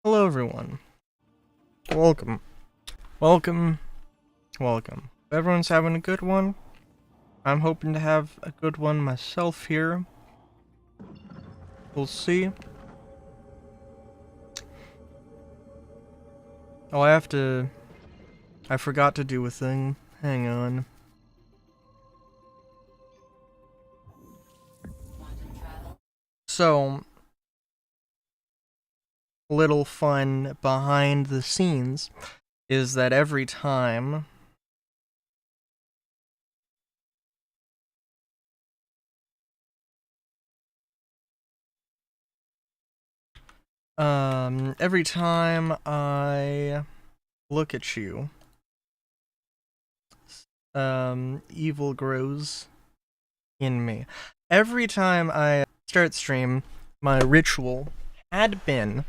Hello everyone. Welcome. Welcome. Welcome. Everyone's having a good one. I'm hoping to have a good one myself here. We'll see. Oh, I forgot to do a thing. Hang on. So, little fun behind the scenes is that every time I look at you, evil grows in me. Every time I start stream, my ritual had been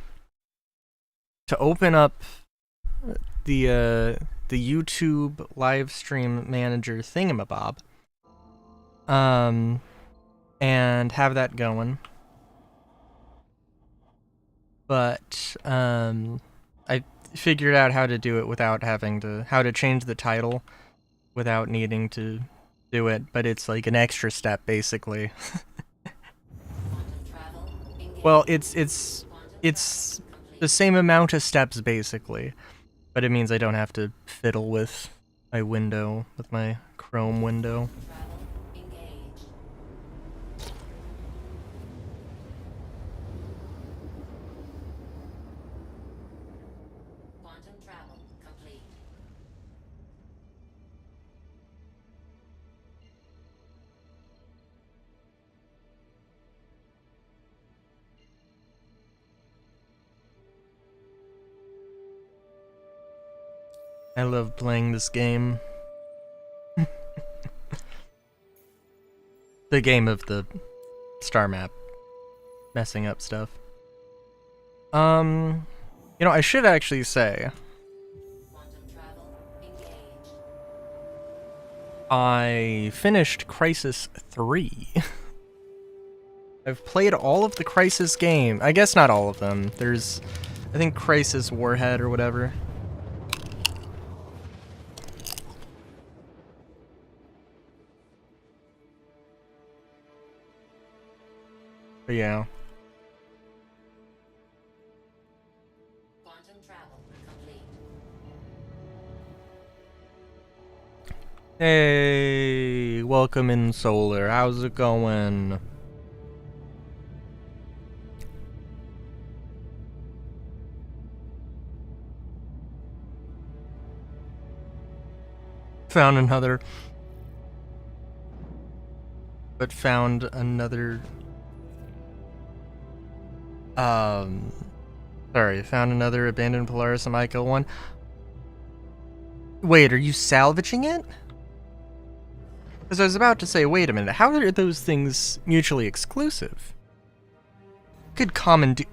to open up the YouTube live stream manager thingamabob, and have that going. But I figured out how to do it without how to change the title without needing to do it, but it's like an extra step basically. Well, it's the same amount of steps basically, but it means I don't have to fiddle with my window, with my Chrome window. I love playing this game. The game of the star map messing up stuff. You know, I should actually say I finished Crysis 3. I've played all of the Crysis game. I guess not all of them. There's, I think, Crysis Warhead or whatever. But yeah. Hey, welcome in Solar. How's it going? Found another sorry, found another abandoned Polaris Amica one. Wait, are you salvaging it? Because I was about to say, wait a minute, how are those things mutually exclusive? Good common do-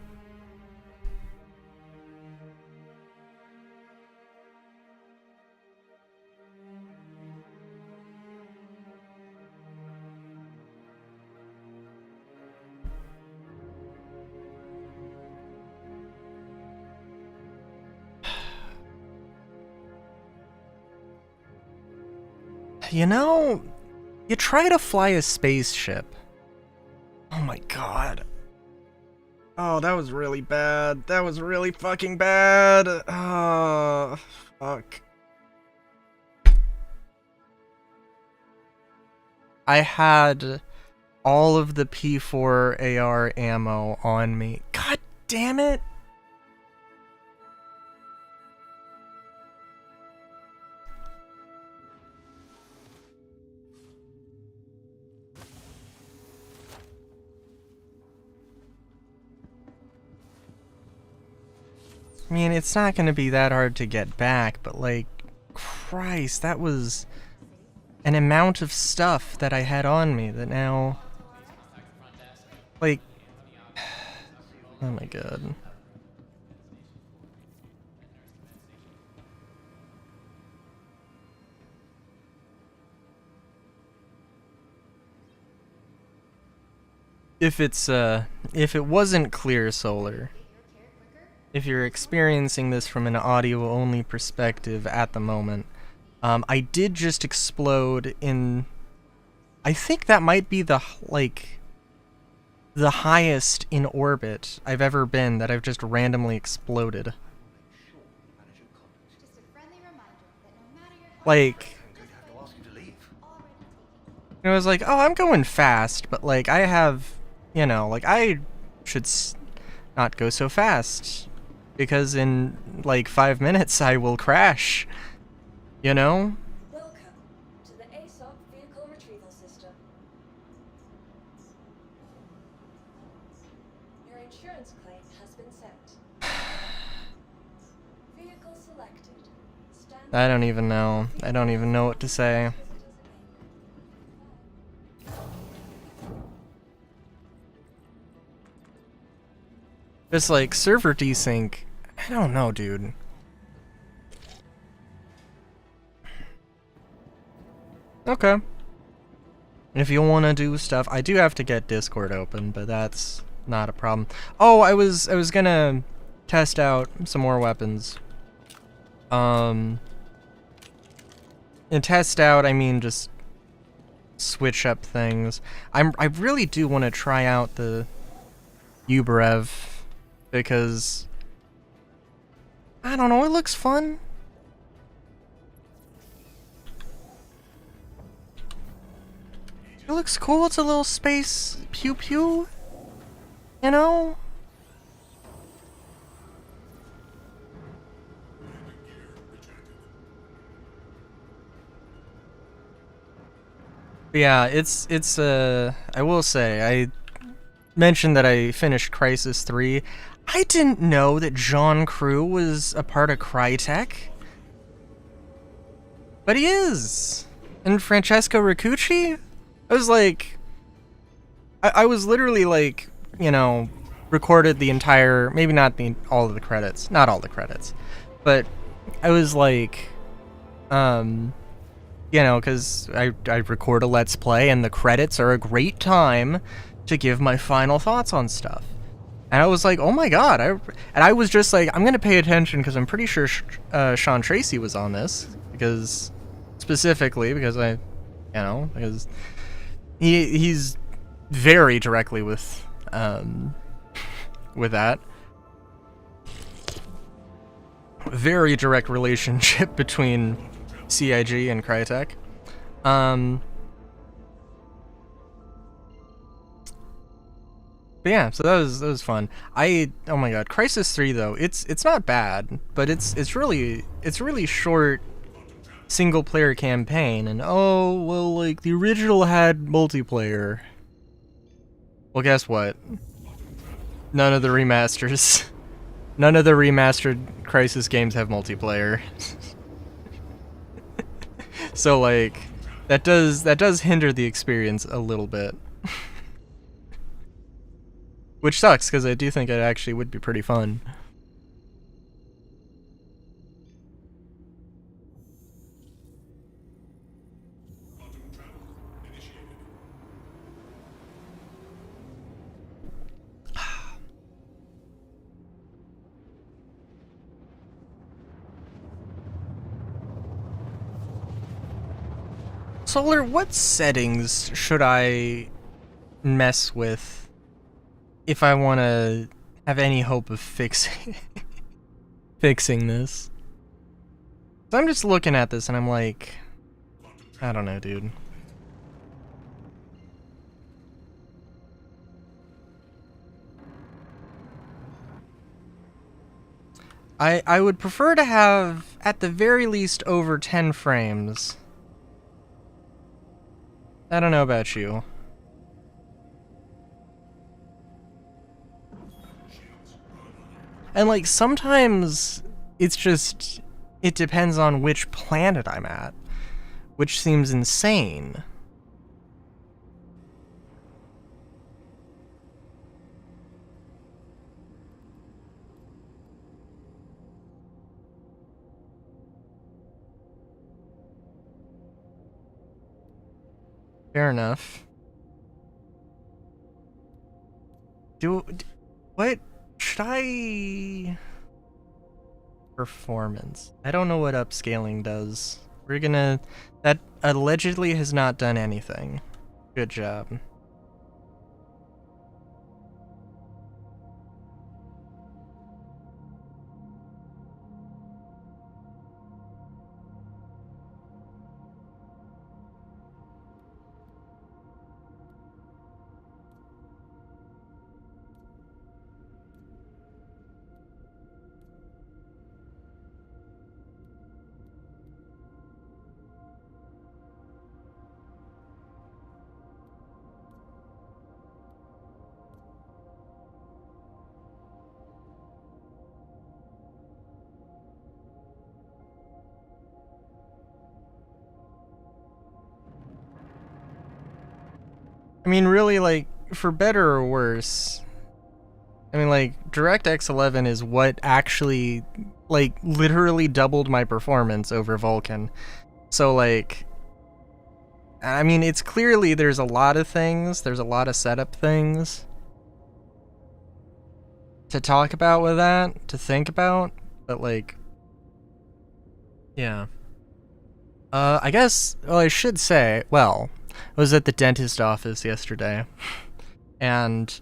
You know, you try to fly a spaceship. Oh my god. Oh, that was really bad. That was really fucking bad. Oh, fuck. I had all of the P4 AR ammo on me. God damn it. I mean, it's not gonna be that hard to get back, but like, Christ, that was an amount of stuff that I had on me that now, like, oh my god. If it wasn't clear, Solar, if you're experiencing this from an audio-only perspective at the moment, I did just explode in... I think that might be the, like, the highest in orbit I've ever been that I've just randomly exploded. Like... It was like, oh, I'm going fast, but, like, I have, you know, like, I should not go so fast, because in, like, 5 minutes I will crash, you know? Welcome to the ASOP Vehicle Retrieval System. Your insurance claim has been sent. Vehicle selected. I don't even know. I don't even know what to say. Just like server desync, I don't know, dude. Okay. If you want to do stuff, I do have to get Discord open, but that's not a problem. Oh, I was gonna test out some more weapons. And test out, I mean just switch up things. I really do want to try out the Ubrev, because I don't know, it looks fun. It looks cool. It's a little space pew pew, you know? But yeah, it's I will say, I mentioned that I finished Crysis 3. I didn't know that John Crew was a part of Crytek. But he is! And Francesco Riccucci? I was like... I was literally like, you know, recorded the entire... Maybe not all of the credits. Not all the credits. But I was like... You know, because I record a Let's Play, and the credits are a great time to give my final thoughts on stuff. And I was like, oh my god. And I was just like, I'm going to pay attention, because I'm pretty sure Sean Tracy was on this. Because... Specifically, because because he's very directly with that. Very direct relationship between CIG and Crytek. But yeah, so that was fun. Oh my god, Crysis 3 though, it's not bad, but it's really short single player campaign, and oh well, like the original had multiplayer. Well, guess what? None of the remastered Crysis games have multiplayer. So like that does hinder the experience a little bit. Which sucks, because I do think it actually would be pretty fun. Solar, what settings should I mess with if I want to have any hope of fixing this? So I'm just looking at this and I'm like, I don't know, dude. I would prefer to have, at the very least, over 10 frames. I don't know about you. And like, sometimes it's just, it depends on which planet I'm at, which seems insane. Fair enough. What? Should I... Performance. I don't know what upscaling does. We're gonna... That allegedly has not done anything. Good job. I mean, really, like, for better or worse, I mean, like, DirectX 11 is what actually, like, literally doubled my performance over Vulkan. So, like, I mean, it's clearly there's a lot of things, there's a lot of setup things to talk about with that, to think about, but, like, yeah. I guess, well, I should say, well, I was at the dentist office yesterday, and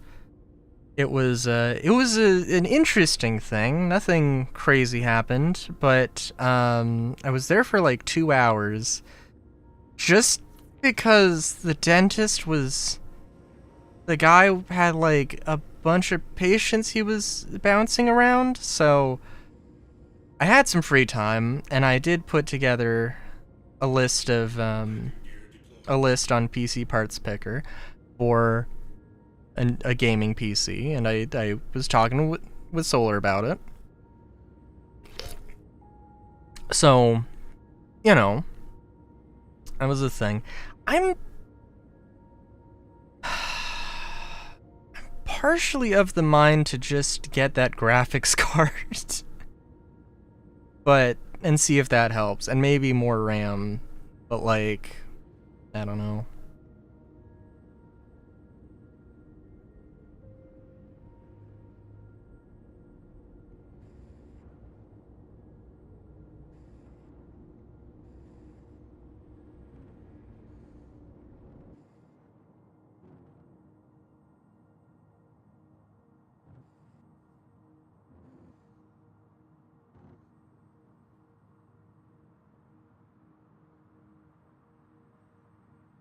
it was an interesting thing. Nothing crazy happened, but I was there for like 2 hours, just because the dentist was, the guy had like a bunch of patients he was bouncing around, so I had some free time, and I did put together a list of a list on PC Parts Picker for a gaming PC, and I was talking with Solar about it. So, you know, that was the thing. I'm partially of the mind to just get that graphics card, but and see if that helps, and maybe more RAM, but like, I don't know.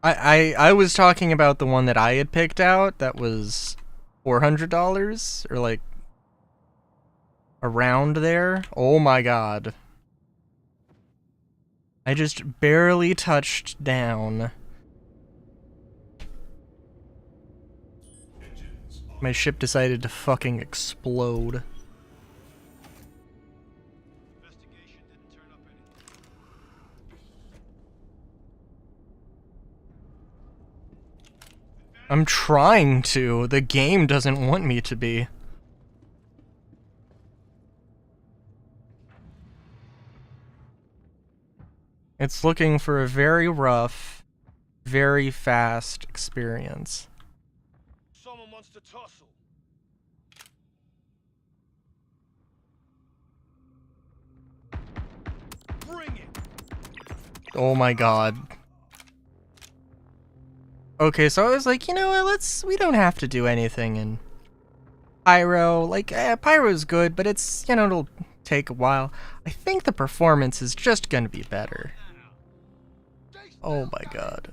I was talking about the one that I had picked out that was $400, or like around there. Oh my god. I just barely touched down. My ship decided to fucking explode. I'm trying to. The game doesn't want me to be. It's looking for a very rough, very fast experience. Someone wants to tussle. Bring it. Oh my god. Okay, so I was like, you know what, we don't have to do anything in Pyro. Like, Pyro's good, but it's, you know, it'll take a while. I think the performance is just gonna be better. Oh my god.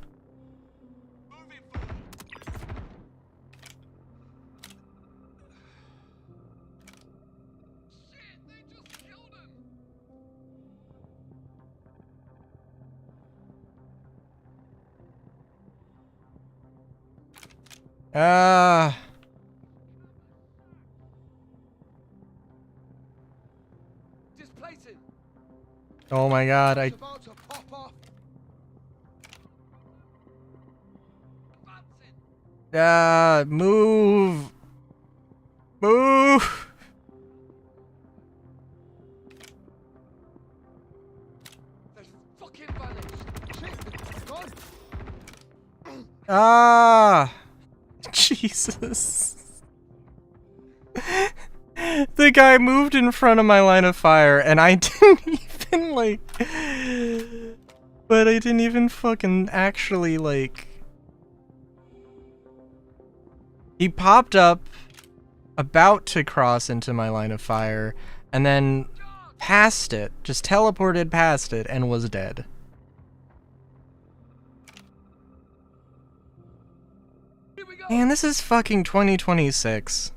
Oh my god, move! Move! Ah! Jesus. The The guy moved in front of my line of fire, and I didn't even, like... But I didn't even fucking actually, like... He popped up, about to cross into my line of fire, and then past it, just teleported past it, and was dead. Man, this is fucking 2026.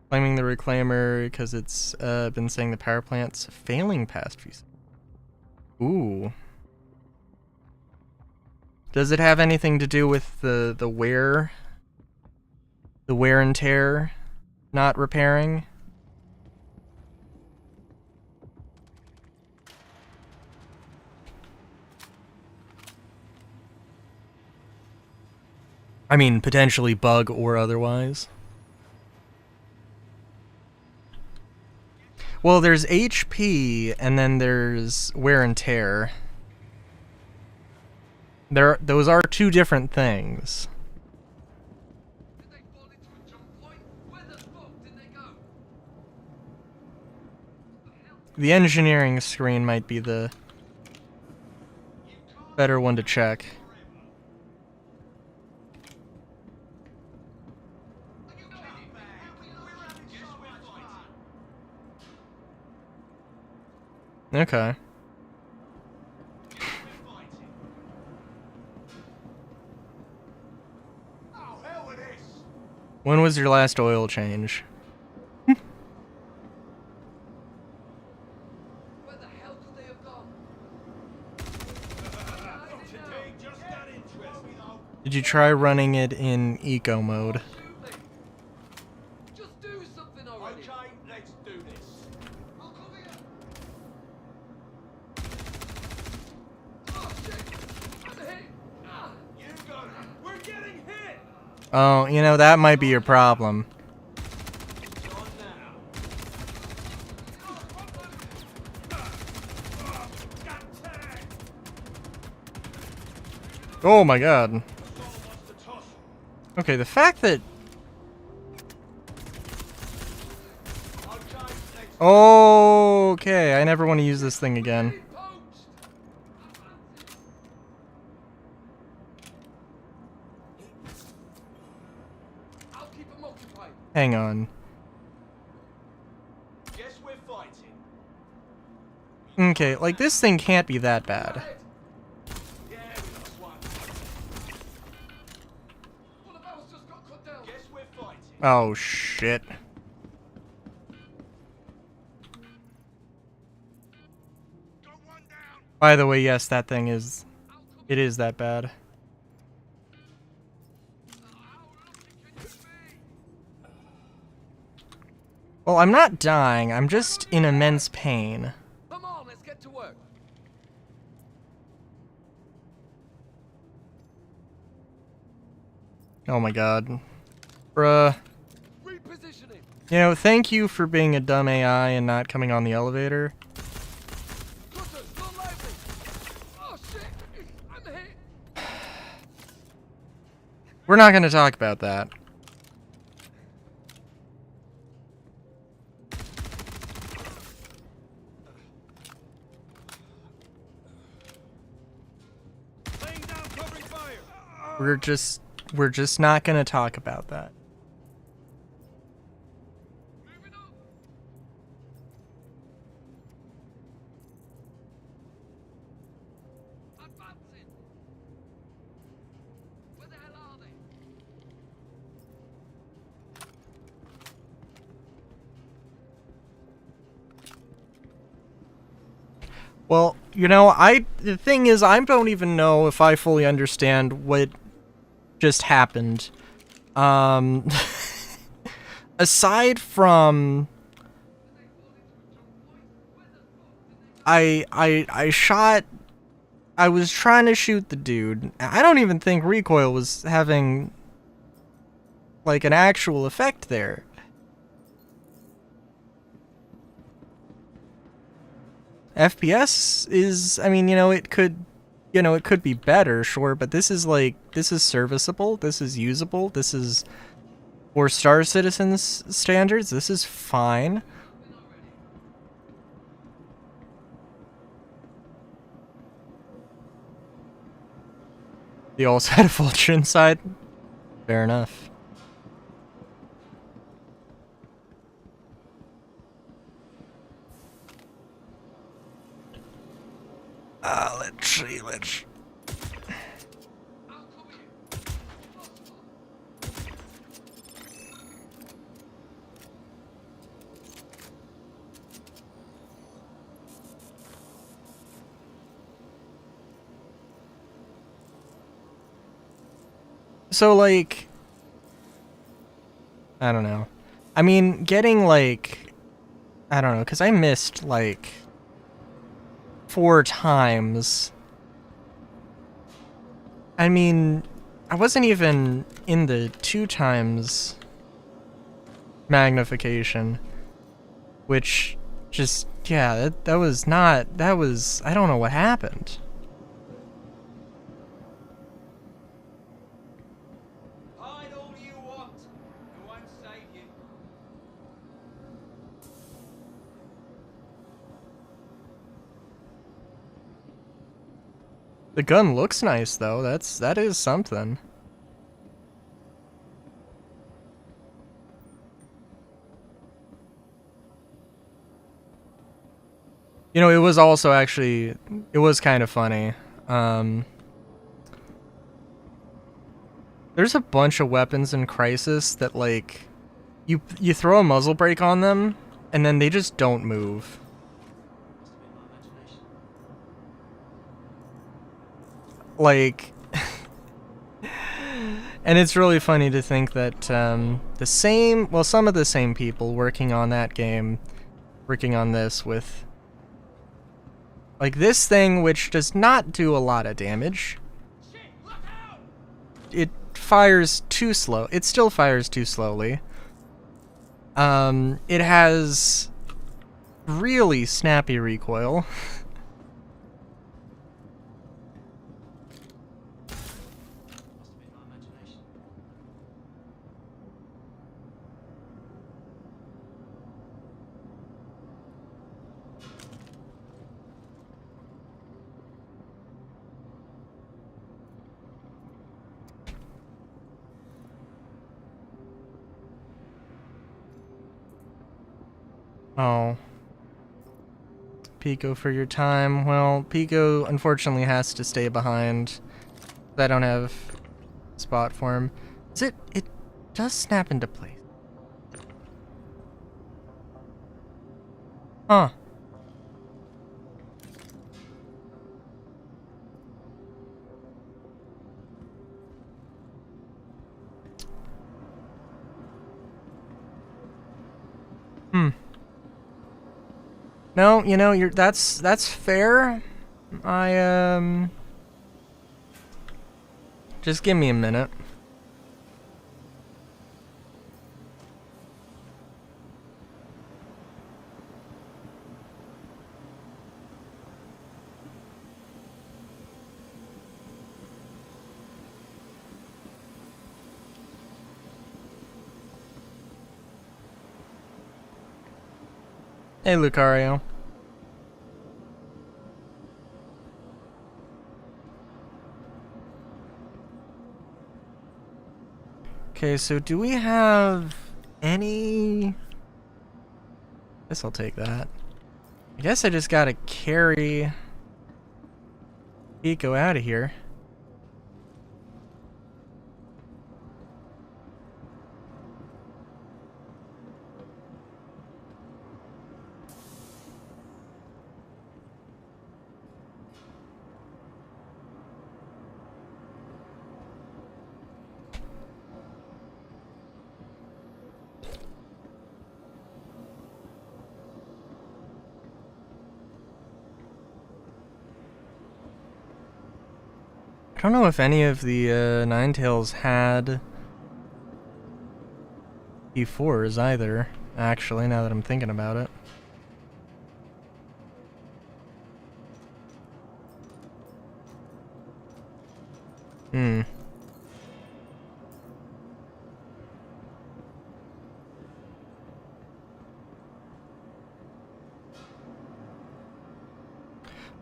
Blaming the reclaimer because it's been saying the power plant's failing past few. Ooh. Does it have anything to do with the wear? The wear and tear not repairing? I mean, potentially bug or otherwise. Well, there's HP, and then there's wear and tear. Those are two different things. The engineering screen might be the better one to check. Okay. When was your last oil change? Where the hell could they have gone? Did you try running it in eco mode? Just do something already. Okay, let's do this. I'll cover you. Oh shit! I'm hit. Ah. You got it. We're getting hit. Oh, you know, that might be your problem. It's on now. Got tagged. Oh my god. Someone wants to tussle. Okay, the fact that... Okay, let's Okay, I never want to use this thing again. Being poached. I'll keep them occupied. Hang on. guess we're fighting. Okay, like, this thing can't be that bad. Yeah, we lost one. One of ours just got cut down. Guess we're fighting. Oh, shit. Got one down. By the way, yes, that thing is... It is that bad. Well, I'm not dying, I'm just in immense pain. Come on, let's get to work. Oh my god. Bruh. Repositioning. You know, thank you for being a dumb AI and not coming on the elevator. Cutters, not lively. Oh shit! I'm hit. We're not gonna talk about that. Laying down covering fire. We're just not gonna talk about that. Moving up. Advancing. Where the hell are they? Well, you know, the thing is, I don't even know if I fully understand what just happened. Aside from... I shot... I was trying to shoot the dude. I don't even think recoil was having, like, an actual effect there. FPS is, I mean, it could, it could be better, sure, but this is serviceable, this is usable, this is for Star Citizen's standards, this is fine. You also had a vulture inside? Fair enough. Let's see, I'll cover you. So, like, I don't know. I mean, getting, like, I don't know, because I missed, like, 4 times. I mean, I wasn't even in the 2 times magnification, which just, yeah, that was not, that was, I don't know what happened. Hide all you want. It won't save you. The gun looks nice though. That is something. It was also actually, it was kind of funny. There's a bunch of weapons in Crisis that, like, you throw a muzzle brake on them and then they just don't move. Like, and it's really funny to think that some of the same people working on that game, working on this with, like, this thing, which does not do a lot of damage. It fires too slow. It still fires too slowly. It has really snappy recoil. Oh. Pico for your time. Well, Pico unfortunately has to stay behind. I don't have a spot for him. It does snap into place. Huh. Hmm. No, that's fair. Just give me a minute. Hey, Lucario. Okay, so do we have any... Guess I'll take that. I guess I just gotta carry Pico out of here. I don't know if any of the Ninetales had E4s either, actually, now that I'm thinking about it. Hmm.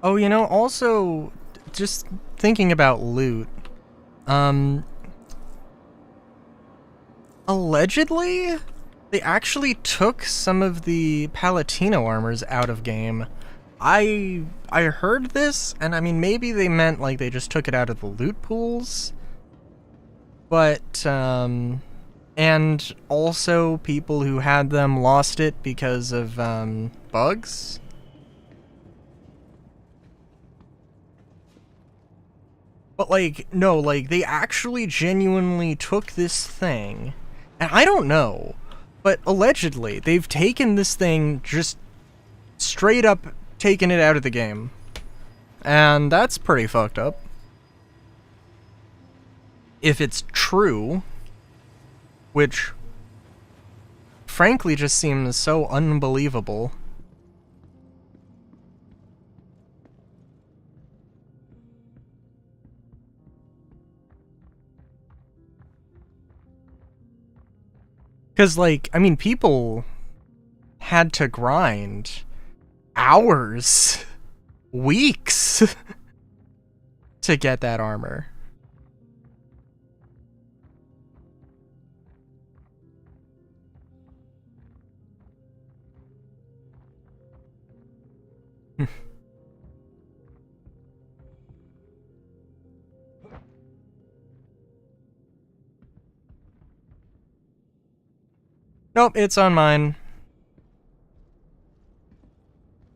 Oh, you know, also, just thinking about loot, um, allegedly, they actually took some of the Palatino armors out of game. I heard this, and I mean, maybe they meant, like, they just took it out of the loot pools, but, and also people who had them lost it because of, bugs. But, like, no, like, they actually genuinely took this thing, and I don't know, but allegedly, they've taken this thing, just straight up taken it out of the game. And that's pretty fucked up. If it's true, which, frankly, just seems so unbelievable. Because, like, I mean, people had to grind hours, weeks, to get that armor. Nope, it's on mine.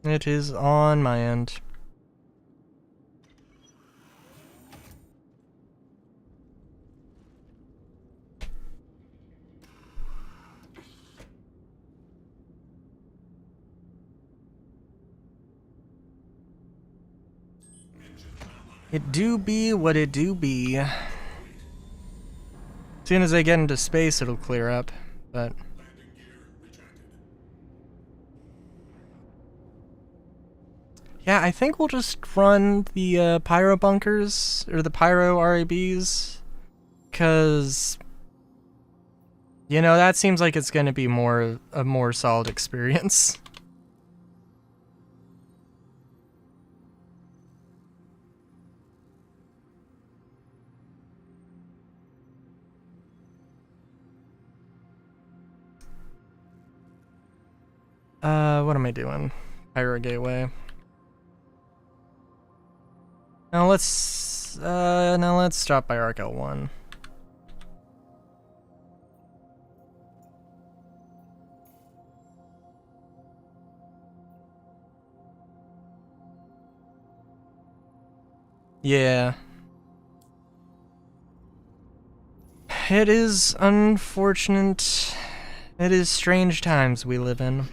It is on my end. It do be what it do be. As soon as I get into space, it'll clear up, but... Yeah, I think we'll just run the pyro bunkers, or the pyro RABs, because, you know, that seems like it's going to be a more solid experience. What am I doing? Pyro Gateway. Now let's stop by Arc L1. Yeah. It is unfortunate. It is strange times we live in.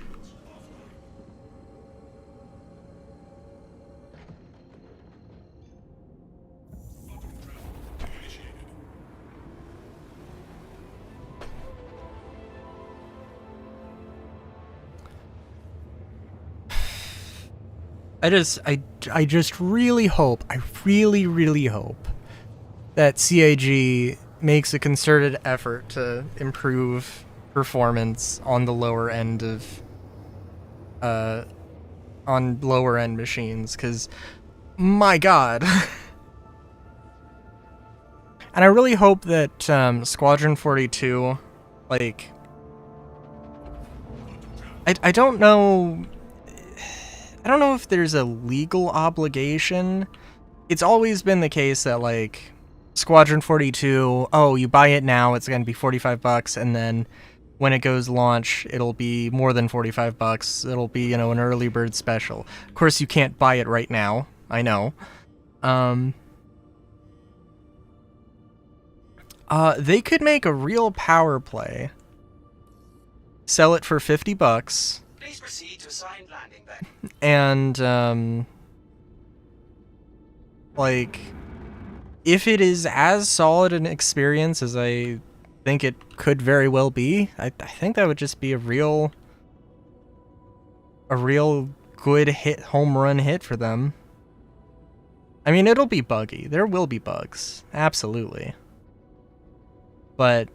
I just really hope, I really hope that CIG makes a concerted effort to improve performance on the lower end of, on lower end machines, because, my god. And I really hope that, Squadron 42, like, I don't know if there's a legal obligation. It's always been the case that, like, Squadron 42, oh, you buy it now, it's gonna be $45, and then when it goes launch, it'll be more than $45. It'll be, you know, an early bird special. Of course, you can't buy it right now. I know. They could make a real power play. Sell it for $50. Please proceed to assigned landing bay. And, like, if it is as solid an experience as I think it could very well be, I think that would just be a real good home run hit for them. I mean, it'll be buggy. There will be bugs. Absolutely. But,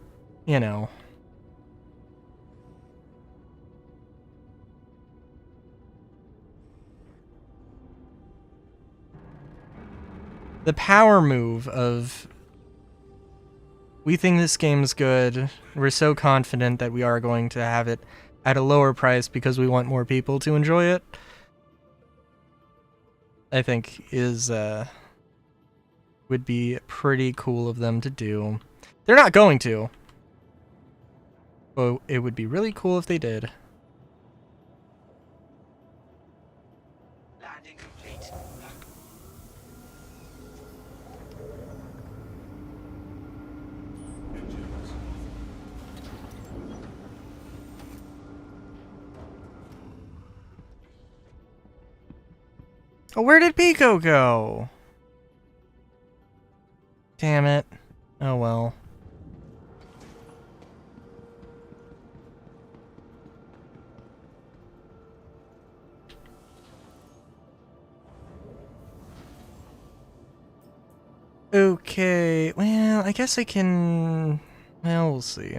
you know. The power move of, we think this game's good, we're so confident that we are going to have it at a lower price because we want more people to enjoy it, I think is, would be pretty cool of them to do. They're not going to, but it would be really cool if they did. Landing complete. Oh, where did Pico go? Damn it. Oh well. Okay, well, I guess I can... Well, we'll see.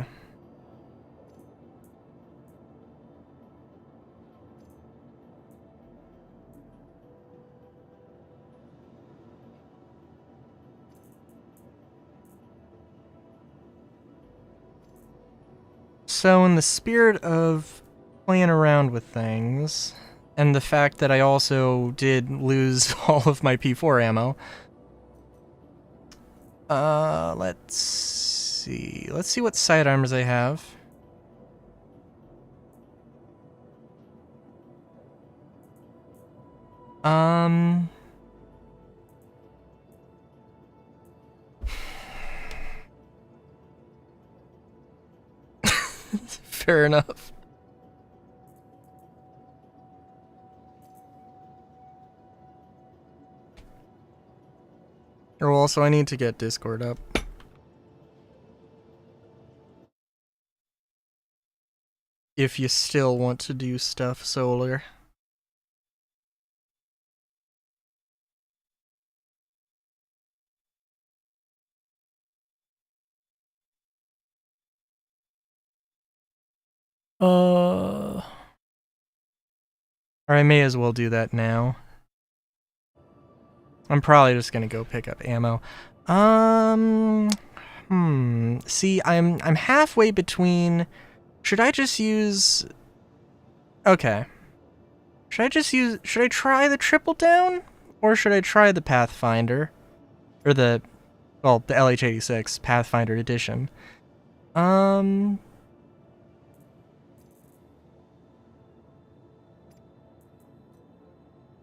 So, in the spirit of playing around with things, and the fact that I also did lose all of my P4 ammo, let's see. Let's see what sidearms I have. Fair enough. Oh, also, I need to get Discord up. If you still want to do stuff solar. Or I may as well do that now. I'm probably just gonna go pick up ammo. See, I'm halfway between. Should I just use? Okay. Should I try the triple down, or should I try the Pathfinder, or the LH86 Pathfinder edition?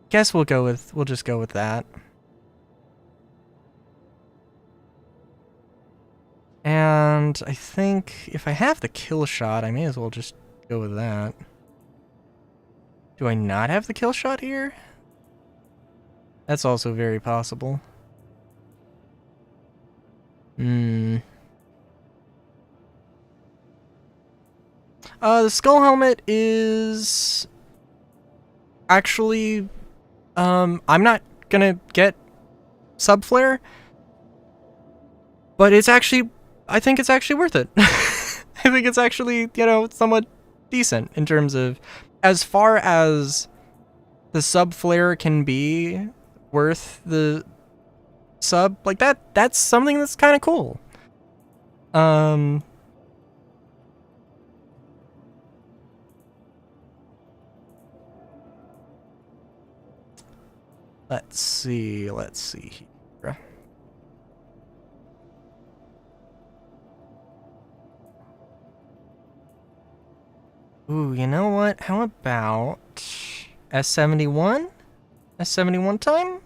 Guess we'll just go with that. And I think if I have the kill shot, I may as well just go with that. Do I not have the kill shot here? That's also very possible. The skull helmet is actually, I'm not gonna get subflare, but it's actually, I think it's actually worth it. I think it's actually, you know, somewhat decent in terms of, as far as the subflare can be worth the sub, like that's something that's kind of cool. Let's see here. Ooh, you know what? How about S71? S71 time?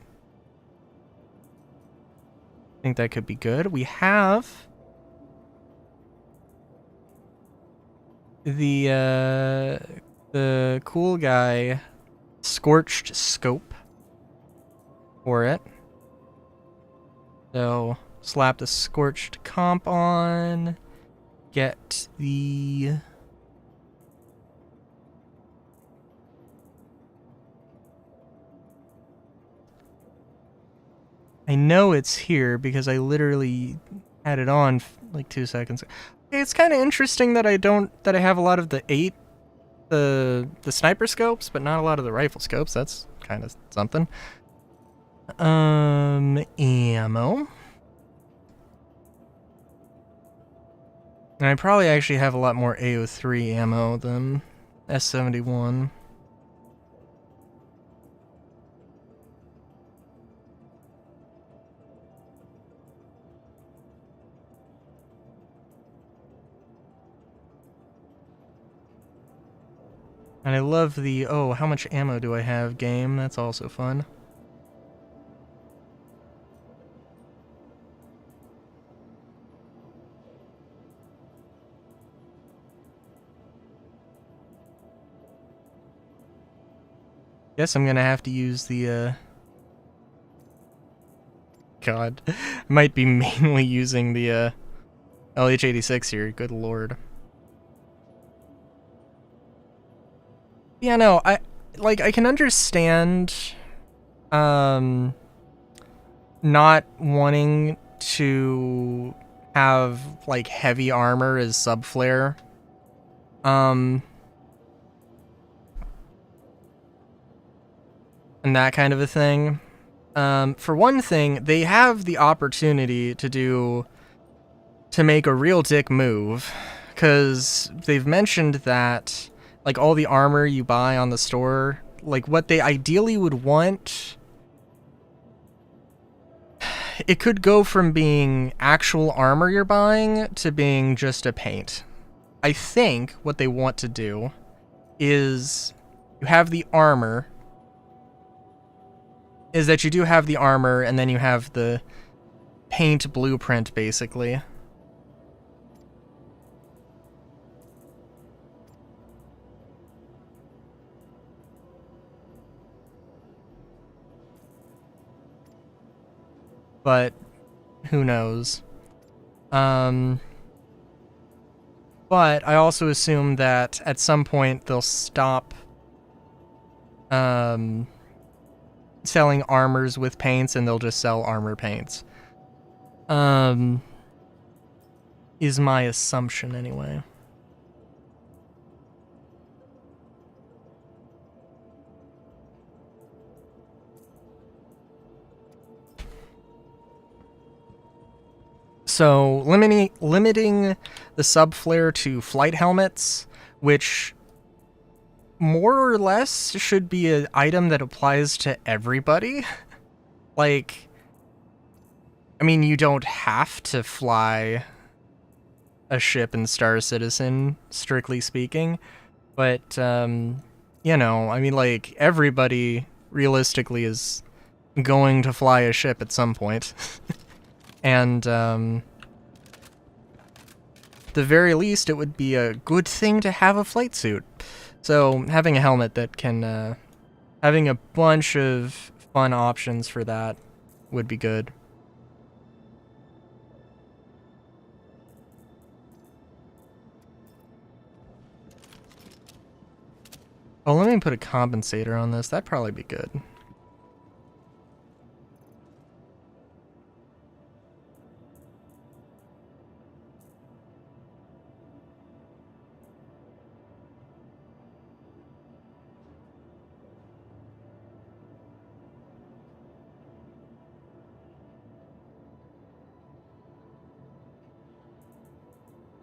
I think that could be good. We have the cool guy Scorched Scope for it. So slap the Scorched comp on, get the I know it's here because I literally had it on like 2 seconds. Okay, it's kind of interesting that I have a lot of the sniper scopes, but not a lot of the rifle scopes. That's kind of something. Ammo. And I probably actually have a lot more AO3 ammo than S71. And I love the, oh, how much ammo do I have game? That's also fun. Guess I'm gonna have to use the, God. Might be mainly using the, LH86 here, good lord. Yeah, no, I can understand, not wanting to have, like, heavy armor as subflare. And that kind of a thing. For one thing, they have the opportunity to make a real dick move, because they've mentioned that, like, all the armor you buy on the store, like, what they ideally would want, it could go from being actual armor you're buying to being just a paint. I think what they want to do is you have the armor, is that you do have the armor, and then you have the paint blueprint, basically. But who knows? But I also assume that at some point they'll stop selling armors with paints, and they'll just sell armor paints. Is my assumption anyway. So limiting the subflare to flight helmets, which more or less should be an item that applies to everybody. Like, I mean, you don't have to fly a ship in Star Citizen, strictly speaking, but, you know, I mean, like, everybody realistically is going to fly a ship at some point. And, the very least, it would be a good thing to have a flight suit. So, having a helmet that can, having a bunch of fun options for that would be good. Oh, let me put a compensator on this. That'd probably be good.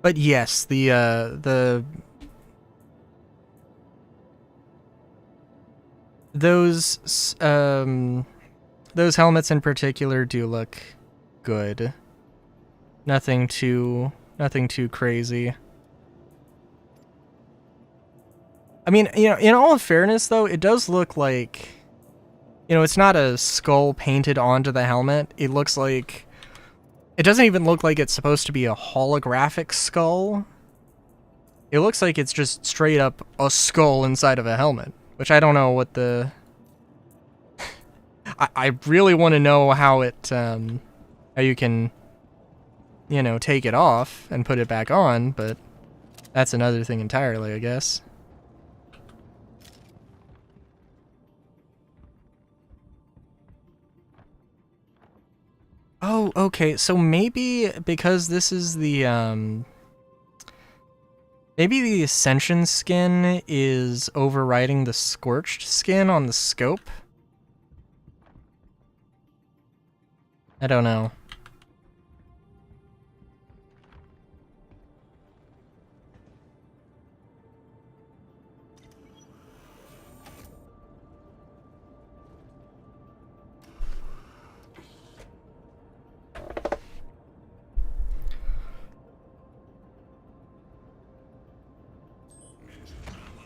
But yes, those helmets in particular do look good. Nothing too crazy. I mean, you know, in all fairness though, it does look like, you know, it's not a skull painted onto the helmet. It looks like, it doesn't even look like it's supposed to be a holographic skull. It looks like it's just straight up a skull inside of a helmet, which I don't know what the... I really want to know how it, how you can, you know, take it off and put it back on, but that's another thing entirely, I guess. Oh, okay. So maybe because this is the maybe the Ascension skin is overriding the Scorched skin on the scope. I don't know.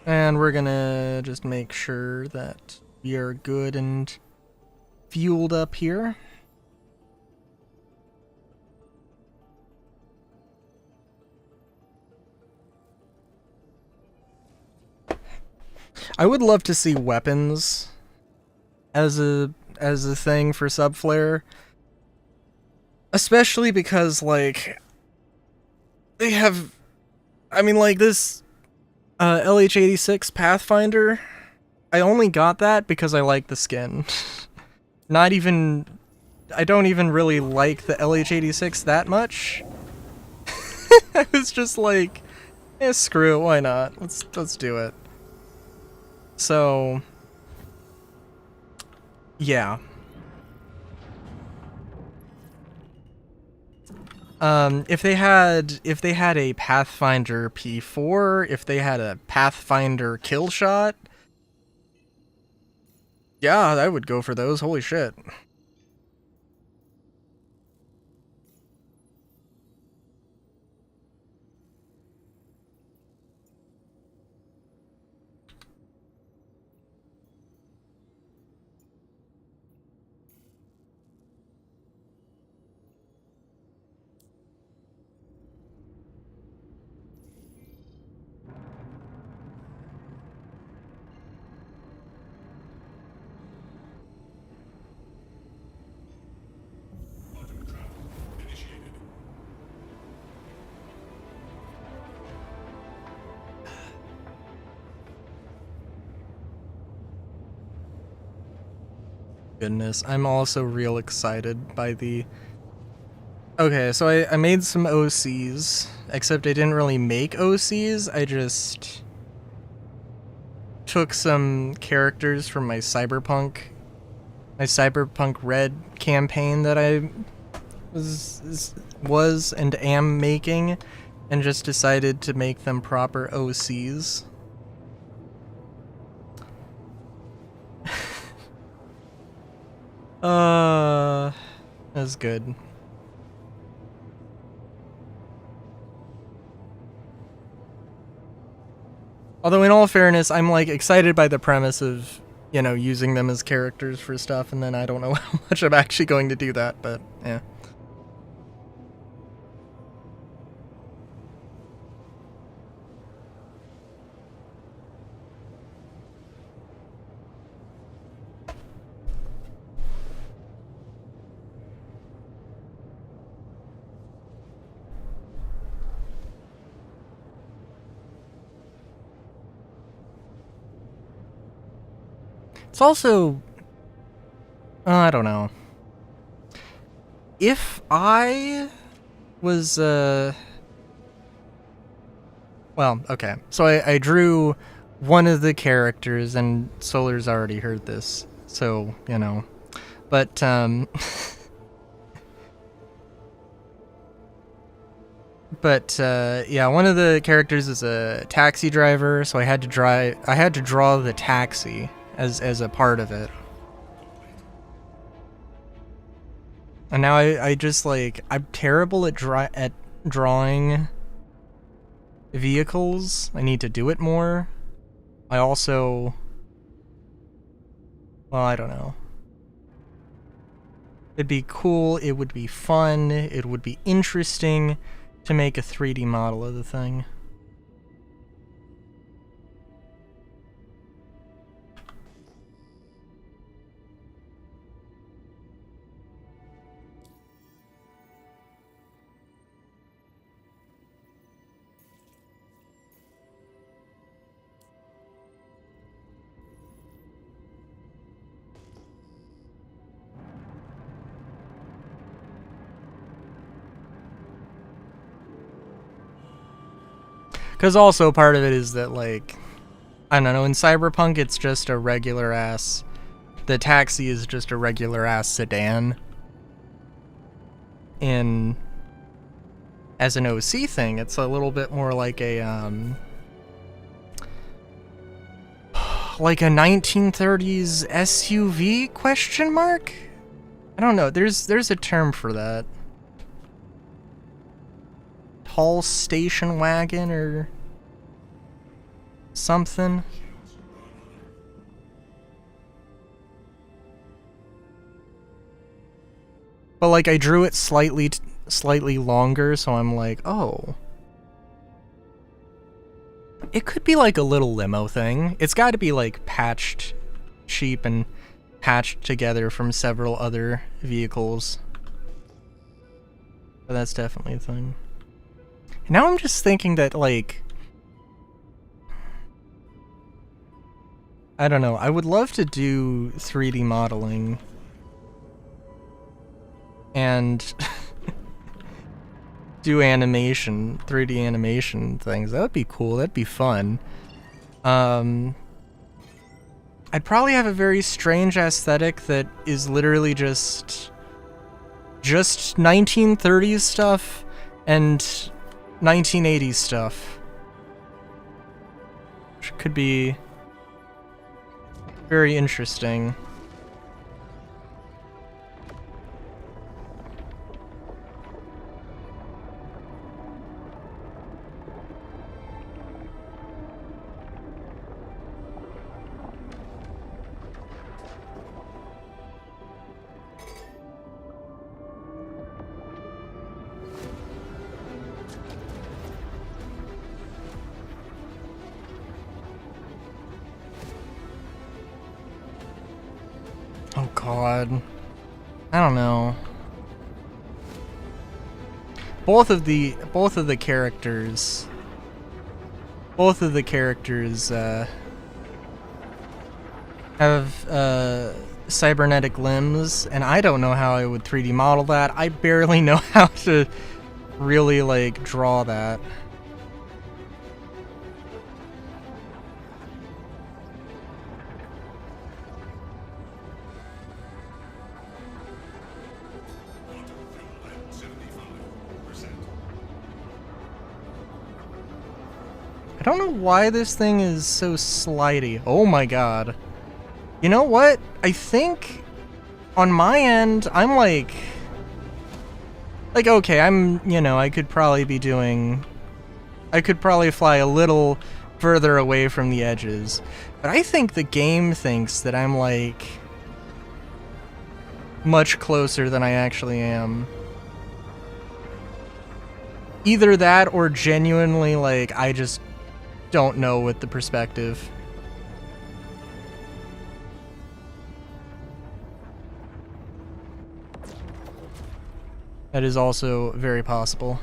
And we're gonna just make sure that we are good and fueled up here. I would love to see weapons as a thing for Subflare. Especially because, like, they have, I mean, like, this LH86 Pathfinder, I only got that because I like the skin. Not even, I don't even really like the LH86 that much. I was just like, screw it, why not? Let's do it. So, yeah. If they had a Pathfinder P4, if they had a Pathfinder Killshot, yeah, I would go for those. Holy shit. Goodness, I'm also real excited by the... Okay, so I made some OCs, except I didn't really make OCs, I just took some characters from my Cyberpunk Red campaign that I was and am making, and just decided to make them proper OCs. That's good. Although in all fairness, I'm like excited by the premise of, you know, using them as characters for stuff, and then I don't know how much I'm actually going to do that, but yeah. It's also, I don't know. If I was, well, okay. So I drew one of the characters, and Solar's already heard this, so, you know. But, yeah, one of the characters is a taxi driver, so I had to draw the taxi as a part of it. And now I just like, I'm terrible at drawing vehicles. I need to do it more. I also, well, I don't know. It'd be cool, it would be fun, it would be interesting to make a 3D model of the thing. Because also part of it is that, like, I don't know, in Cyberpunk it's just a regular ass... The taxi is just a regular ass sedan. As an OC thing, it's a little bit more like a, like a 1930s SUV, question mark? I don't know, there's a term for that. Tall station wagon or something. But like I drew it slightly longer, so I'm like, oh. It could be like a little limo thing. It's got to be like patched cheap and patched together from several other vehicles. But that's definitely a thing. Now I'm just thinking that, like, I don't know, I would love to do 3D modeling and do animation, 3D animation things. That would be cool, that'd be fun. I'd probably have a very strange aesthetic that is literally just 1930s stuff and 1980s stuff. Which could be very interesting. Oh god. I don't know. Both of the characters have cybernetic limbs, and I don't know how I would 3D model that. I barely know how to really, like, draw that. I don't know why this thing is so slidey. Oh my god. You know what? I think on my end, I'm like, okay, I could probably fly a little further away from the edges. But I think the game thinks that I'm, like, much closer than I actually am. Either that or genuinely, like, I just don't know with the perspective. That is also very possible.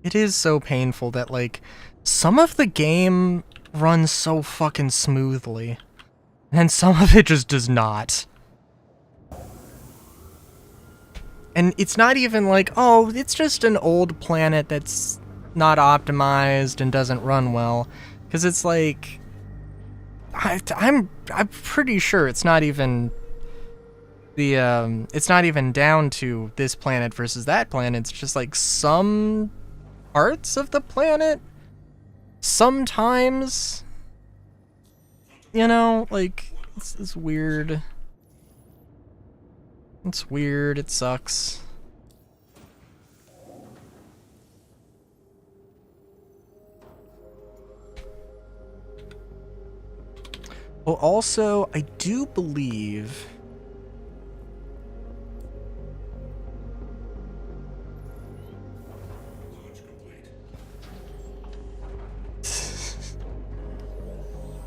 It is so painful that, like, some of the game runs so fucking smoothly, and some of it just does not. And it's not even like, oh, it's just an old planet that's not optimized and doesn't run well. Because it's like, I'm pretty sure it's not even it's not even down to this planet versus that planet. It's just like some parts of the planet sometimes, you know, like it's weird. It's weird. It sucks. Well, also, I do believe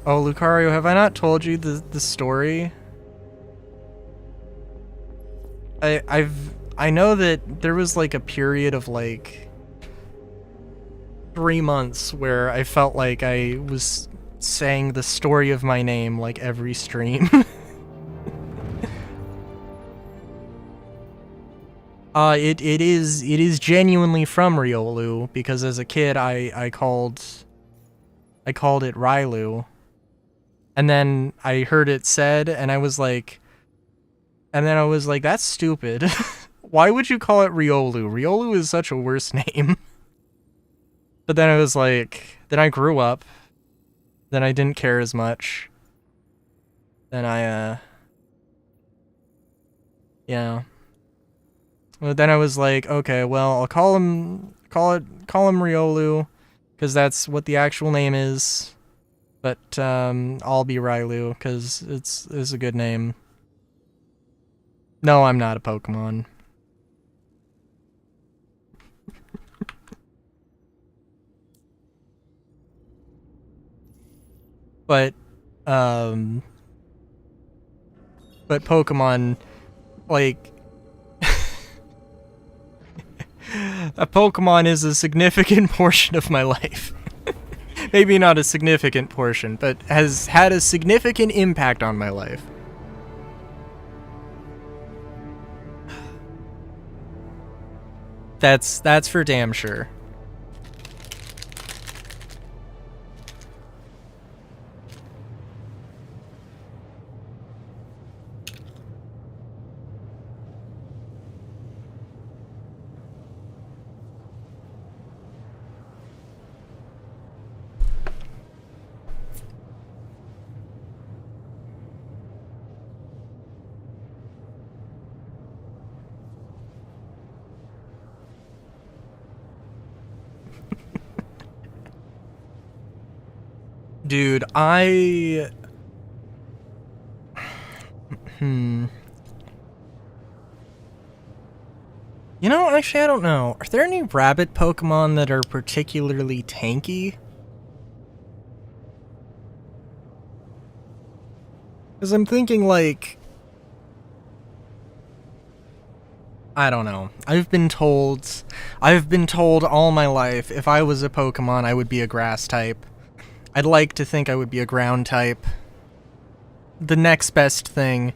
oh, Lucario, have I not told you the story? I know that there was like a period of like 3 months where I felt like I was saying the story of my name like every stream. It is genuinely from Riolu, because as a kid I called it Rylu. And then I heard it said, and I was like, that's stupid. Why would you call it Riolu? Riolu is such a worse name. But then I was like, then I grew up. Then I didn't care as much. Then yeah. Well, then I was like, okay, well, I'll call him Riolu, because that's what the actual name is. But I'll be Rylu, because it's a good name. No, I'm not a Pokemon. But Pokemon, like, a Pokemon is a significant portion of my life. Maybe not a significant portion, but has had a significant impact on my life. That's for damn sure. Dude, You know, actually, I don't know. Are there any rabbit Pokemon that are particularly tanky? Because I'm thinking, like, I don't know. I've been told all my life if I was a Pokemon, I would be a grass type. I'd like to think I would be a ground type. The next best thing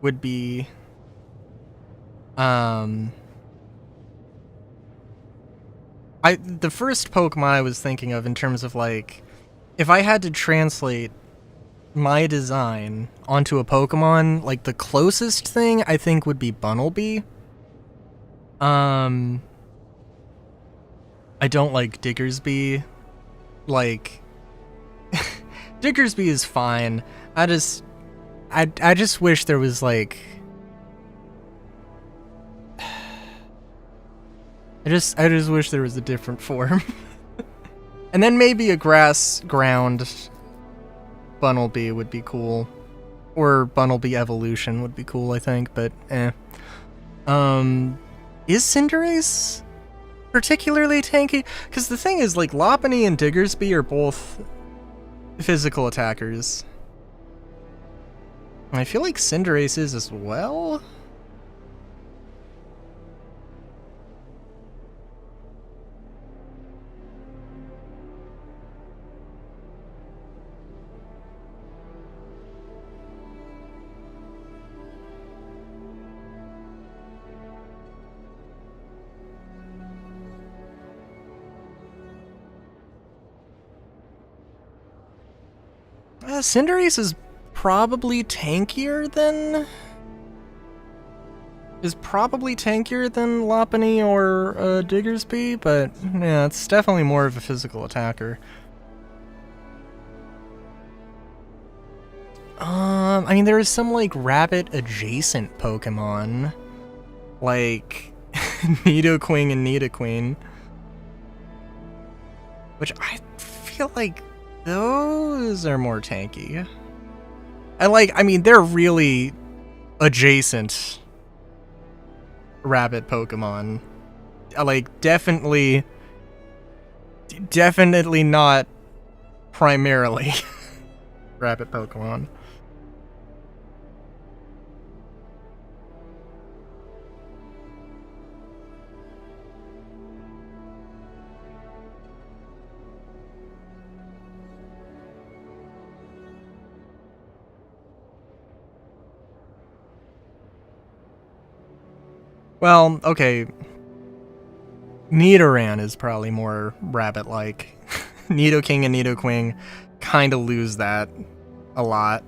would be the first Pokemon I was thinking of in terms of, like, if I had to translate my design onto a Pokemon, like, the closest thing I think would be Bunnelby. I don't like Diggersby. Like, Diggersby is fine. I just wish there was, like, I just wish there was a different form. And then maybe a grass ground Bunnelby would be cool. Or Bunnelby Evolution would be cool, I think, but eh. Is Cinderace particularly tanky? Because the thing is, like, Lopunny and Diggersby are both physical attackers. And I feel like Cinderace is as well. Cinderace is probably tankier than... Lopunny or Diggersby, but yeah, it's definitely more of a physical attacker. I mean, there is some, like, rabbit-adjacent Pokemon, like Nidoqueen and Nidoqueen, which I feel like those are more tanky. I mean, they're really adjacent rabbit Pokemon. Like, definitely not primarily rabbit Pokemon. Well, okay. Nidoran is probably more rabbit-like. Nidoking and Nidoqueen kind of lose that a lot.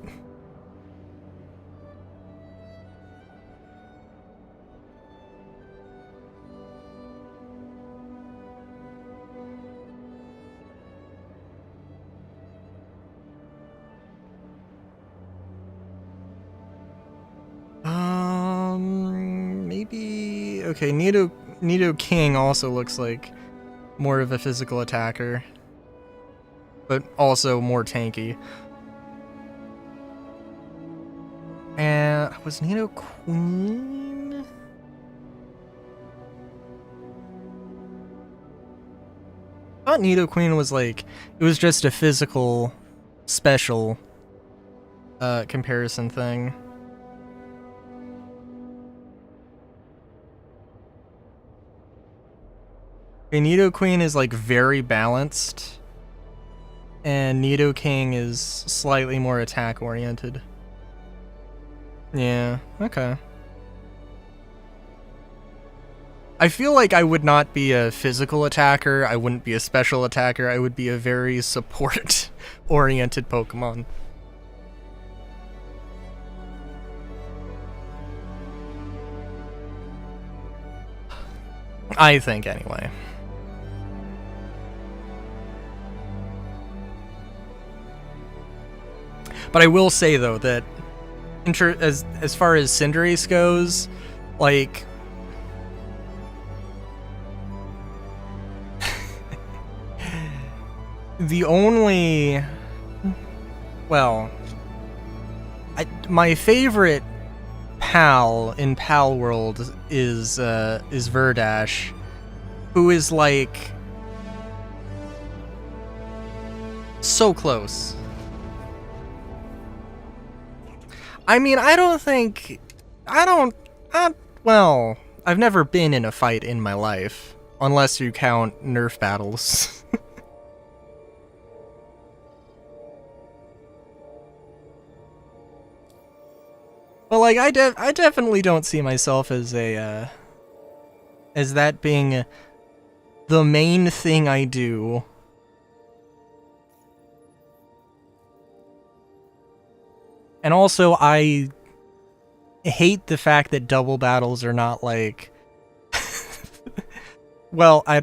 Maybe... Okay, Nidoking also looks like more of a physical attacker, but also more tanky. And was Nidoqueen? I thought Nidoqueen was like, it was just a physical special comparison thing. Okay, Nidoqueen is like very balanced, and Nidoking is slightly more attack oriented. Yeah, okay. I feel like I would not be a physical attacker, I wouldn't be a special attacker, I would be a very support oriented Pokemon. I think, anyway. But I will say, though, that as far as Cinderace goes, like... the only... Well... my favorite pal in Pal World is Verdash, who is, like... so close. I mean, well, I've never been in a fight in my life, unless you count Nerf battles. But, like, I definitely don't see myself as as that being the main thing I do. And also, I hate the fact that double battles are not, like... well, I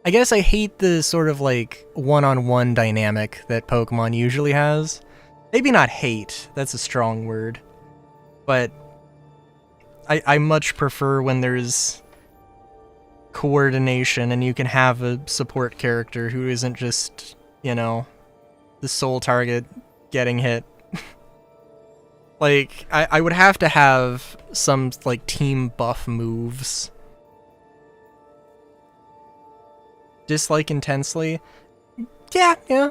guess I hate the sort of, like, one-on-one dynamic that Pokemon usually has. Maybe not hate, that's a strong word. But I much prefer when there's coordination and you can have a support character who isn't just, you know, the sole target getting hit. Like, I would have to have some, like, team buff moves. Dislike intensely? Yeah.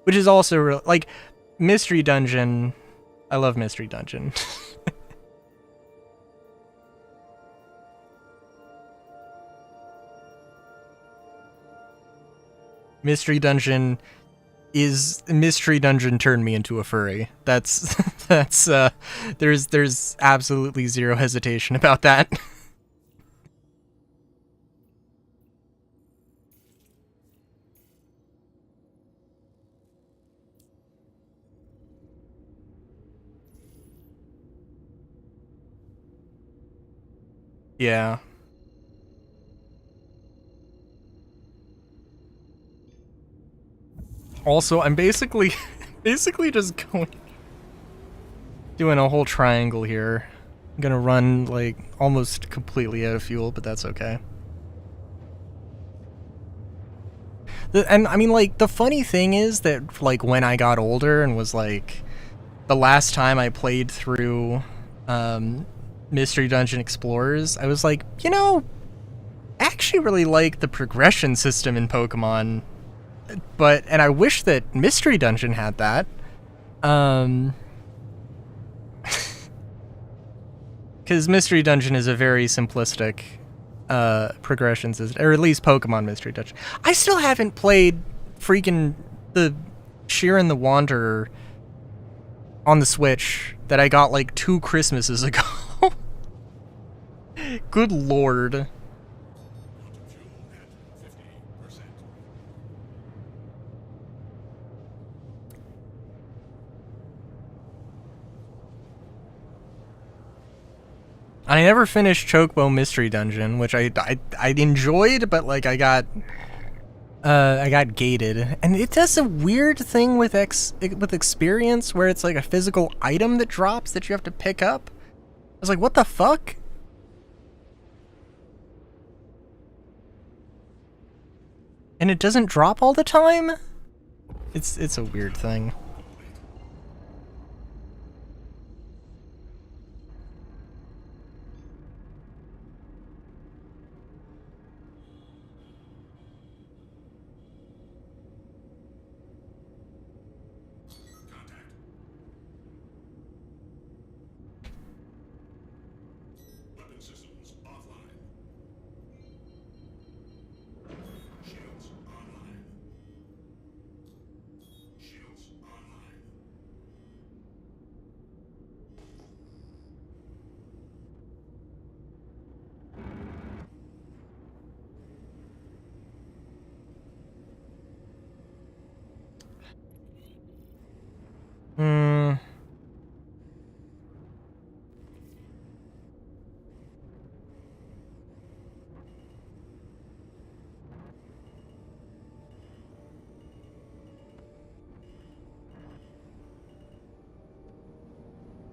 Which is also, like, Mystery Dungeon. I love Mystery Dungeon. Mystery Dungeon turned me into a furry. That's there's absolutely zero hesitation about that. Yeah. Also, I'm basically just doing a whole triangle here. I'm gonna run like almost completely out of fuel, but that's okay. And I mean, like, the funny thing is that, like, when I got older and was like, the last time I played through Mystery Dungeon Explorers, I was like, you know, I actually really like the progression system in Pokemon, and I wish that Mystery Dungeon had that. Because Mystery Dungeon is a very simplistic progression system, or at least Pokemon Mystery Dungeon. I still haven't played freaking the Sheeran the Wanderer on the Switch that I got like 2 Christmases ago. Good lord. I never finished Chocobo Mystery Dungeon, which I enjoyed, but like I got gated, and it does a weird thing with experience where it's like a physical item that drops that you have to pick up. I was like, what the fuck? And it doesn't drop all the time? It's a weird thing.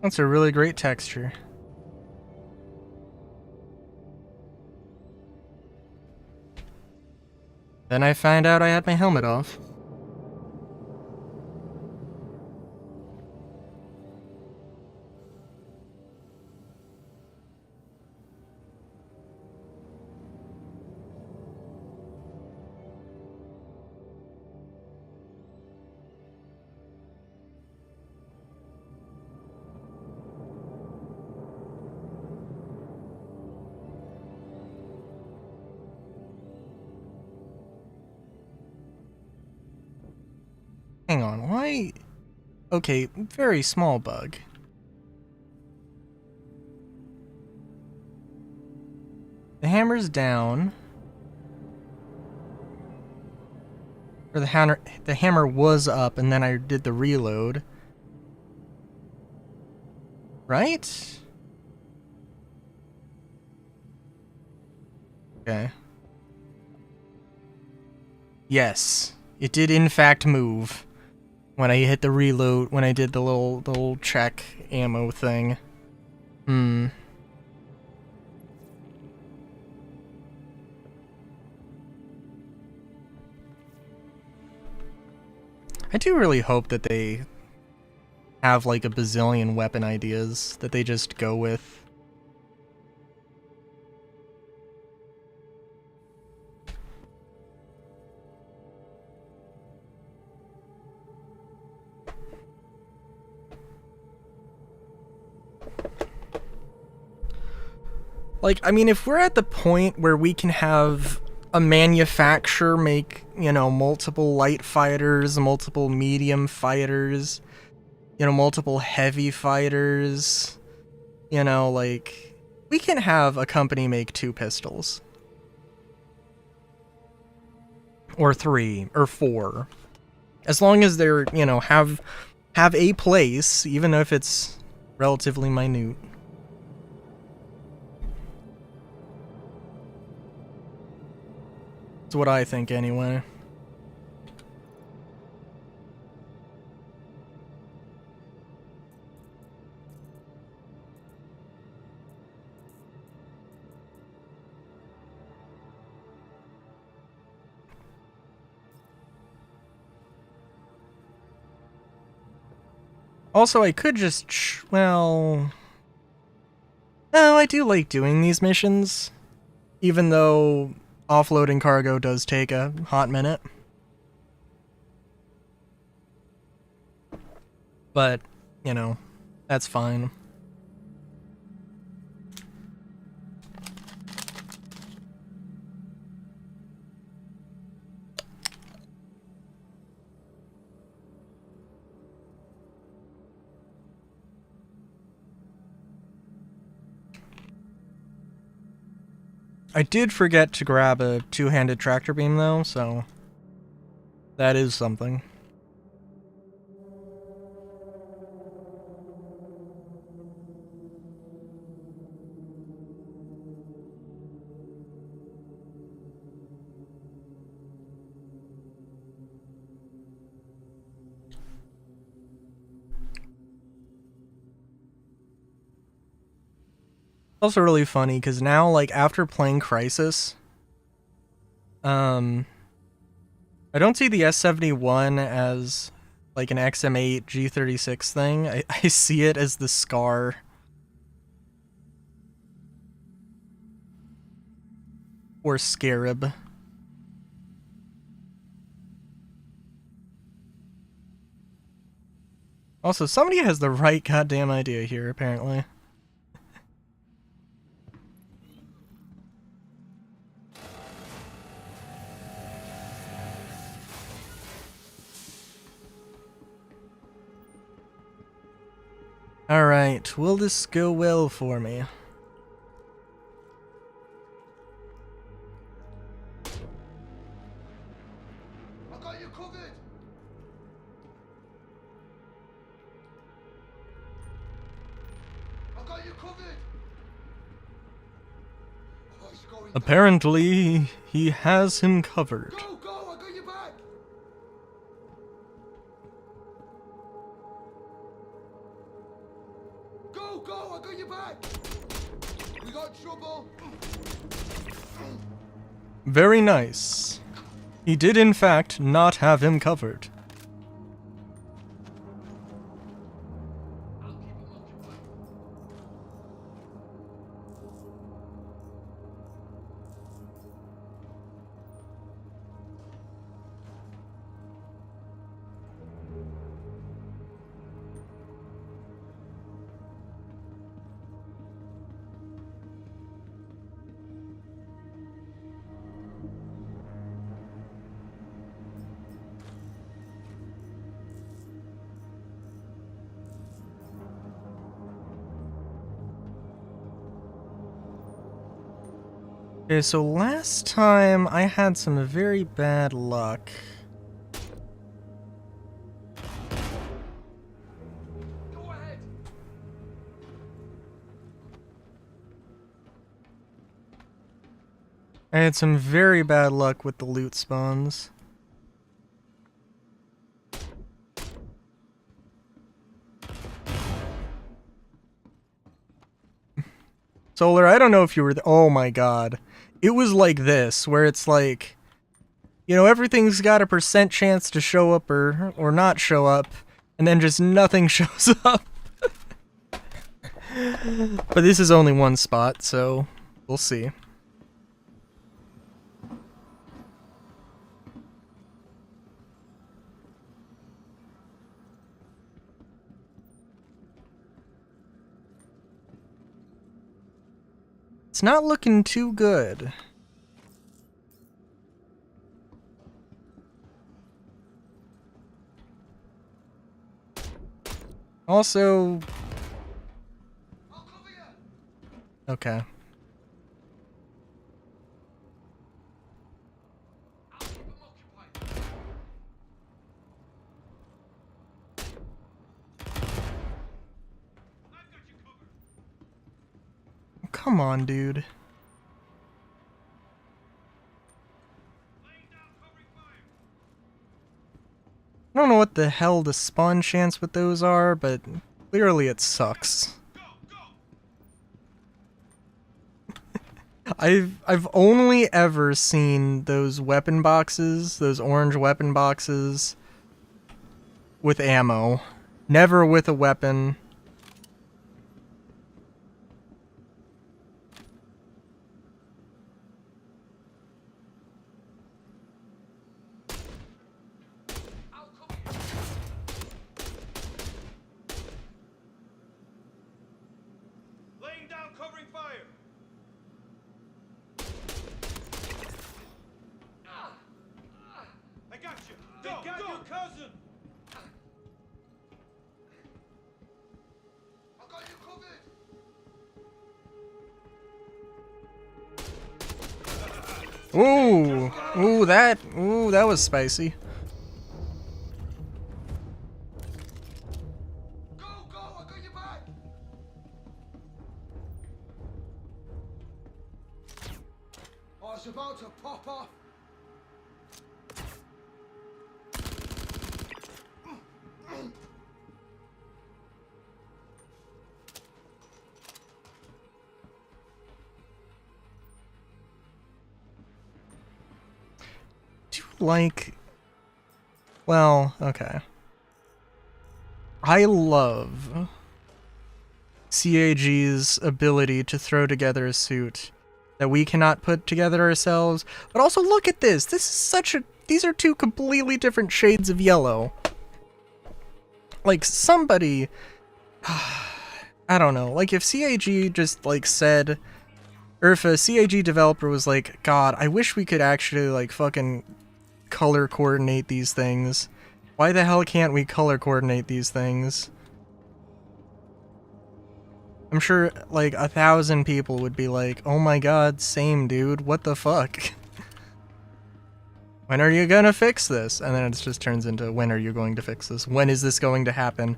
That's a really great texture. Then I find out I had my helmet off. Hang on, why? Okay, very small bug. The hammer's down. Or the hammer was up, and then I did the reload. Right? Okay. Yes, it did in fact move when I hit the reload, when I did the little check ammo thing. I do really hope that they have like a bazillion weapon ideas that they just go with. Like, I mean, if we're at the point where we can have a manufacturer make, you know, multiple light fighters, multiple medium fighters, you know, multiple heavy fighters, you know, like, we can have a company make 2 pistols. Or 3, or 4. As long as they're, you know, have a place, even if it's relatively minute. That's what I think anyway. Also, I could just, well... No, I do like doing these missions, even though offloading cargo does take a hot minute. But, you know, that's fine. I did forget to grab a two-handed tractor beam though, so that is something. Also really funny because now, like, after playing Crysis, I don't see the S71 as like an XM8 G36 thing. I see it as the Scar. Or Scarab. Also, somebody has the right goddamn idea here, apparently. Alright, will this go well for me? I got you covered. I got you covered. Oh, he's going. Apparently, he has him covered. Go, go! I got you back. Go, go! I got you back. We got trouble. Very nice. He did in fact not have him covered. Okay, so last time I had some very bad luck. Go ahead. I had some very bad luck with the loot spawns. Solar, I don't know if you were oh my god. It was like this, where it's like, you know, everything's got a % chance to show up or not show up, and then just nothing shows up. But this is only one spot, so we'll see. It's not looking too good. Also... I'll cover you. Okay. I'll keep him occupied. I've got you covered. Come on, dude. Let I don't know what the hell the spawn chance with those are, but clearly it sucks. I've only ever seen those weapon boxes, those orange weapon boxes with ammo, never with a weapon. I'll cover you. Laying down covering fire. I got you. They got your cousin. I got you covered. Ooh, that was spicy. Go, go, I got your back. I was about to pop off. Like, well, okay. I love CAG's ability to throw together a suit that we cannot put together ourselves. But also look at this. This is such a, these are two completely different shades of yellow. Like somebody, I don't know, like if CAG just like said, or if a CAG developer was like, God, I wish we could actually like fucking color coordinate these things. Why the hell can't we color coordinate these things? I'm sure like 1,000 people would be like, oh my god, same dude, what the fuck? When are you gonna fix this? And then it just turns into, when are you going to fix this? When is this going to happen?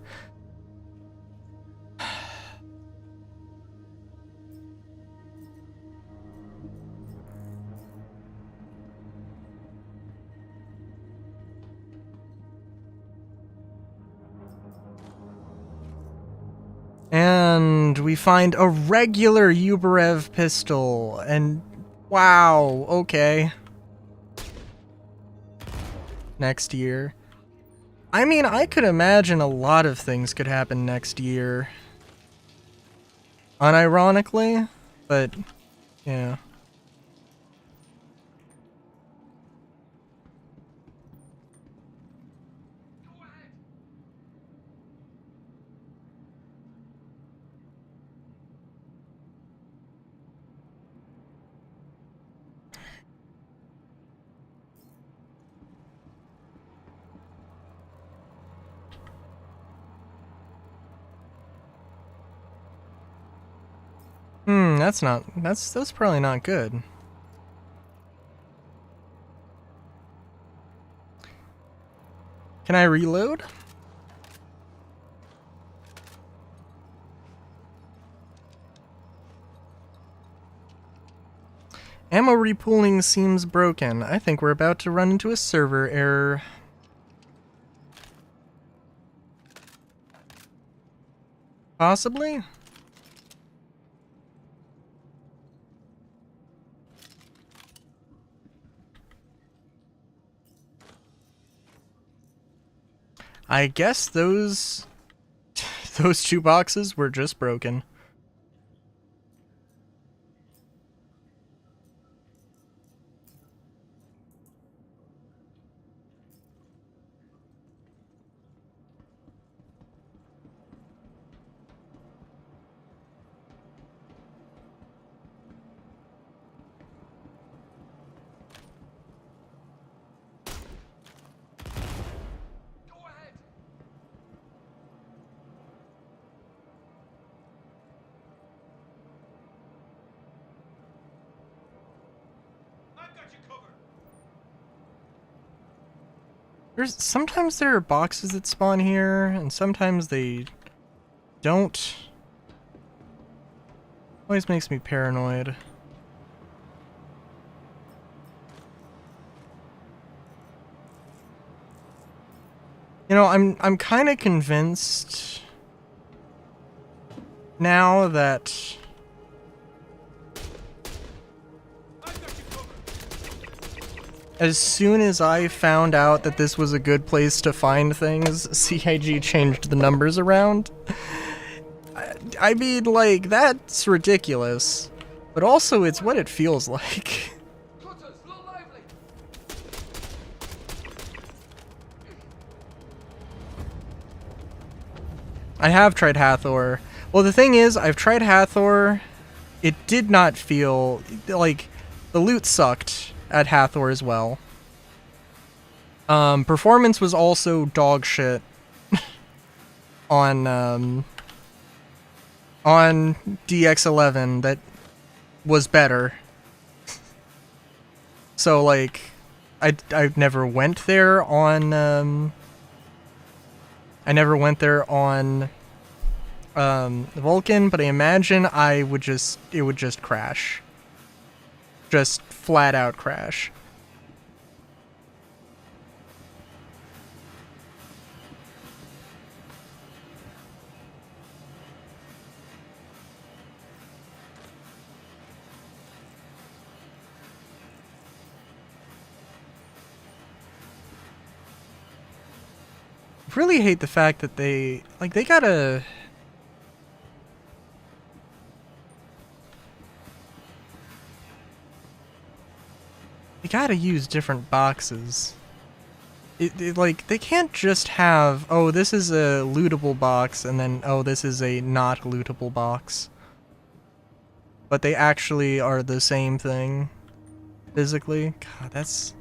And we find a regular Uberev pistol, and wow, okay. Next year. I mean, I could imagine a lot of things could happen next year. Unironically, but yeah. That's probably not good. Can I reload? Ammo repooling seems broken. I think we're about to run into a server error. Possibly? I guess those two boxes were just broken. Go ahead. I've got you covered. Sometimes there are boxes that spawn here, and sometimes they don't. Always makes me paranoid. You know, I'm kind of convinced now that as soon as I found out that this was a good place to find things, CIG changed the numbers around. I mean, like, that's ridiculous. But also, it's what it feels like. Cutters, look lively. I have tried Hathor. Well, the thing is, I've tried Hathor. It did not feel... like, the loot sucked at Hathor as well. Performance was also dog shit on DX11 that was better. So, like, I never went there on Vulcan, but I imagine it would just crash. Just flat out crash. I really hate the fact that they gotta... They gotta use different boxes. Like, they can't just have, oh, this is a lootable box, and then, oh, this is a not lootable box. But they actually are the same thing, physically. God, that's...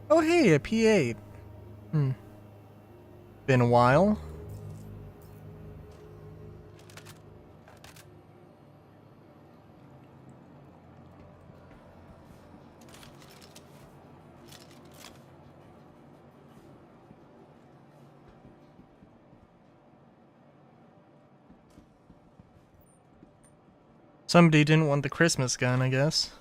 Oh hey, a P8. Been a while. Somebody didn't want the Christmas gun, I guess.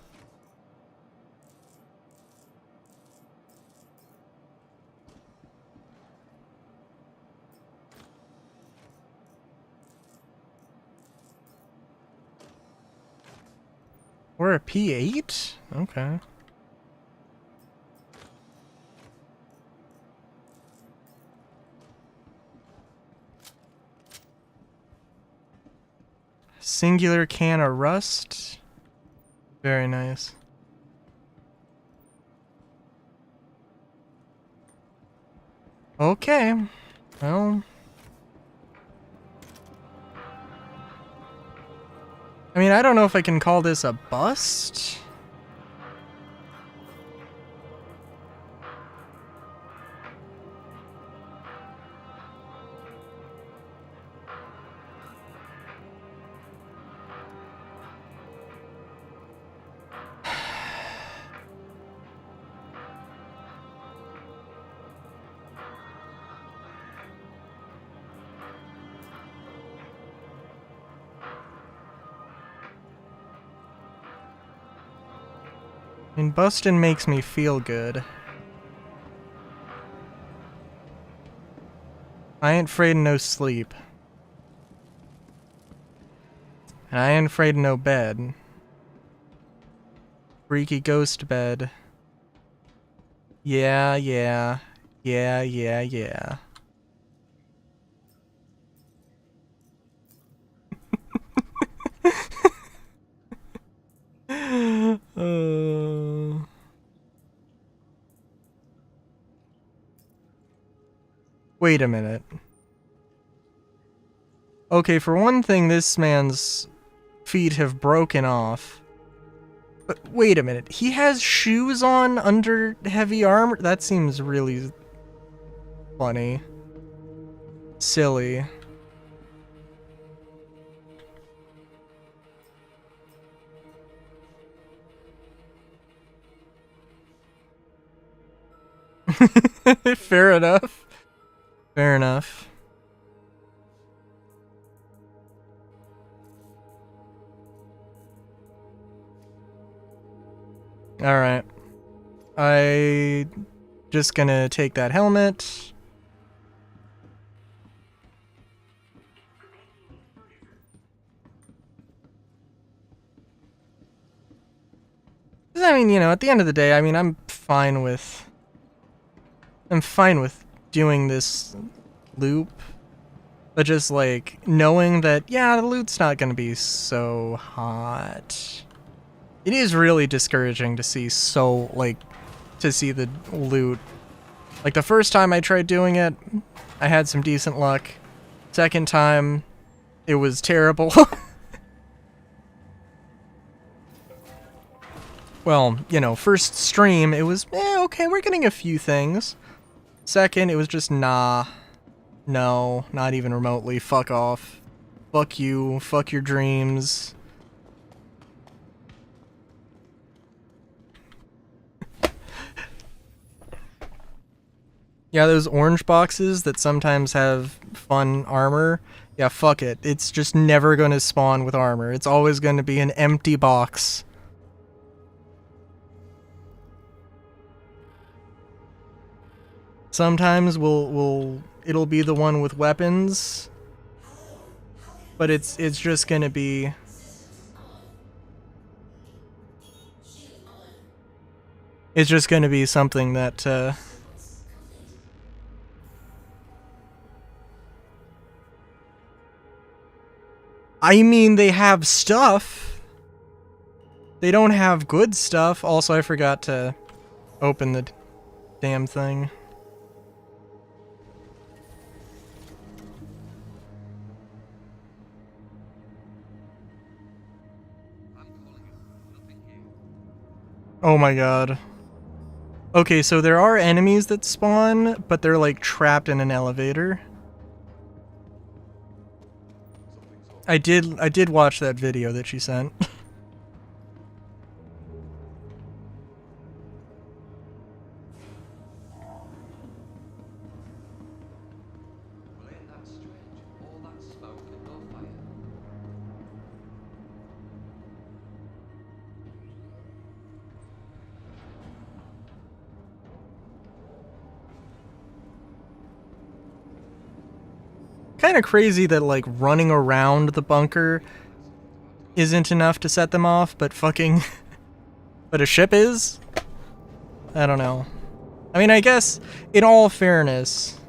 Or a P8? Okay. Singular can of rust. Very nice. Okay. Well... I mean, I don't know if I can call this a bust. I mean, bustin' makes me feel good. I ain't afraid of no sleep. And I ain't afraid of no bed. Freaky ghost bed. Yeah, yeah. Yeah, yeah, yeah. Wait a minute. Okay, for one thing, this man's feet have broken off. But wait a minute, he has shoes on under heavy armor? That seems really funny. Silly. Fair enough. Fair enough. Alright. I just gonna take that helmet. I mean, you know, at the end of the day, I mean, I'm fine with doing this loop, but just like knowing that, yeah, the loot's not gonna be so hot. It is really discouraging to see to see the loot. Like the first time I tried doing it, I had some decent luck. Second time, it was terrible. Well, you know, first stream, it was, okay, we're getting a few things. Second, it was just, nah. No, not even remotely. Fuck off. Fuck you. Fuck your dreams. Yeah, those orange boxes that sometimes have fun armor. Yeah, fuck it. It's just never gonna spawn with armor. It's always gonna be an empty box. Sometimes it'll be the one with weapons, but it's just gonna be something that I mean, they have stuff. They don't have good stuff. Also, I forgot to open the damn thing. Oh my god. Okay, so there are enemies that spawn, but they're like trapped in an elevator. I did watch that video that she sent. Kind of crazy that like running around the bunker isn't enough to set them off, but fucking but a ship is? I don't know. I mean, I guess in all fairness,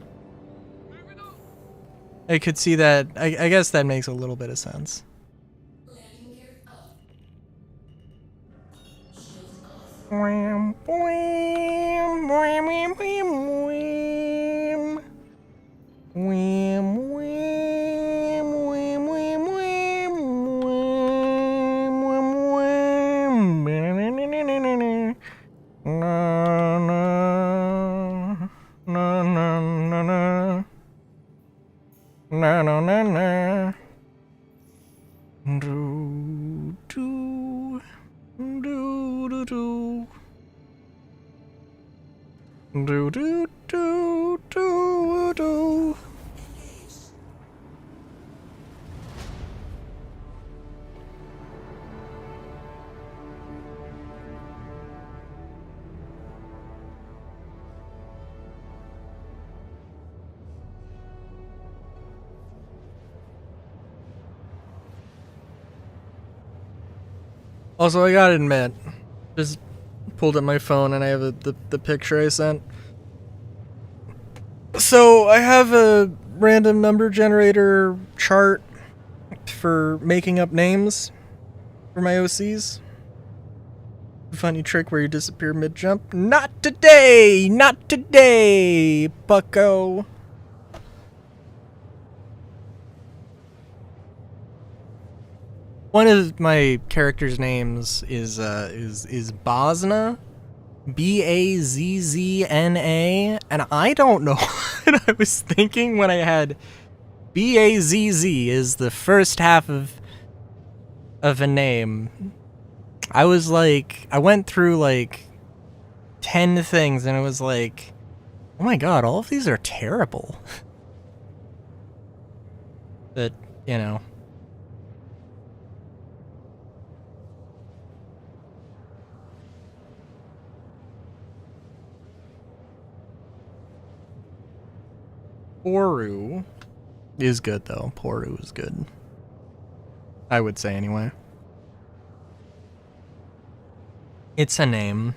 I could see that. I guess that makes a little bit of sense. Wham, wham, wham, wham, wham. Wham, wham, wham, wham, wham, wham, wham, wham. Na, na, na, na, na, na. Na, na, na, na. Do, do, do, do, do. Do, do, do, do, do. Also, I gotta admit, just pulled up my phone and I have the picture I sent. So, I have a random number generator chart for making up names for my OCs. Funny trick where you disappear mid-jump. Not today! Not today, bucko! One of my characters' names is Bazna, Bazzna, and I don't know what I was thinking when I had Bazz is the first half of a name. I was like, I went through like 10 things, and it was like, Oh my god, all of these are terrible. But, you know. Poru is good, though. Poru is good. I would say, anyway. It's a name.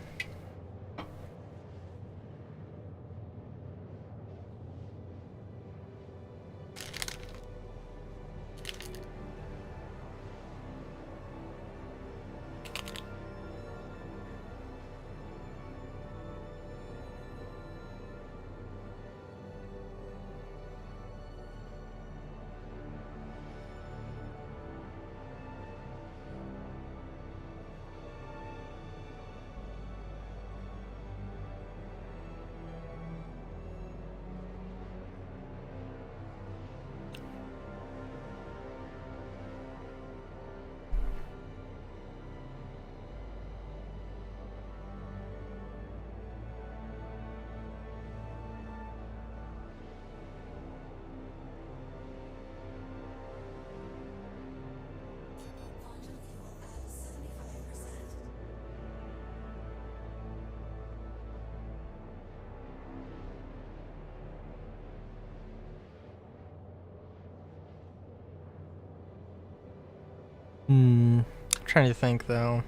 Trying to think, though.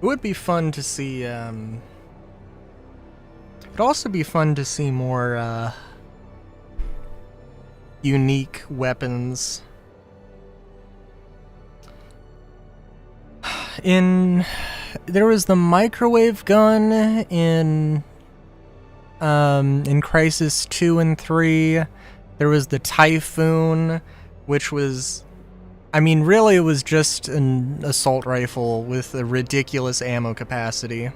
It would be fun to see, it'd also be fun to see more, unique weapons. There was the microwave gun in Crysis 2 and 3. There was the Typhoon, which was, I mean, really it was just an assault rifle with a ridiculous ammo capacity.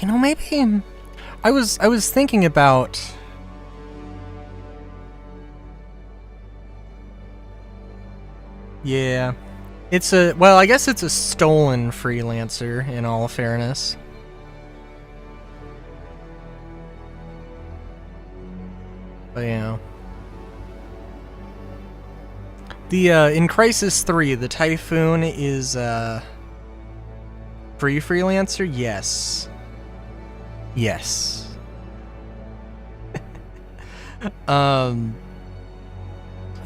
You know, maybe I was thinking about, yeah. Well, I guess it's a stolen freelancer, in all fairness. But yeah. In Crysis 3, the Typhoon is, free freelancer? Yes. Yes.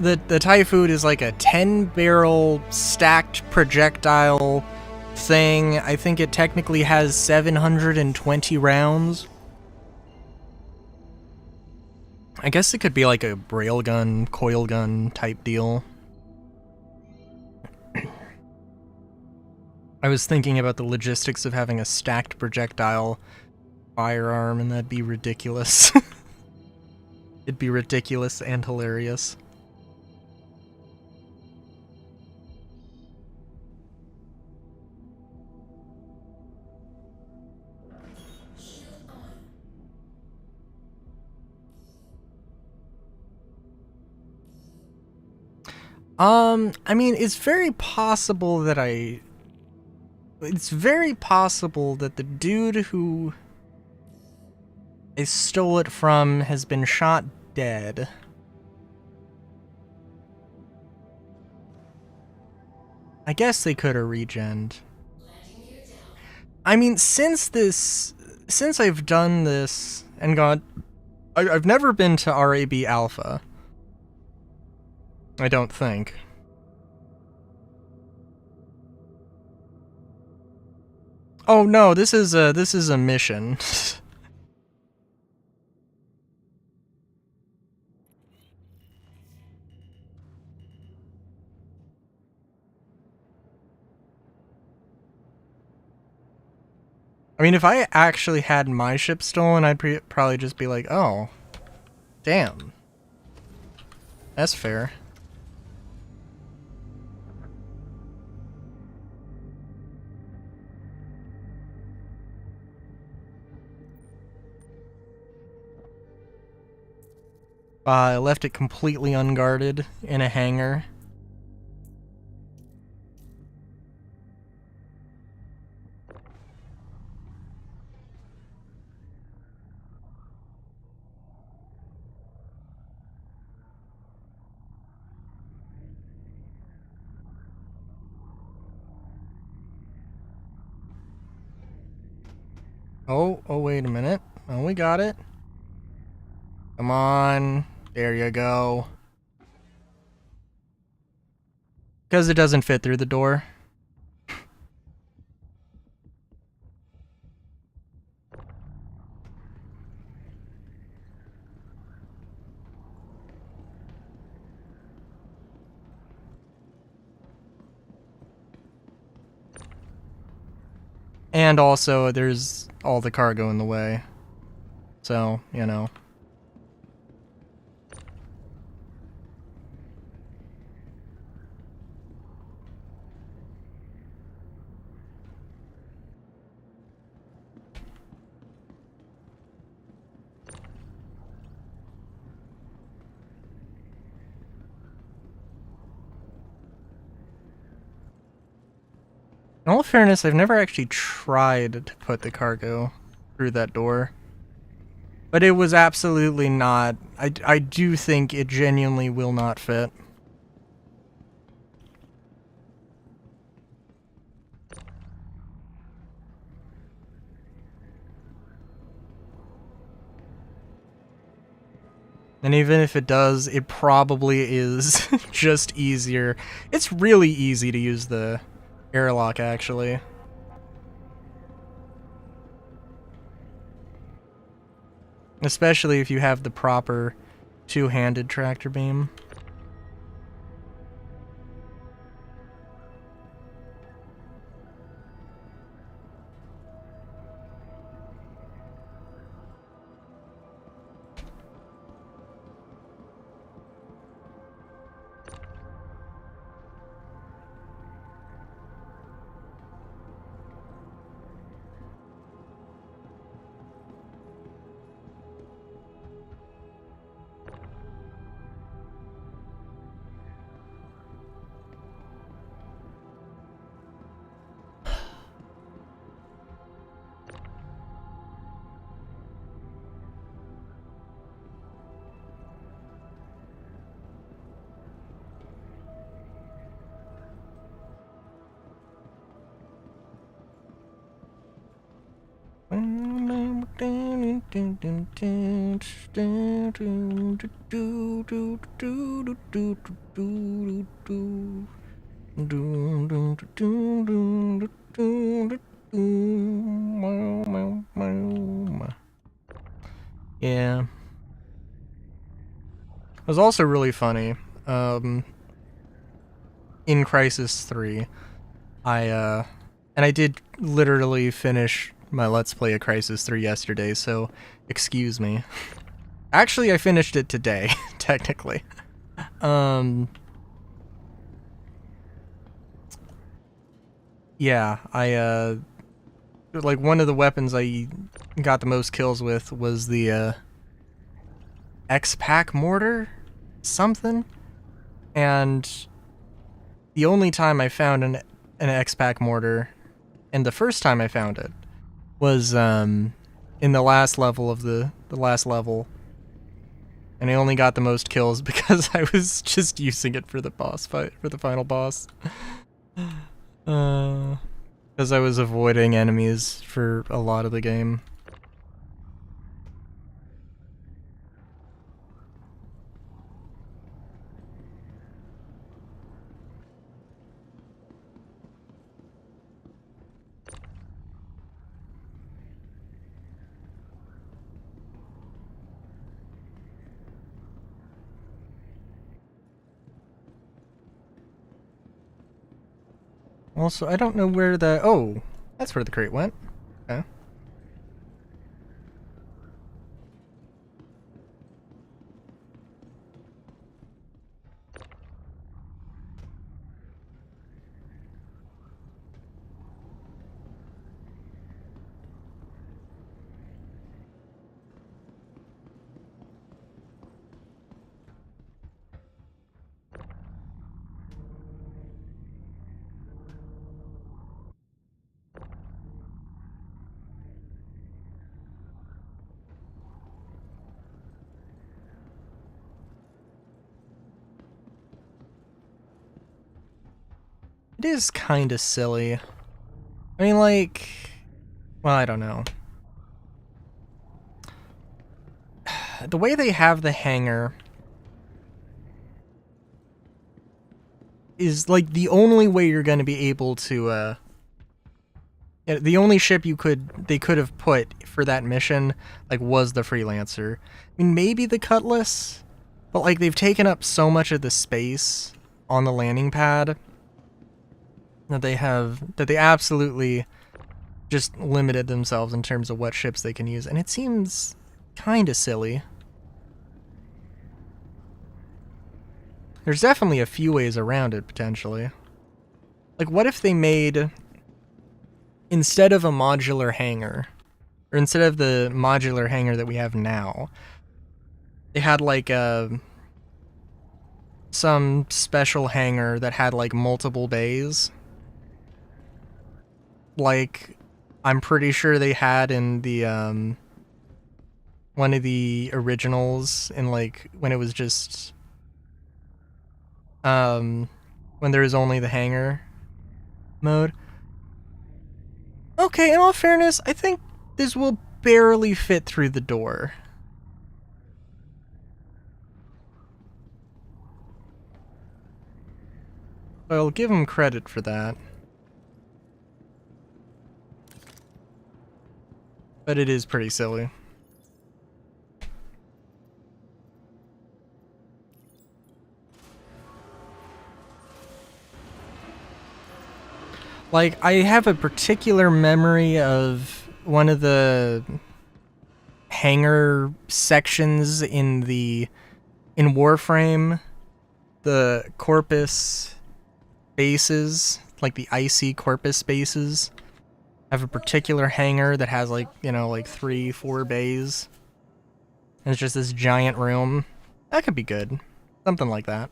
The Typhoon is like a 10-barrel stacked projectile thing. I think it technically has 720 rounds. I guess it could be like a railgun, coil gun type deal. I was thinking about the logistics of having a stacked projectile firearm, and that'd be ridiculous. It'd be ridiculous and hilarious. I mean, it's very possible that the dude who I stole it from has been shot dead. I guess they could have regened. I mean, since I've done this and I've never been to RAB Alpha. I don't think. Oh no, this is a mission. I mean, if I actually had my ship stolen, I'd probably just be like, oh, damn. That's fair. I left it completely unguarded in a hangar. Oh, wait a minute. Oh, we got it. Come on. There you go. Because it doesn't fit through the door. And also, there's all the cargo in the way. So, you know. In all fairness, I've never actually tried to put the cargo through that door. But it was absolutely not. I do think it genuinely will not fit. And even if it does, it probably is just easier. It's really easy to use the airlock, actually. Especially if you have the proper two-handed tractor beam. Yeah. It was also really funny. In Crysis 3, and I did literally finish my Let's Play of Crysis 3 yesterday, so excuse me. Actually, I finished it today, technically. Yeah, like, one of the weapons I got the most kills with was the, X-Pac mortar? Something? And the only time I found an X-Pac mortar, and the first time I found it, was, in the last level of the last level. And I only got the most kills because I was just using it for the boss fight, for the final boss. Because I was avoiding enemies for a lot of the game. Also, I don't know where the... Oh, that's where the crate went. Okay. It is kind of silly. I mean, like, well, I don't know. The way they have the hangar is like the only way you're going to be able to the only ship they could have put for that mission like was the Freelancer. I mean, maybe the Cutlass, but like they've taken up so much of the space on the landing pad that they absolutely just limited themselves in terms of what ships they can use, and it seems kind of silly. There's definitely a few ways around it, potentially. Like, what if they made, instead of a modular hangar, or instead of the modular hangar that we have now, they had, like, some special hangar that had, like, multiple bays? Like, I'm pretty sure they had in the, one of the originals, in, like, when it was just... when there was only the hangar mode. Okay, in all fairness, I think this will barely fit through the door. I'll give him credit for that. But it is pretty silly. Like, I have a particular memory of one of the hangar sections in Warframe, the Corpus bases, like the icy Corpus bases, have a particular hangar that has like, you know, like 3-4 bays. And it's just this giant room. That could be good. Something like that.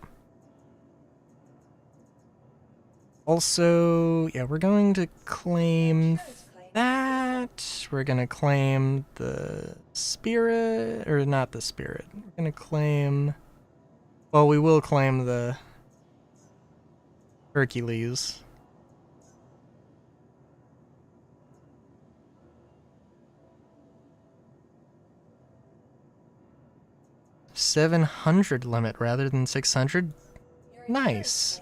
Also, yeah, we're going to claim that. We're going to claim the Spirit, or not the Spirit. We're going to claim, well, we will claim the Hercules. $700 limit rather than 600. Nice.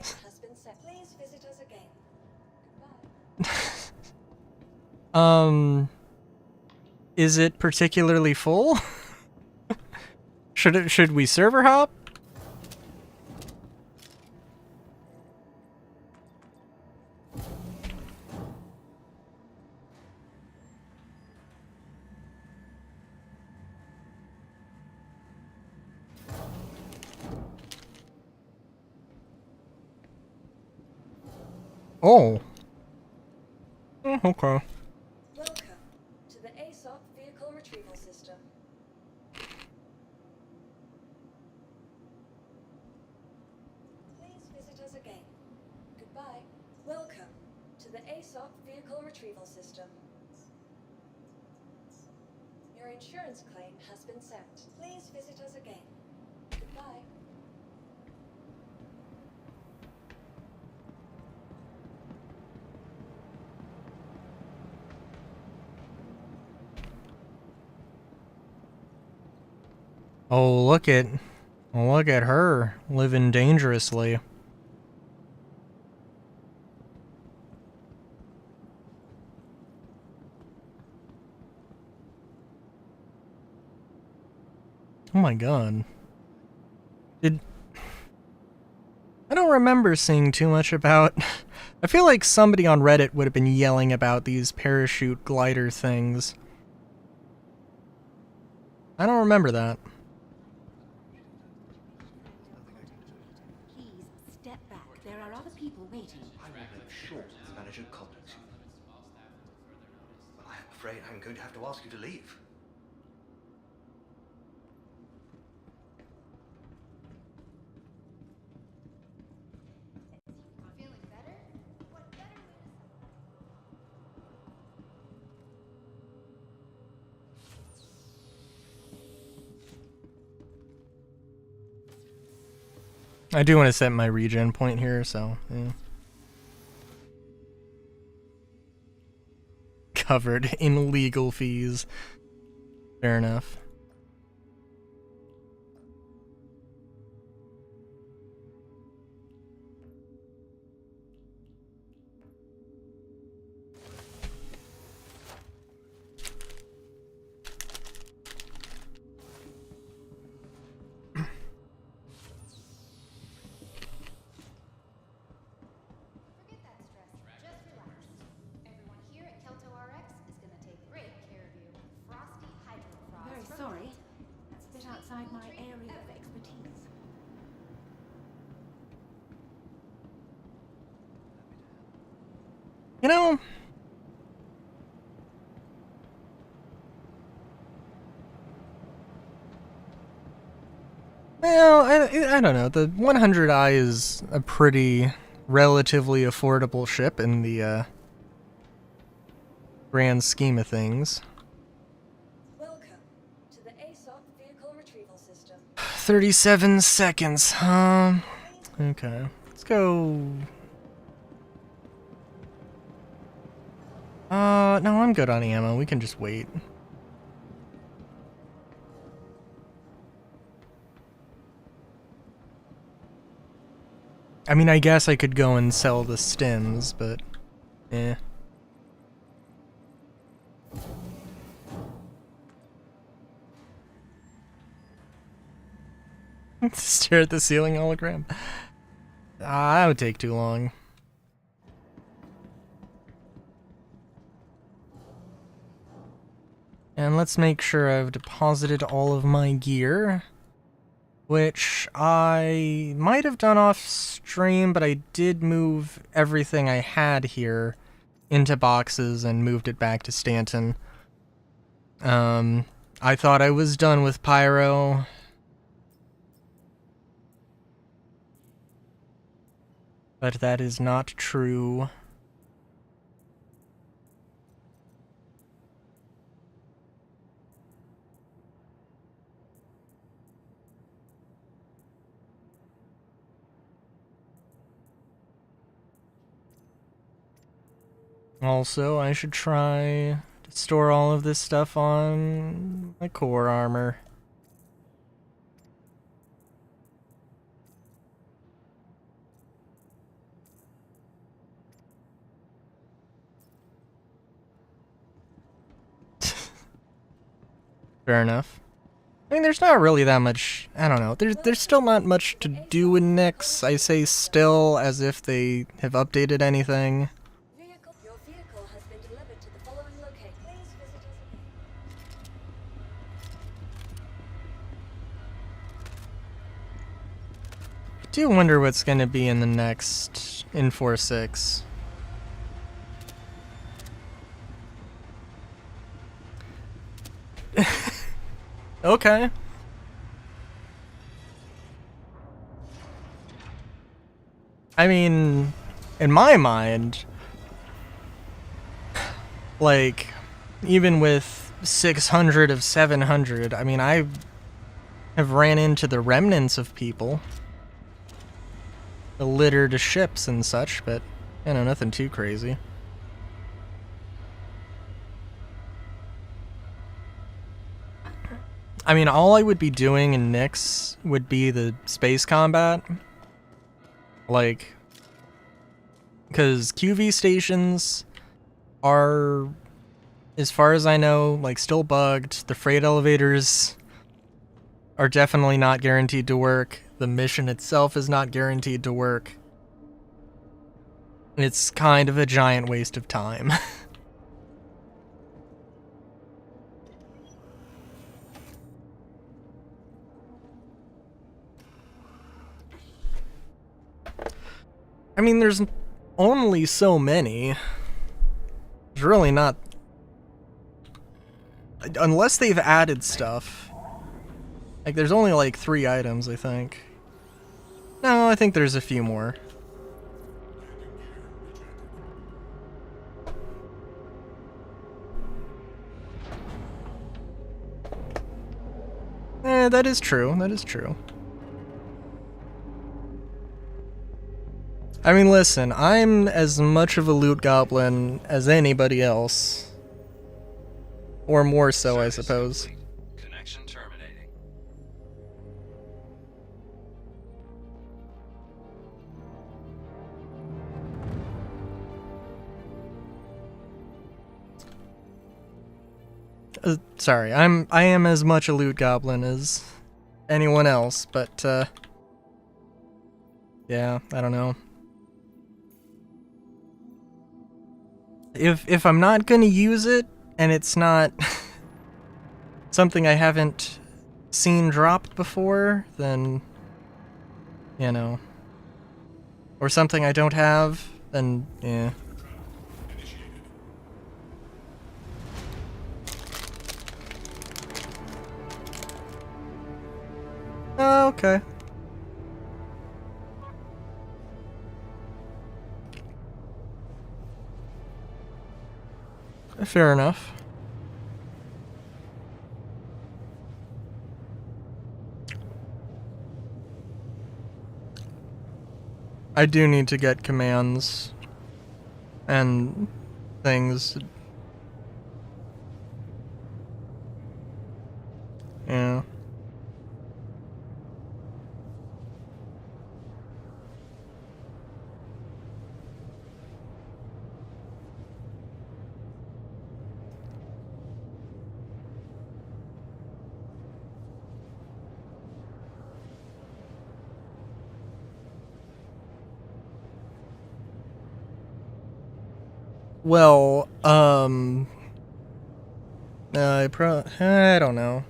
Is it particularly full? Should we server hop? Oh. Okay. Welcome to the ASOC vehicle retrieval system. Please visit us again. Goodbye. Welcome to the ASOC vehicle retrieval system. Your insurance claim has been sent. Please visit us again. Goodbye. Oh, look at her living dangerously. Oh my god. I don't remember seeing too much about... I feel like somebody on Reddit would have been yelling about these parachute glider things. I don't remember that. Step back. There are other people waiting. I will live short of Manager Coblet. Well, I'm afraid I'm going to have to ask you to leave. Feeling better? What better way I do want to set my regen point here, so yeah. covered in legal fees. Fair enough. Forget that stress. Just relax. Everyone here at Kelto RX is gonna take great care of you. Frosty Hydrofrost. Very sorry. That's a bit outside my area of expertise. You know, well, I don't know. The 100i is a pretty relatively affordable ship in the grand scheme of things. Welcome to the ASOC Vehicle Retrieval System. 37 seconds. Okay. Let's go. No, I'm good on ammo. We can just wait. I mean, I guess I could go and sell the stims, but eh. Stare at the ceiling hologram. That would take too long. And let's make sure I've deposited all of my gear, which I might have done off stream, but I did move everything I had here into boxes and moved it back to Stanton. I thought I was done with Pyro. But that is not true. Also, I should try to store all of this stuff on my core armor. Fair enough. I mean, there's not really that much, I don't know, there's still not much to do in Nyx. I say still as if they have updated anything. Your vehicle has been delivered to the following location. Please visit us. I do wonder what's going to be in the next Infor 6. Okay. I mean, in my mind, like, even with 600 of 700, I mean, I have ran into the remnants of people. The littered ships and such, but, you know, nothing too crazy. I mean, all I would be doing in Nyx would be the space combat. Like, because QV stations are, as far as I know, like, still bugged. The freight elevators are definitely not guaranteed to work. The mission itself is not guaranteed to work. It's kind of a giant waste of time. I mean, there's only so many. There's really not... Unless they've added stuff. Like, there's only like 3 items, I think. No, I think there's a few more. That is true. That is true. I mean, listen, I'm as much of a loot goblin as anybody else. Or more so, I suppose. Connection terminating. Sorry, I am as much a loot goblin as anyone else, but yeah, I don't know. If I'm not gonna use it and it's not something I haven't seen dropped before, then you know, or something I don't have, then yeah. Oh, okay. Fair enough. I do need to get commands and things. Yeah. Well, I don't know.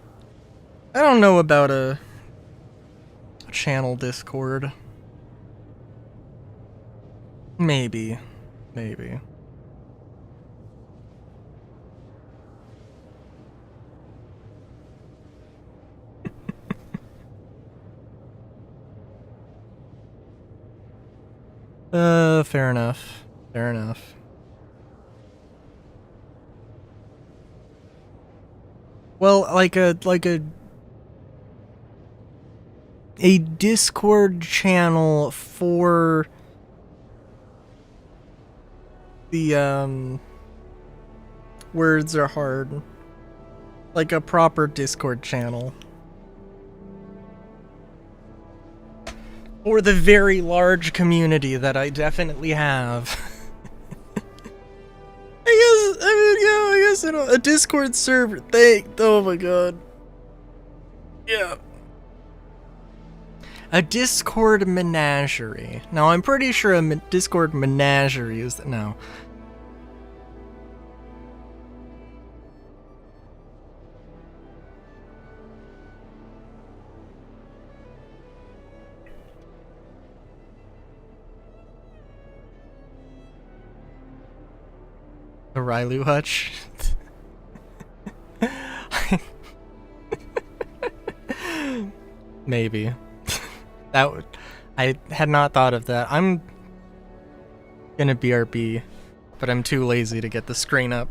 I don't know about a channel Discord. Maybe. Maybe. Fair enough. Fair enough. Well, like a Discord channel for the words are hard. Like a proper Discord channel. Or the very large community that I definitely have. I guess a Discord server. Oh my god. Yeah. A Discord menagerie. Now, I'm pretty sure a Discord menagerie is... No. A Rylu hutch? Maybe. That would... I had not thought of that. I'm gonna BRB, but I'm too lazy to get the screen up.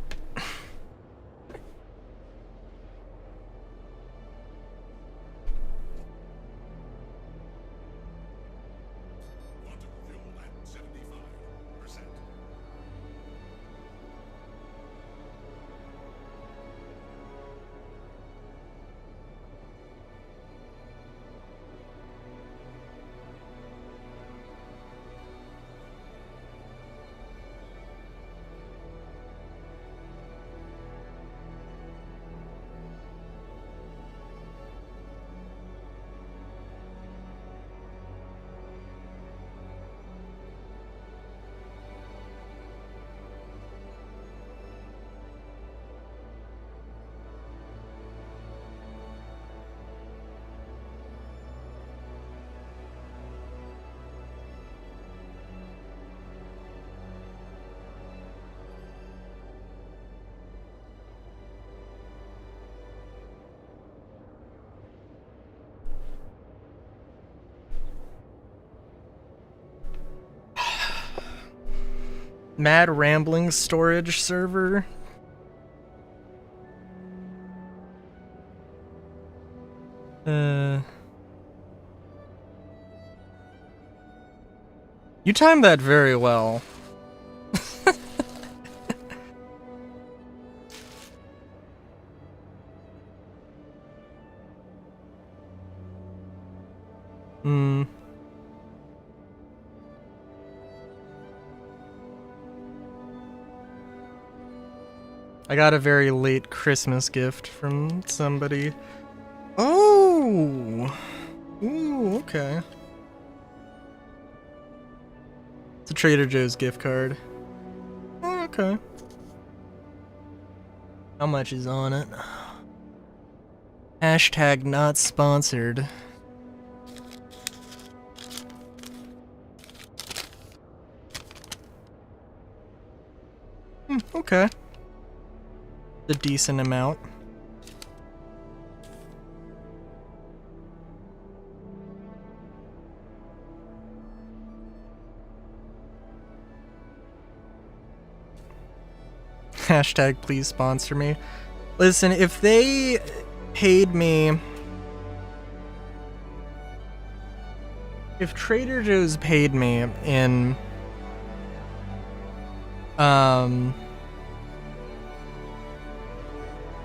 Mad Rambling storage server. You timed that very well. I got a very late Christmas gift from somebody. Oh! Ooh, okay. It's a Trader Joe's gift card. Oh, okay. How much is on it? Hashtag not sponsored. Okay. A decent amount. Hashtag please sponsor me. Listen, if they paid me... If Trader Joe's paid me in...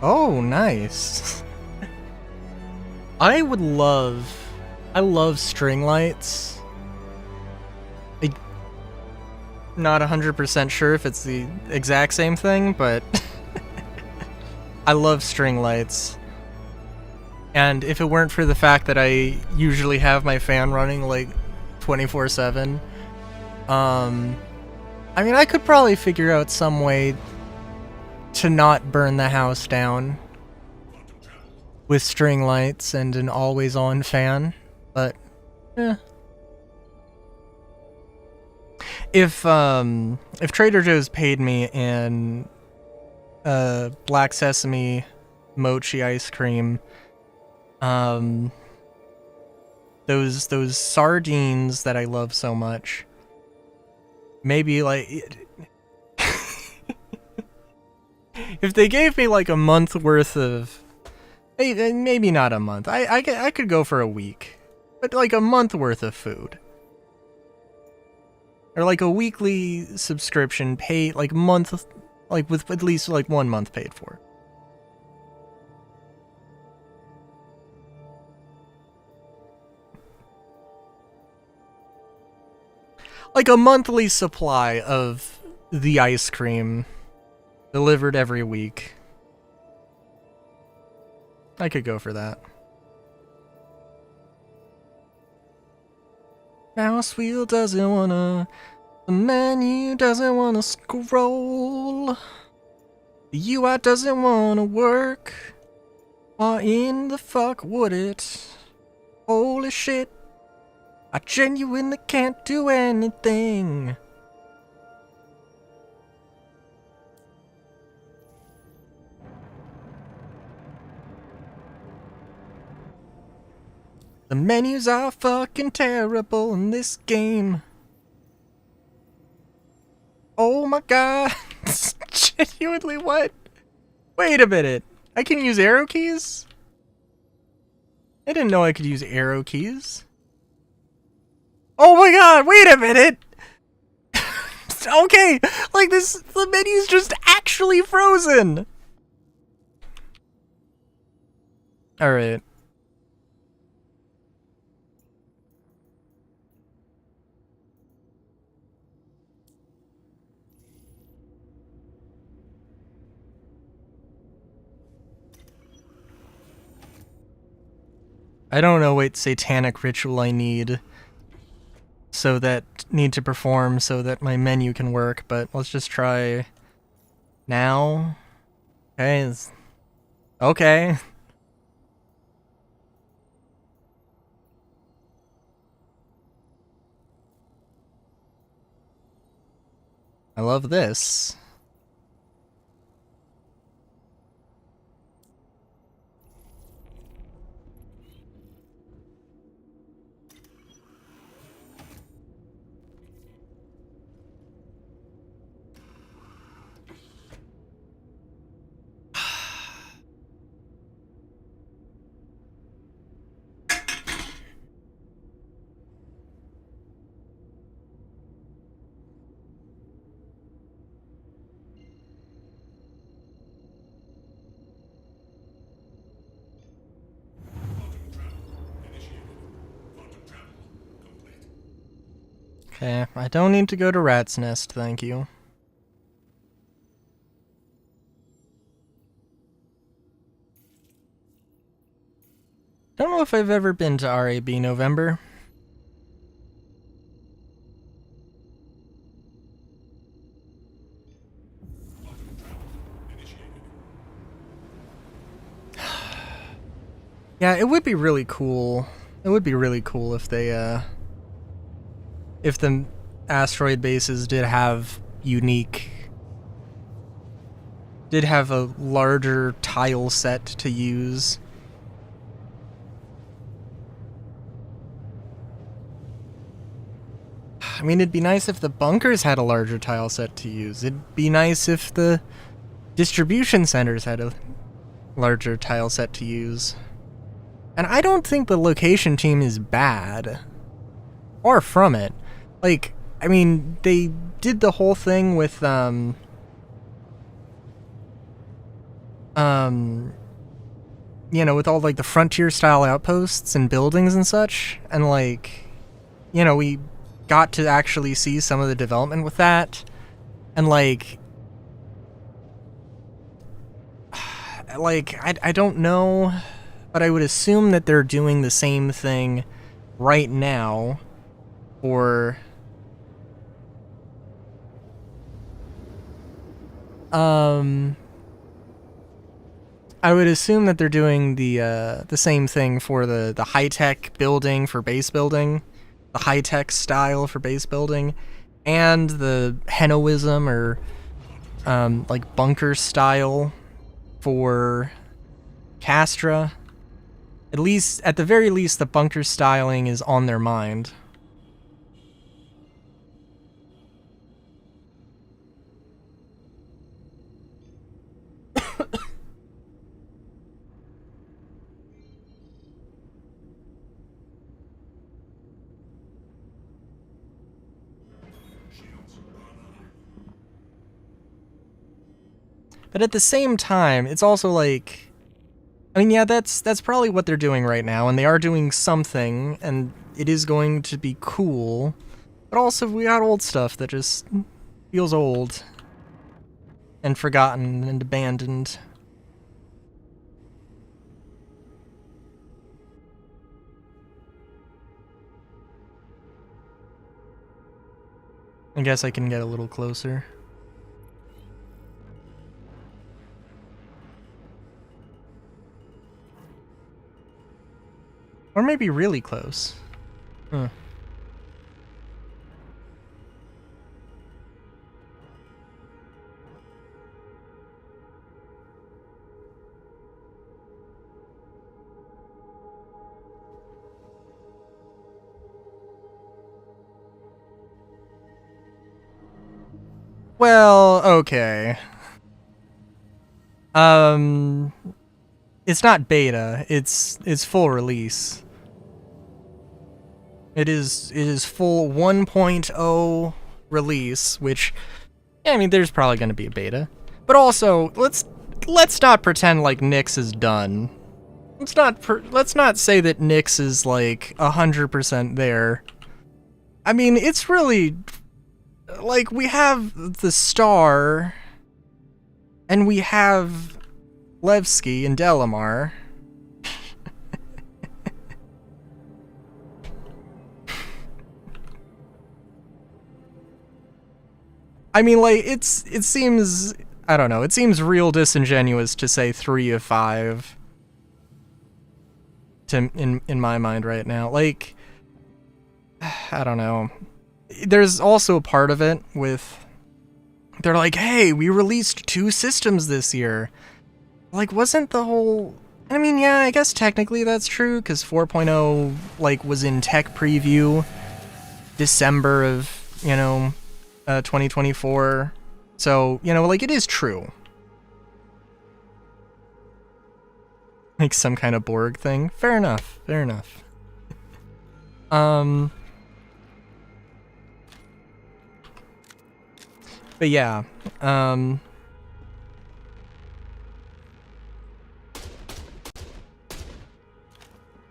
Oh, nice. I love string lights. I'm not 100% sure if it's the exact same thing, but I love string lights. And if it weren't for the fact that I usually have my fan running like 24/7, I mean, I could probably figure out some way to not burn the house down with string lights and an always-on fan, but if Trader Joe's paid me in black sesame mochi ice cream, those sardines that I love so much, maybe like if they gave me like a month worth of, maybe not a month, I could go for a week, but like a month worth of food, or like a weekly subscription paid, like month, like with at least like 1 month paid for. Like a monthly supply of the ice cream delivered every week. I could go for that. Mouse wheel doesn't wanna... The menu doesn't wanna scroll. The UI doesn't wanna work. Why in the fuck would it? Holy shit. I genuinely can't do anything. The menus are fucking terrible in this game. Oh my god. Genuinely what? Wait a minute. I can use arrow keys? I didn't know I could use arrow keys. Oh my god, wait a minute! Okay, like the menu's just actually frozen! Alright. I don't know what satanic ritual I need to perform so that my menu can work, but let's just try now. Okay. Okay. I love this. Okay, I don't need to go to Rat's Nest, thank you. know if I've ever been to RAB November. Yeah, it would be really cool. It would be really cool if they, if the asteroid bases did have a larger tile set to use. I mean, it'd be nice if the bunkers had a larger tile set to use. It'd be nice if the distribution centers had a larger tile set to use. And I don't think the location team is bad. Far from it. Like, I mean, they did the whole thing with, you know, with all, like, the frontier-style outposts and buildings and such. And, like, you know, we got to actually see some of the development with that. And, like, I don't know, but I would assume that they're doing the same thing right now for I would assume that they're doing the same thing for the high-tech building for base building, the high-tech style for base building, and the Henoism or like bunker style for Castra. At the very least, the bunker styling is on their mind. But at the same time, it's also like, I mean, yeah, that's probably what they're doing right now, and they are doing something, and it is going to be cool. But also, we got old stuff that just feels old and forgotten and abandoned. I guess I can get a little closer. Or maybe really close. Huh. Well, okay. It's not beta, it's full release. It is full 1.0 release, which, yeah, I mean, there's probably going to be a beta. But also, let's not pretend like Nyx is done. Let's not say that Nyx is like 100% there. I mean, it's really like we have the Star, and we have Levski and Delamar. I mean, like, it seems, I don't know, it seems real disingenuous to say 3 of 5 in my mind right now. Like, I don't know. There's also a part of it with, they're like, hey, we released 2 systems this year. Like, wasn't the whole, I mean, yeah, I guess technically that's true, because 4.0, like, was in tech preview December of, you know, 2024. So, you know, like, it is true. Like some kind of Borg thing. Fair enough. Fair enough. But yeah,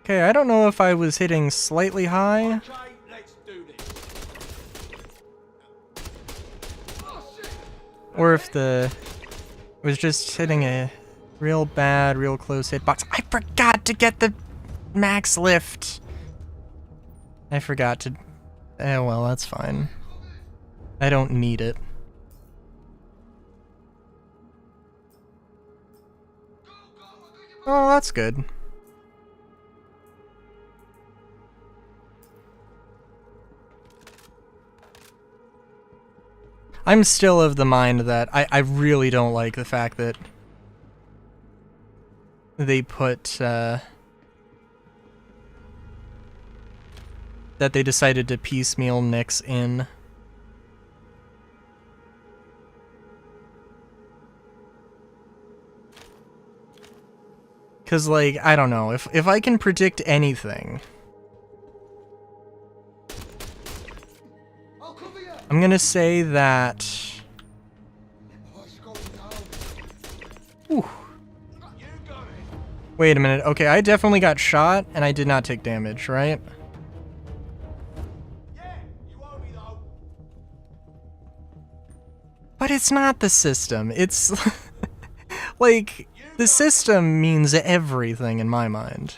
okay, I don't know if I was hitting slightly high. Okay, let's do this. Or if the was just hitting a real bad, real close hitbox. I forgot to get the max lift. I forgot to... well, that's fine. I don't need it. Oh, that's good. I'm still of the mind that I really don't like the fact that they put, that they decided to piecemeal Nyx in. Cause like, I don't know, if I can predict anything, I'm gonna say that... Whew. Wait a minute, okay, I definitely got shot, and I did not take damage, right? But it's not the system, it's... like, the system means everything in my mind.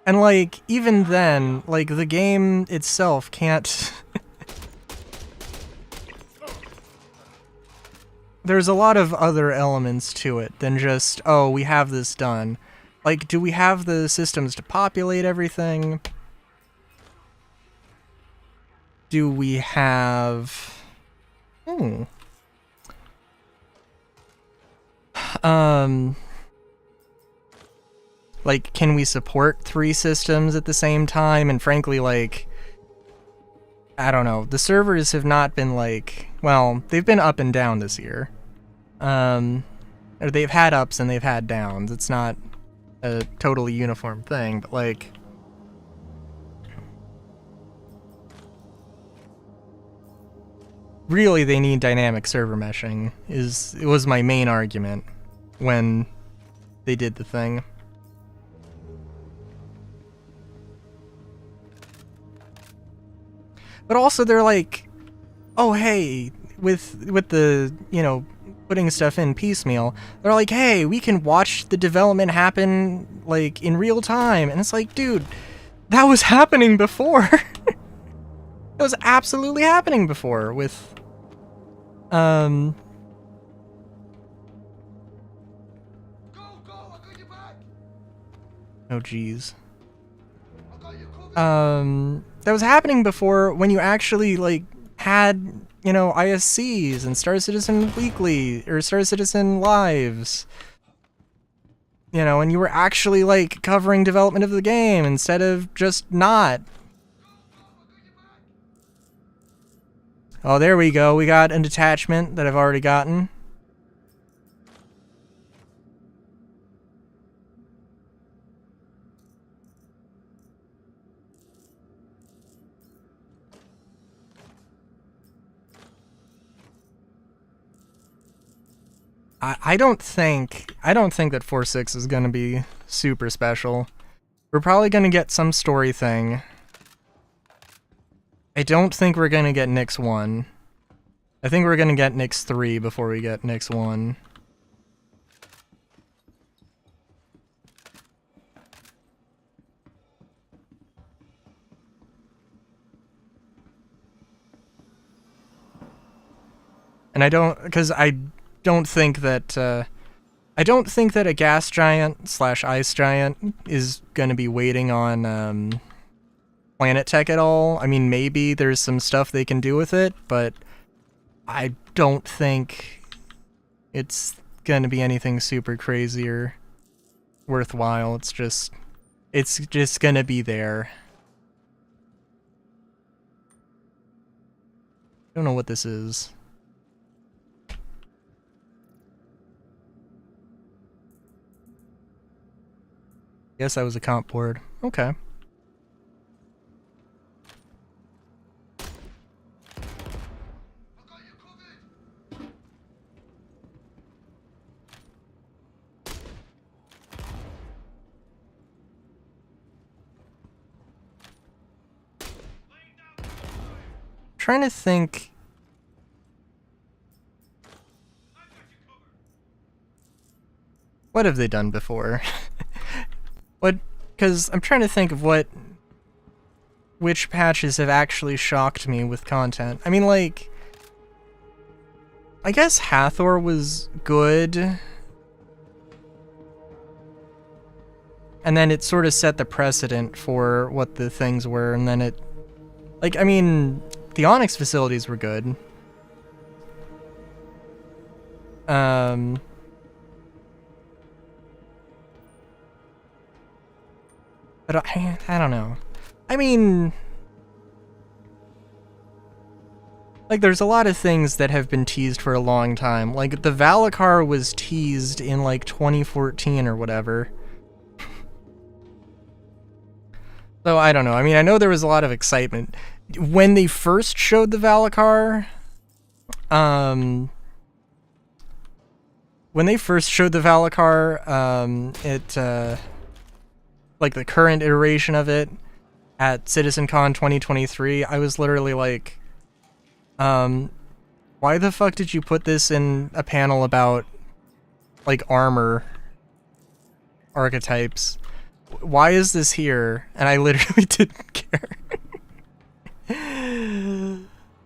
And like, even then, like, the game itself can't... There's a lot of other elements to it than just, oh, we have this done. Like, do we have the systems to populate everything? Do we have... Like, can we support 3 systems at the same time? And frankly, like, I don't know. The servers have not been like, well, they've been up and down this year. Or they've had ups and they've had downs. It's not a totally uniform thing, but like, really they need dynamic server meshing it was my main argument when they did the thing. But also they're like, oh hey, with the, you know, putting stuff in piecemeal, they're like, hey, we can watch the development happen like in real time. And it's like, dude, that was happening before. It was absolutely happening before with oh geez. That was happening before when you actually, like, had, you know, ISCs and Star Citizen Weekly, or Star Citizen Lives. You know, and you were actually, like, covering development of the game instead of just not. Oh, there we go. We got an attachment that I've already gotten. I don't think that 4.6 is gonna be super special. We're probably gonna get some story thing. I don't think we're gonna get Nyx 1. I think we're gonna get Nyx 3 before we get Nyx 1. And I don't think that a gas giant / ice giant is going to be waiting on Planet Tech at all. I mean, maybe there's some stuff they can do with it, but I don't think it's going to be anything super crazy or worthwhile. It's just going to be there. I don't know what this is. Guess that was a comp board. Okay. Trying to think. What have they done before? What? Because I'm trying to think of which patches have actually shocked me with content. I mean, like, I guess Hathor was good. And then it sort of set the precedent for what the things were, and then it... Like, I mean, the Onyx facilities were good. But I don't know. I mean... Like, there's a lot of things that have been teased for a long time. Like, the Valacar was teased in, like, 2014 or whatever. So, I don't know. I mean, I know there was a lot of excitement. When they first showed the Valacar... When they first showed the Valacar, like, the current iteration of it, at CitizenCon 2023, I was literally like... why the fuck did you put this in a panel about, like, armor archetypes? Why is this here? And I literally didn't care.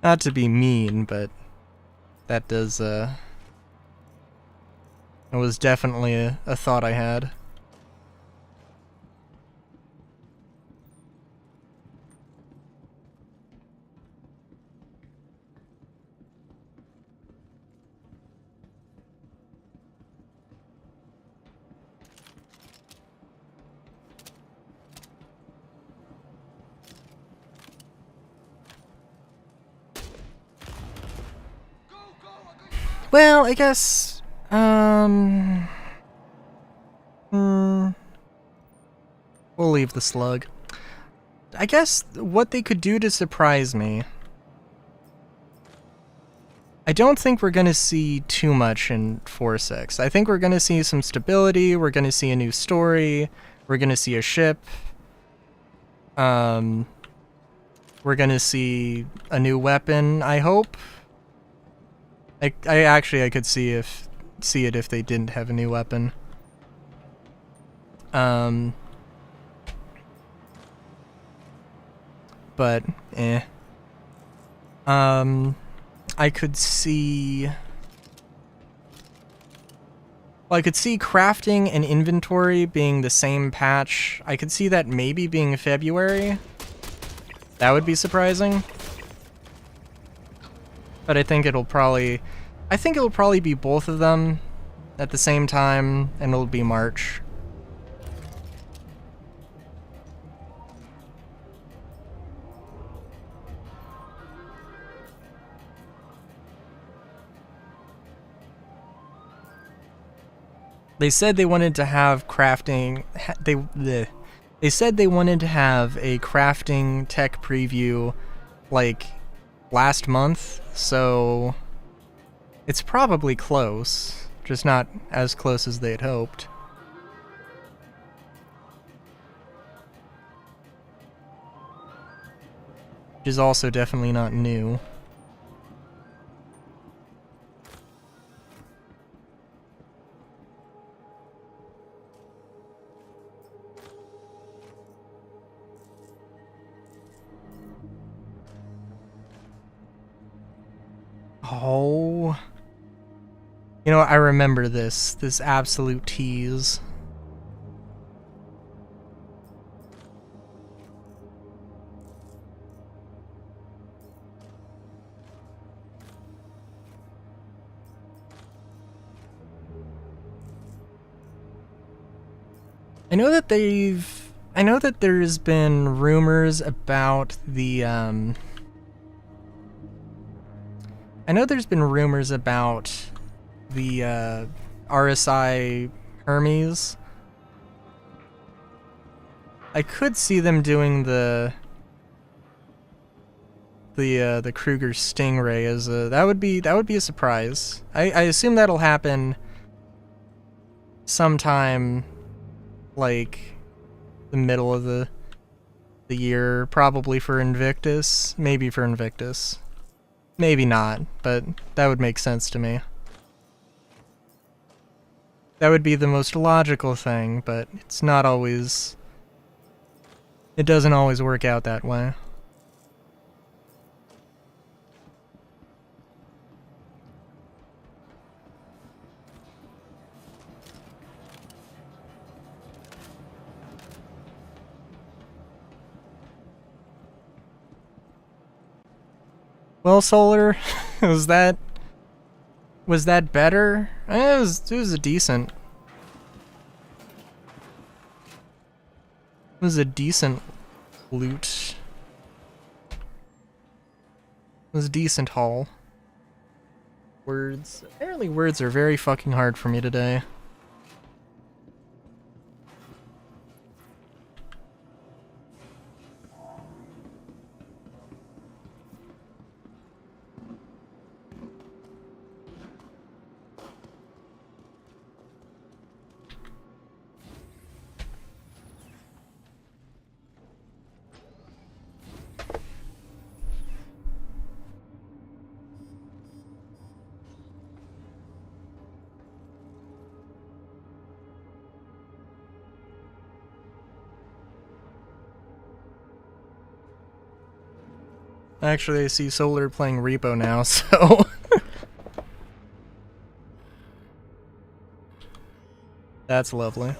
Not to be mean, but that does, it was definitely a thought I had. Well, I guess, we'll leave the slug. I guess what they could do to surprise me... I don't think we're gonna see too much in 4.6. I think we're gonna see some stability, we're gonna see a new story, we're gonna see a ship, we're gonna see a new weapon, I hope. I could see it if they didn't have a new weapon. But I could see... Well, I could see crafting and inventory being the same patch. I could see that maybe being February. That would be surprising. But I think it'll probably be both of them at the same time, and it'll be March. They said they wanted to have crafting... They said they wanted to have a crafting tech preview, like, last month, so... It's probably close, just not as close as they'd hoped. Which is also definitely not new. Oh... You know what, I remember this absolute tease. I know that there's been rumors about the, I know there's been rumors about the RSI Hermes. I could see them doing the Kruger Stingray as a that would be a surprise. I assume that'll happen sometime like the middle of the year, probably for Invictus, maybe for Invictus. Maybe not, but that would make sense to me. That would be the most logical thing, but it's not always... It doesn't always work out that way. Well, Solar, was that better? It was a decent. It was a decent loot. It was a decent haul. Words. Apparently words are very fucking hard for me today. Actually, I see Solar playing Repo now, so... That's lovely.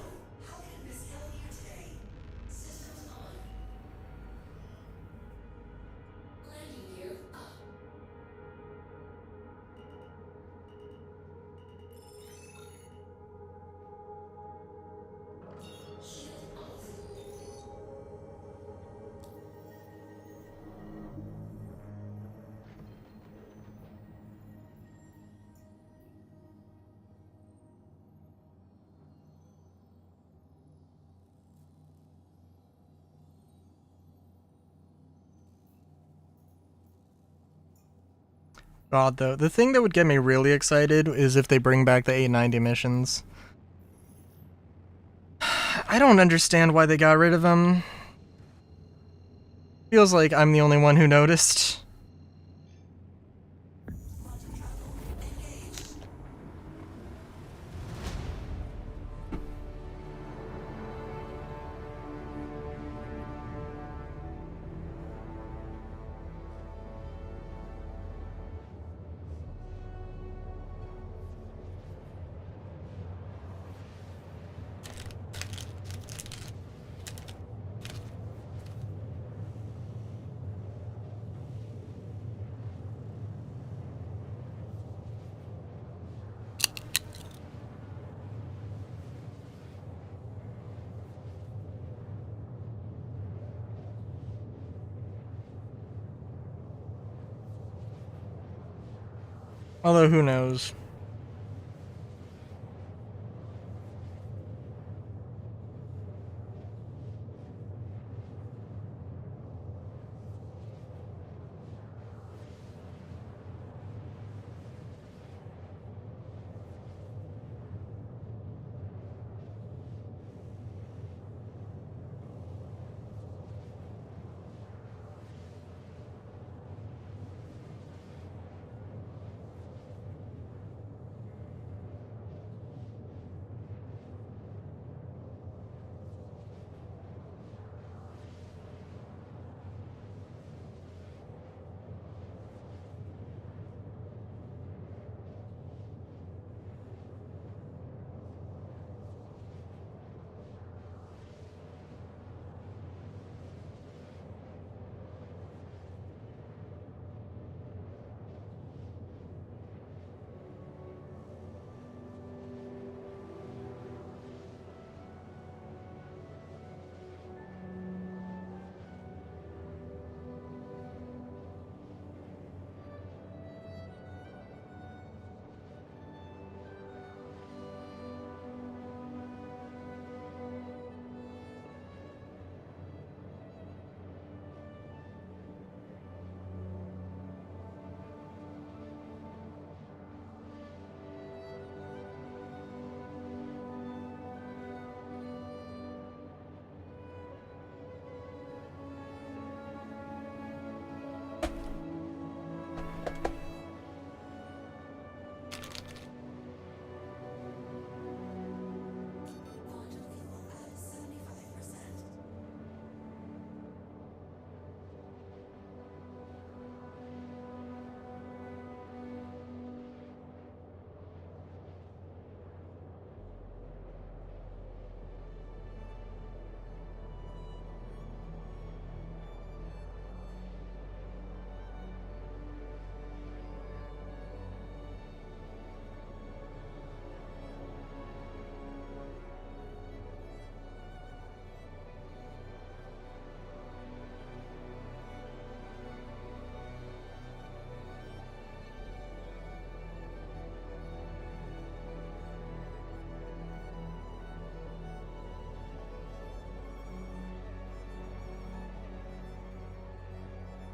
God, though, the thing that would get me really excited is if they bring back the 890 missions. I don't understand why they got rid of them. Feels like I'm the only one who noticed. Although, who knows?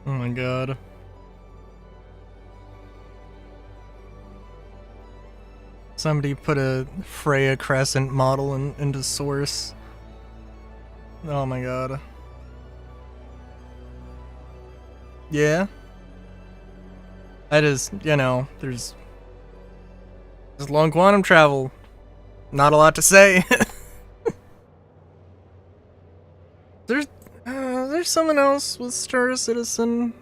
Oh my god. Somebody put a Freya Crescent model into Source. Oh my god. Yeah. That is, you know, there's long quantum travel. Not a lot to say. There's someone else with Star Citizen.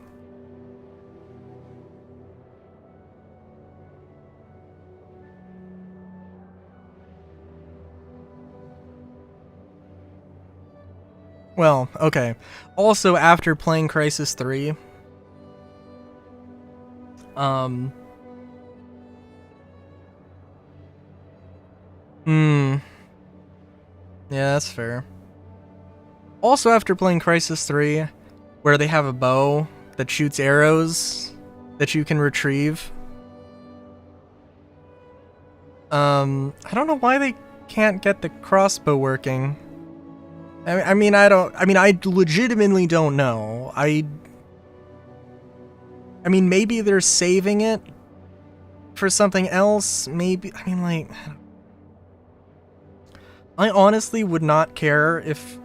Well, okay. Also, after playing Crysis 3, yeah, that's fair. Also, after playing Crysis 3, where they have a bow that shoots arrows that you can retrieve. I don't know why they can't get the crossbow working. I mean, I legitimately don't know. I mean, maybe they're saving it for something else. Maybe, I mean, like, I honestly would not care if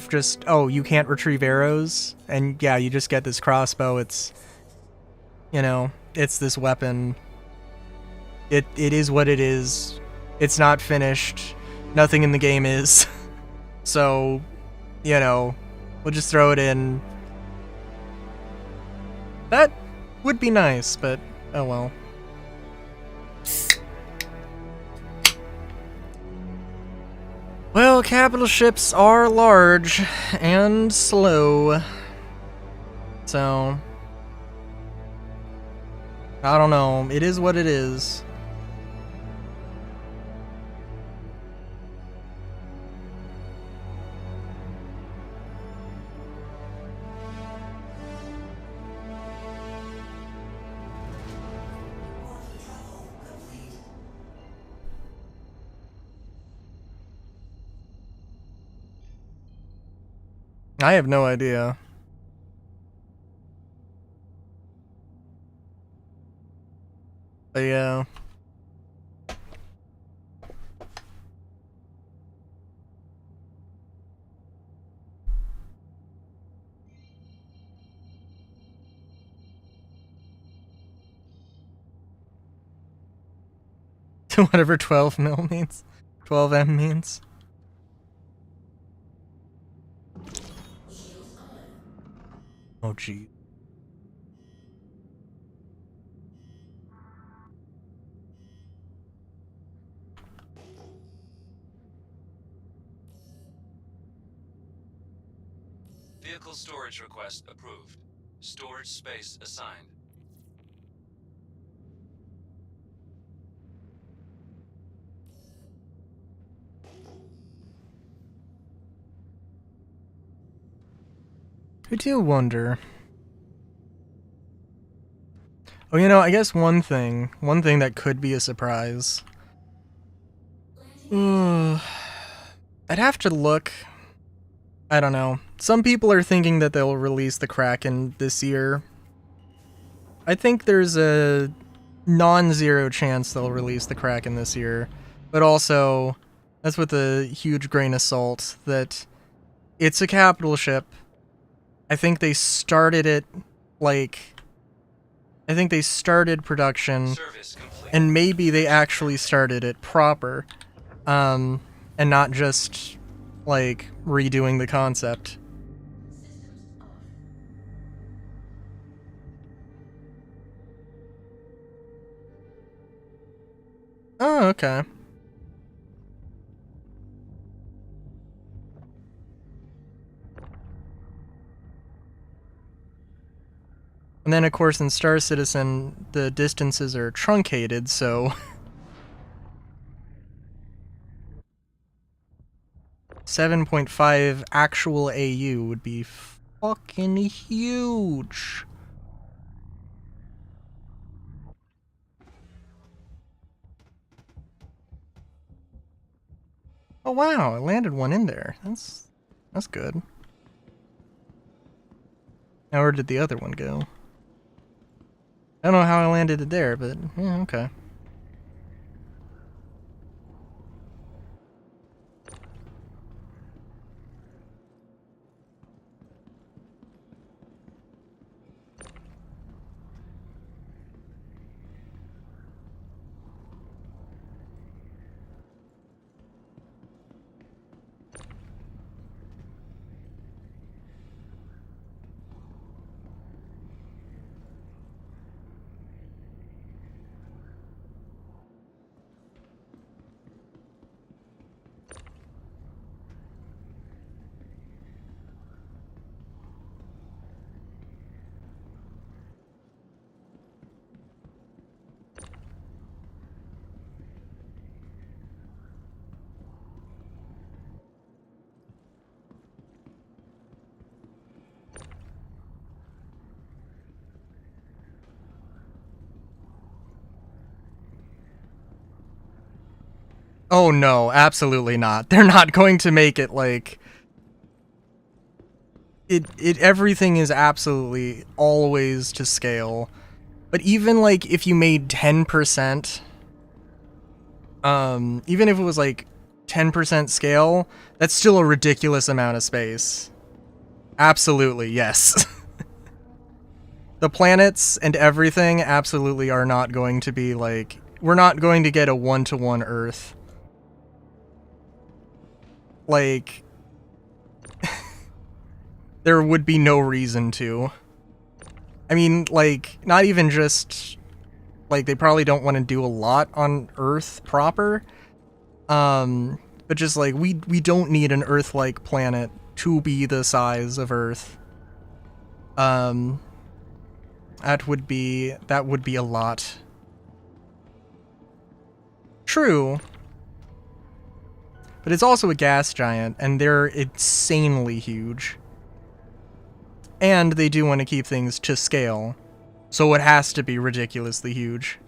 just, oh, you can't retrieve arrows, and yeah, you just get this crossbow. It's, you know, it's this weapon. It is what it is. It's not finished. Nothing in the game is. So, you know, we'll just throw it in. That would be nice, but oh well. Well, capital ships are large and slow. So, I don't know. It is what it is. I have no idea. But yeah. Whatever 12 mil means. 12M means. Oh, gee. Vehicle storage request approved. Storage space assigned. I do wonder. Oh, you know, I guess one thing that could be a surprise. I'd have to look. I don't know. Some people are thinking that they'll release the Kraken this year. I think there's a non-zero chance they'll release the Kraken this year. But also, that's with a huge grain of salt, that it's a capital ship. I think they started it, like, I think they started production, and maybe they actually started it proper, and not just, like, redoing the concept. Oh, okay. And then, of course, in Star Citizen, the distances are truncated, so 7.5 actual AU would be fucking huge. Oh wow, I landed one in there. That's good. Now where did the other one go? I don't know how I landed it there, but yeah, okay. Oh no, absolutely not. They're not going to make it like it everything is absolutely always to scale. But even like if you made 10%, even if it was like 10% scale, that's still a ridiculous amount of space. Absolutely, yes. The planets and everything absolutely are not going to be like, we're not going to get a 1-to-1 Earth. Like, there would be no reason to. I mean, like, not even just, like, they probably don't want to do a lot on Earth proper, but just, like, we don't need an Earth-like planet to be the size of Earth. That would be a lot. True. But it's also a gas giant, and they're insanely huge. And they do want to keep things to scale, so it has to be ridiculously huge.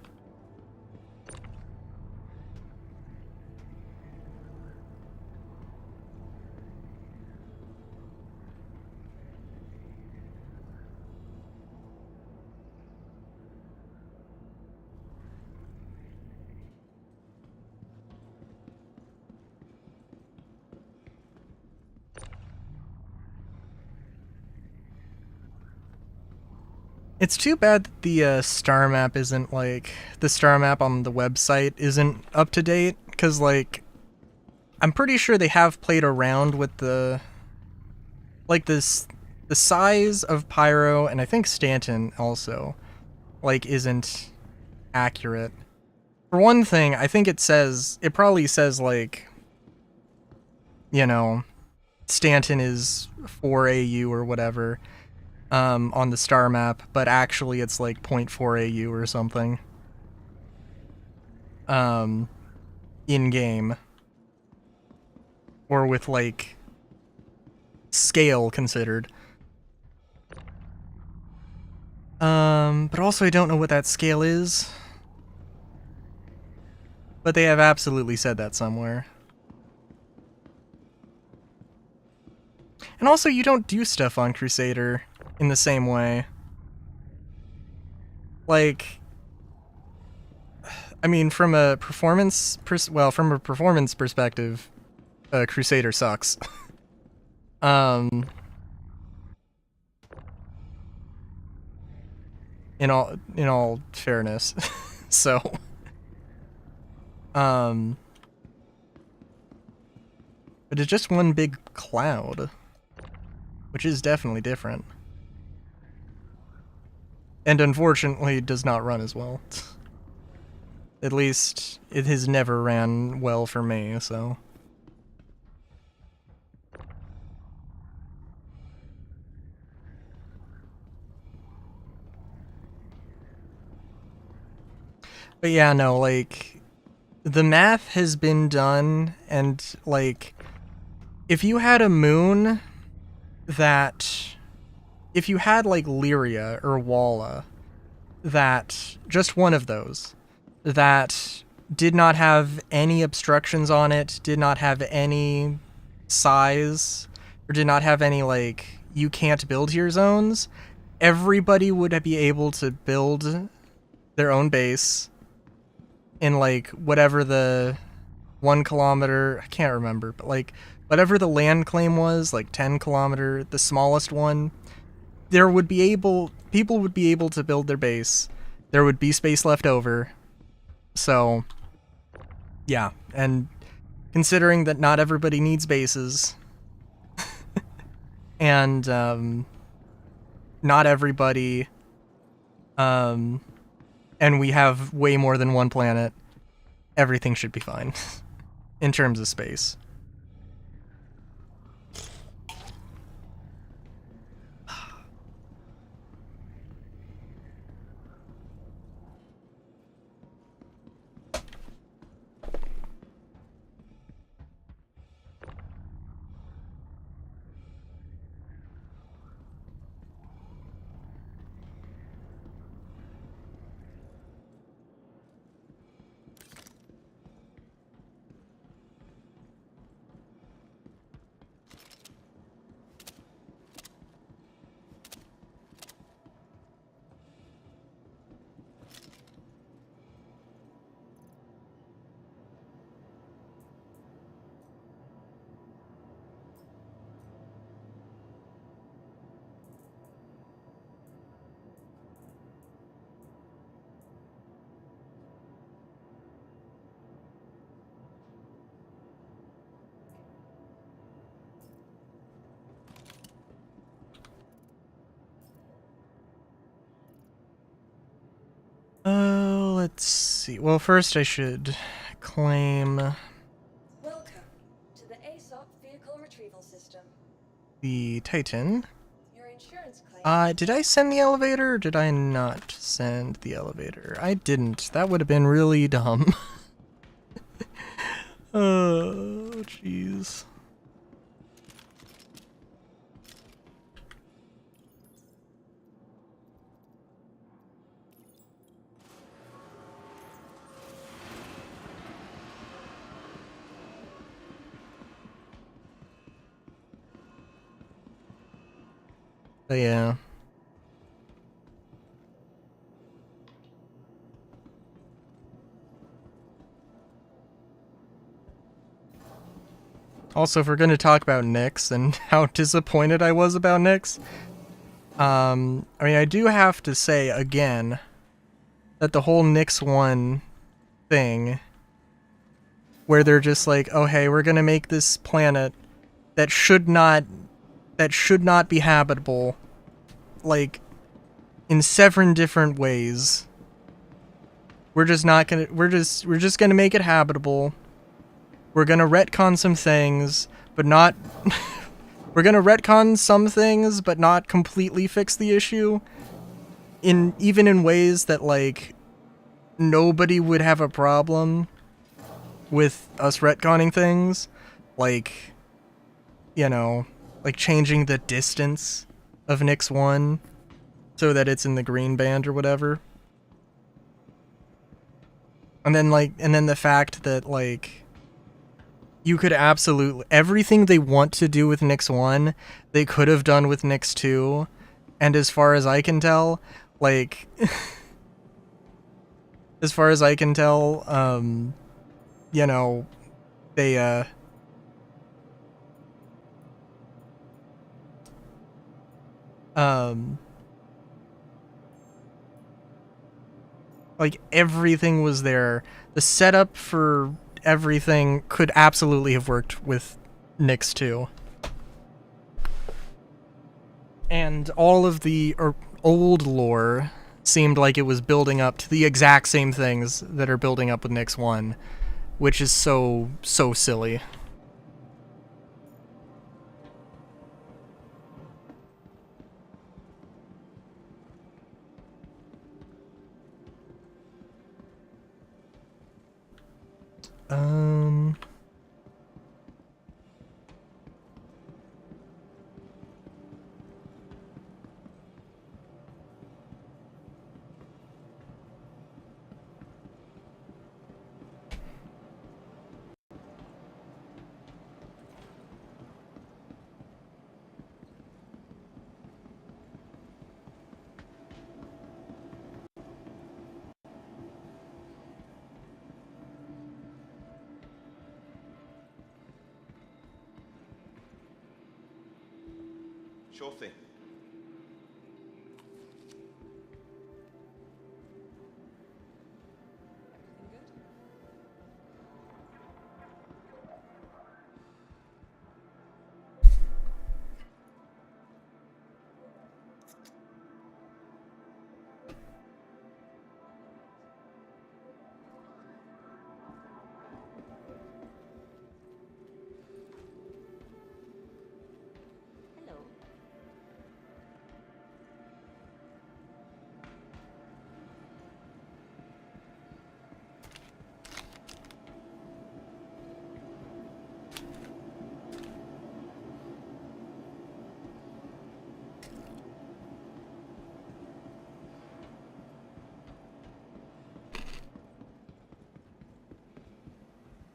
It's too bad that the star map isn't, like, the star map on the website isn't up to date, because, like, I'm pretty sure they have played around with the, like, the size of Pyro, and I think Stanton also, like, isn't accurate. For one thing, I think it probably says, like, you know, Stanton is 4 AU or whatever, on the star map, but actually it's like 0.4 AU or something. In-game. Or with, like, scale considered. But also I don't know what that scale is. But they have absolutely said that somewhere. And also, you don't do stuff on Crusader in the same way. Like, I mean, from a performance perspective, Crusader sucks. In all fairness. So, but it's just one big cloud, which is definitely different. And unfortunately, it does not run as well. At least, it has never ran well for me, so. But yeah, no, like, the math has been done, and, like, if you had a moon that... If you had, like, Lyria or Walla, that... Just one of those, that did not have any obstructions on it, did not have any size, or did not have any, like, you can't build here zones, everybody would be able to build their own base in like whatever the 1 kilometer, I can't remember, but like whatever the land claim was, like 10 kilometer, the smallest one, people would be able to build their base. There would be space left over. So yeah, and considering that not everybody needs bases, and not everybody, and we have way more than one planet, everything should be fine in terms of space. Let's see. Well, first I should claim Welcome to the ASOP Vehicle Retrieval System. the Titan. Your insurance claim. Did I send the elevator or did I not send the elevator? I didn't. That would have been really dumb. Oh, jeez. But yeah. Also, if we're going to talk about Nyx and how disappointed I was about Nyx, I mean, I do have to say again that the whole Nyx 1 thing, where they're just like, oh hey, we're going to make this planet that should not be habitable, like, in 7 different ways. We're just gonna make it habitable. We're gonna retcon some things, but not we're gonna retcon some things, but not completely fix the issue. Even in ways that, like, nobody would have a problem with us retconning things. Like, you know, like changing the distance of Nyx 1 so that it's in the green band or whatever. And then the fact that, like, you could absolutely, everything they want to do with Nyx 1, they could have done with Nyx 2. And as far as I can tell, like, as far as I can tell, you know, they, like, everything was there. The setup for everything could absolutely have worked with Nyx 2. And all of the old lore seemed like it was building up to the exact same things that are building up with Nyx 1, which is so silly. Sure thing. Hello.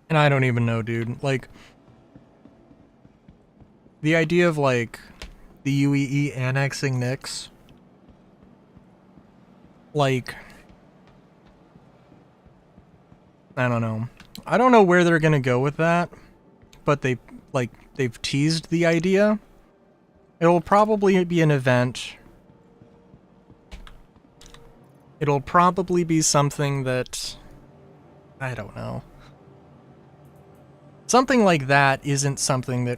And I don't even know, dude. Like, the idea of, like, the UEE annexing Nyx, like, I don't know. I don't know where they're gonna go with that, but they've teased the idea. It'll probably be an event. It'll probably be something that, I don't know. Something like that isn't something that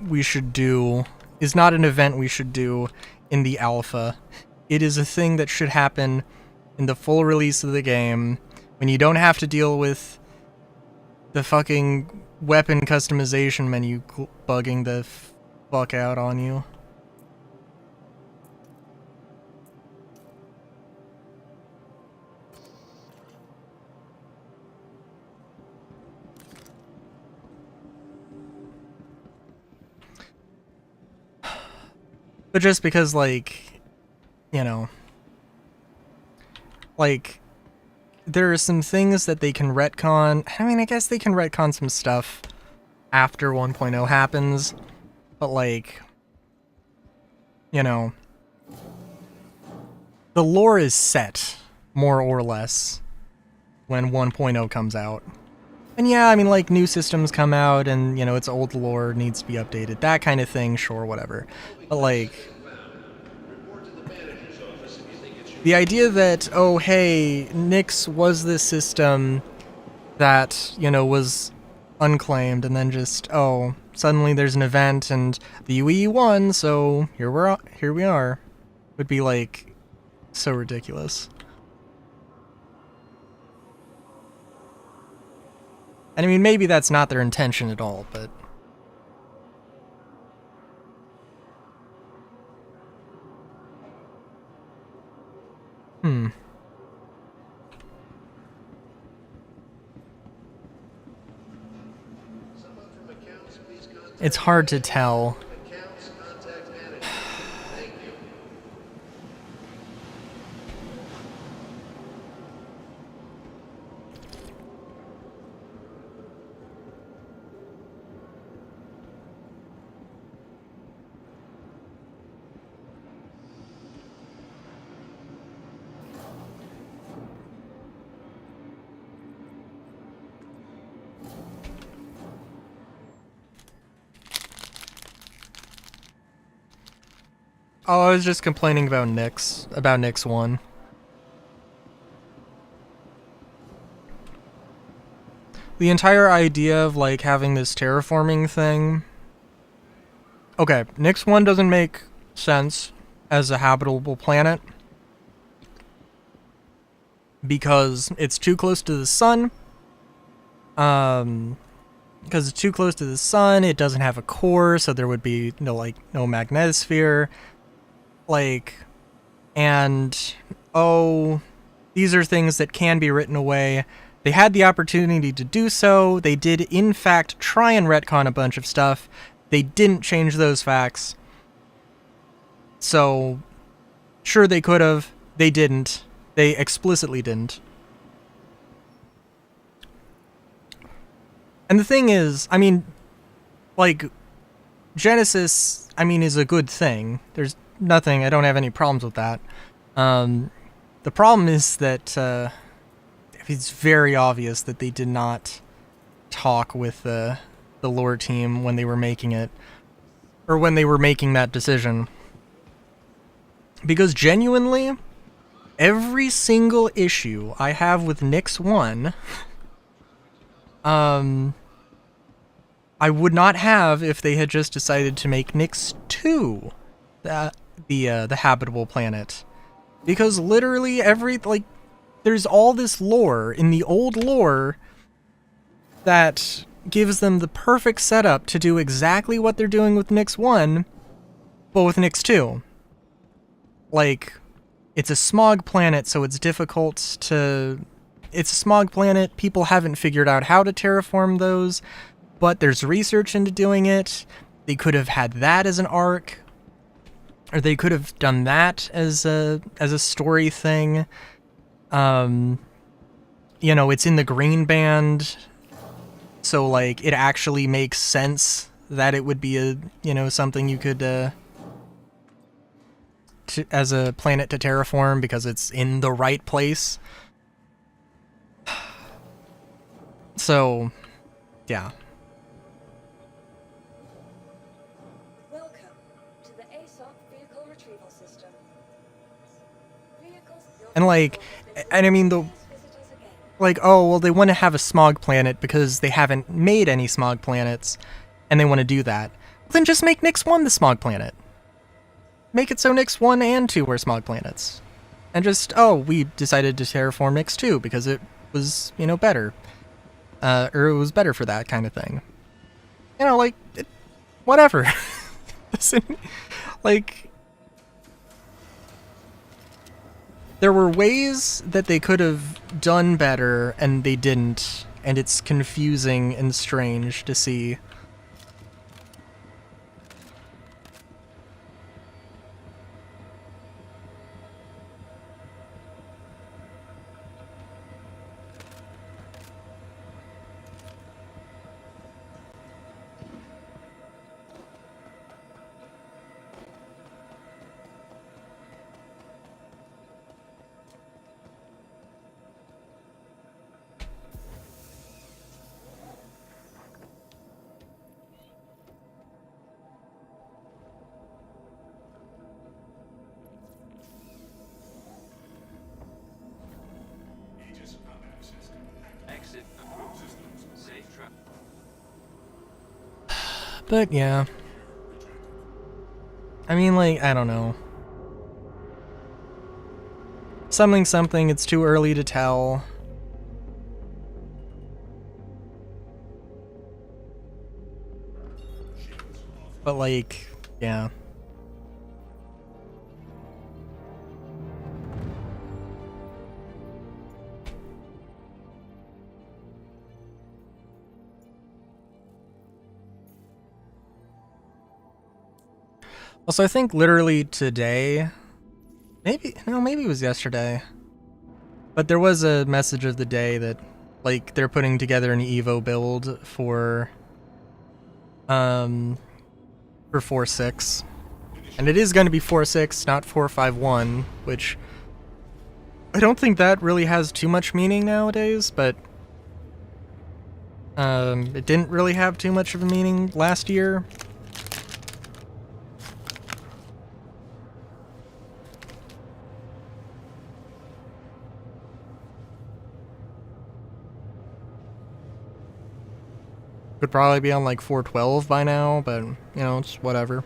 we should do, is not an event we should do in the alpha. It is a thing that should happen in the full release of the game, when you don't have to deal with the fucking weapon customization menu bugging the fuck out on you. But just because, like, you know, like, there are some things that they can retcon. I mean, I guess they can retcon some stuff after 1.0 happens, but, like, you know, the lore is set, more or less, when 1.0 comes out. And yeah, I mean, like, new systems come out and, you know, its old lore needs to be updated. That kind of thing, sure, whatever. But, like, the idea that, oh, hey, Nyx was this system that, you know, was unclaimed, and then just, oh, suddenly there's an event and the UE won, so here we are, would be, like, so ridiculous. And I mean, maybe that's not their intention at all, but... It's hard to tell. Oh, I was just complaining about Nyx 1. The entire idea of, like, having this terraforming thing... Okay, Nyx 1 doesn't make sense as a habitable planet, because it's too close to the sun. Because it's too close to the sun, it doesn't have a core, so there would be no magnetosphere. Like, and, oh, these are things that can be written away. They had the opportunity to do so. They did, in fact, try and retcon a bunch of stuff. They didn't change those facts. So, sure, they could have. They didn't. They explicitly didn't. And the thing is, I mean, like, Genesis, I mean, is a good thing. There's nothing, I don't have any problems with that. The problem is that it's very obvious that they did not talk with the lore team when they were making it, or when they were making that decision. Because genuinely, every single issue I have with Nyx 1, I would not have if they had just decided to make Nyx 2 the habitable planet. Because literally there's all this lore in the old lore that gives them the perfect setup to do exactly what they're doing with Nyx 1, but with Nyx 2. Like, it's a smog planet, so it's difficult to... It's a smog planet, people haven't figured out how to terraform those, but there's research into doing it. They could have had that as an arc, or they could have done that as a story thing. You know, it's in the green band, so like it actually makes sense that it would be a, you know, something you could as a planet to terraform because it's in the right place. So, yeah. Welcome to the ASOC vehicle retrieval system. Vehicles, And like, and I mean the, visitors again. like, oh, well, they want to have a smog planet because they haven't made any smog planets, and they want to do that. Well, then just make Nyx 1 the smog planet. Make it so Nyx 1 and 2 are smog planets. And just, oh, we decided to terraform Nyx 2 because it was, you know, better. Or it was better for that kind of thing. You know, like, whatever. Like, there were ways that they could have done better, and they didn't, and it's confusing and strange to see. Exit approved. Safe travel. But yeah. I mean, like, I don't know. Something, it's too early to tell. But like, yeah. Also, I think literally today, maybe it was yesterday, but there was a message of the day that, like, they're putting together an Evo build for 4.6, and it is going to be 4.6, not 4.5.1, which I don't think that really has too much meaning nowadays, but it didn't really have too much of a meaning last year. Could probably be on like 4.12 by now, but, you know, it's whatever.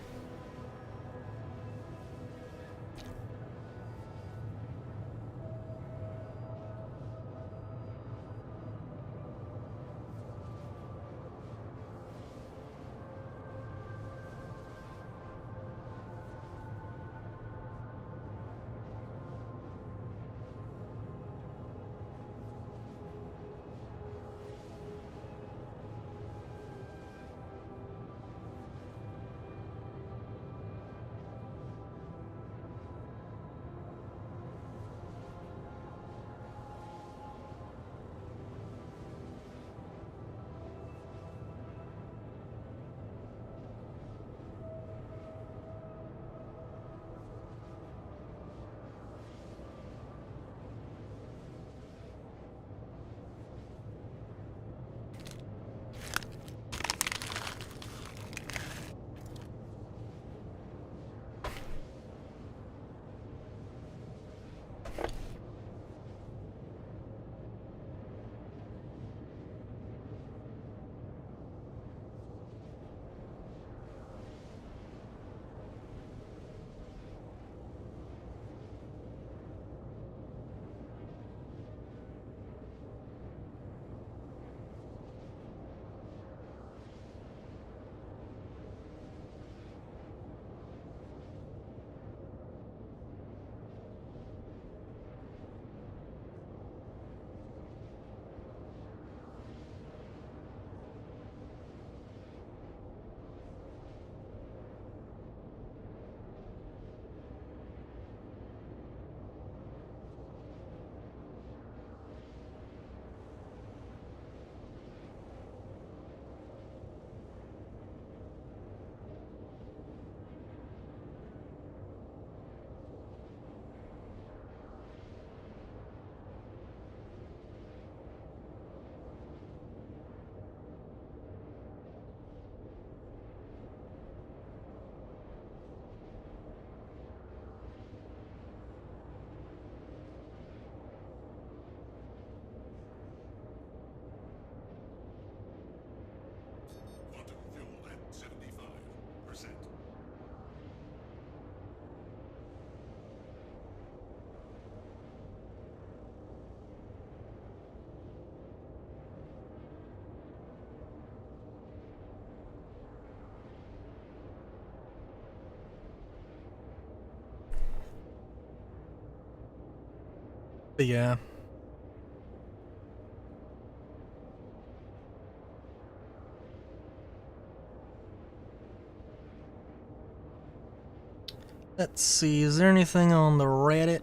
But yeah. Let's see, is there anything on the Reddit?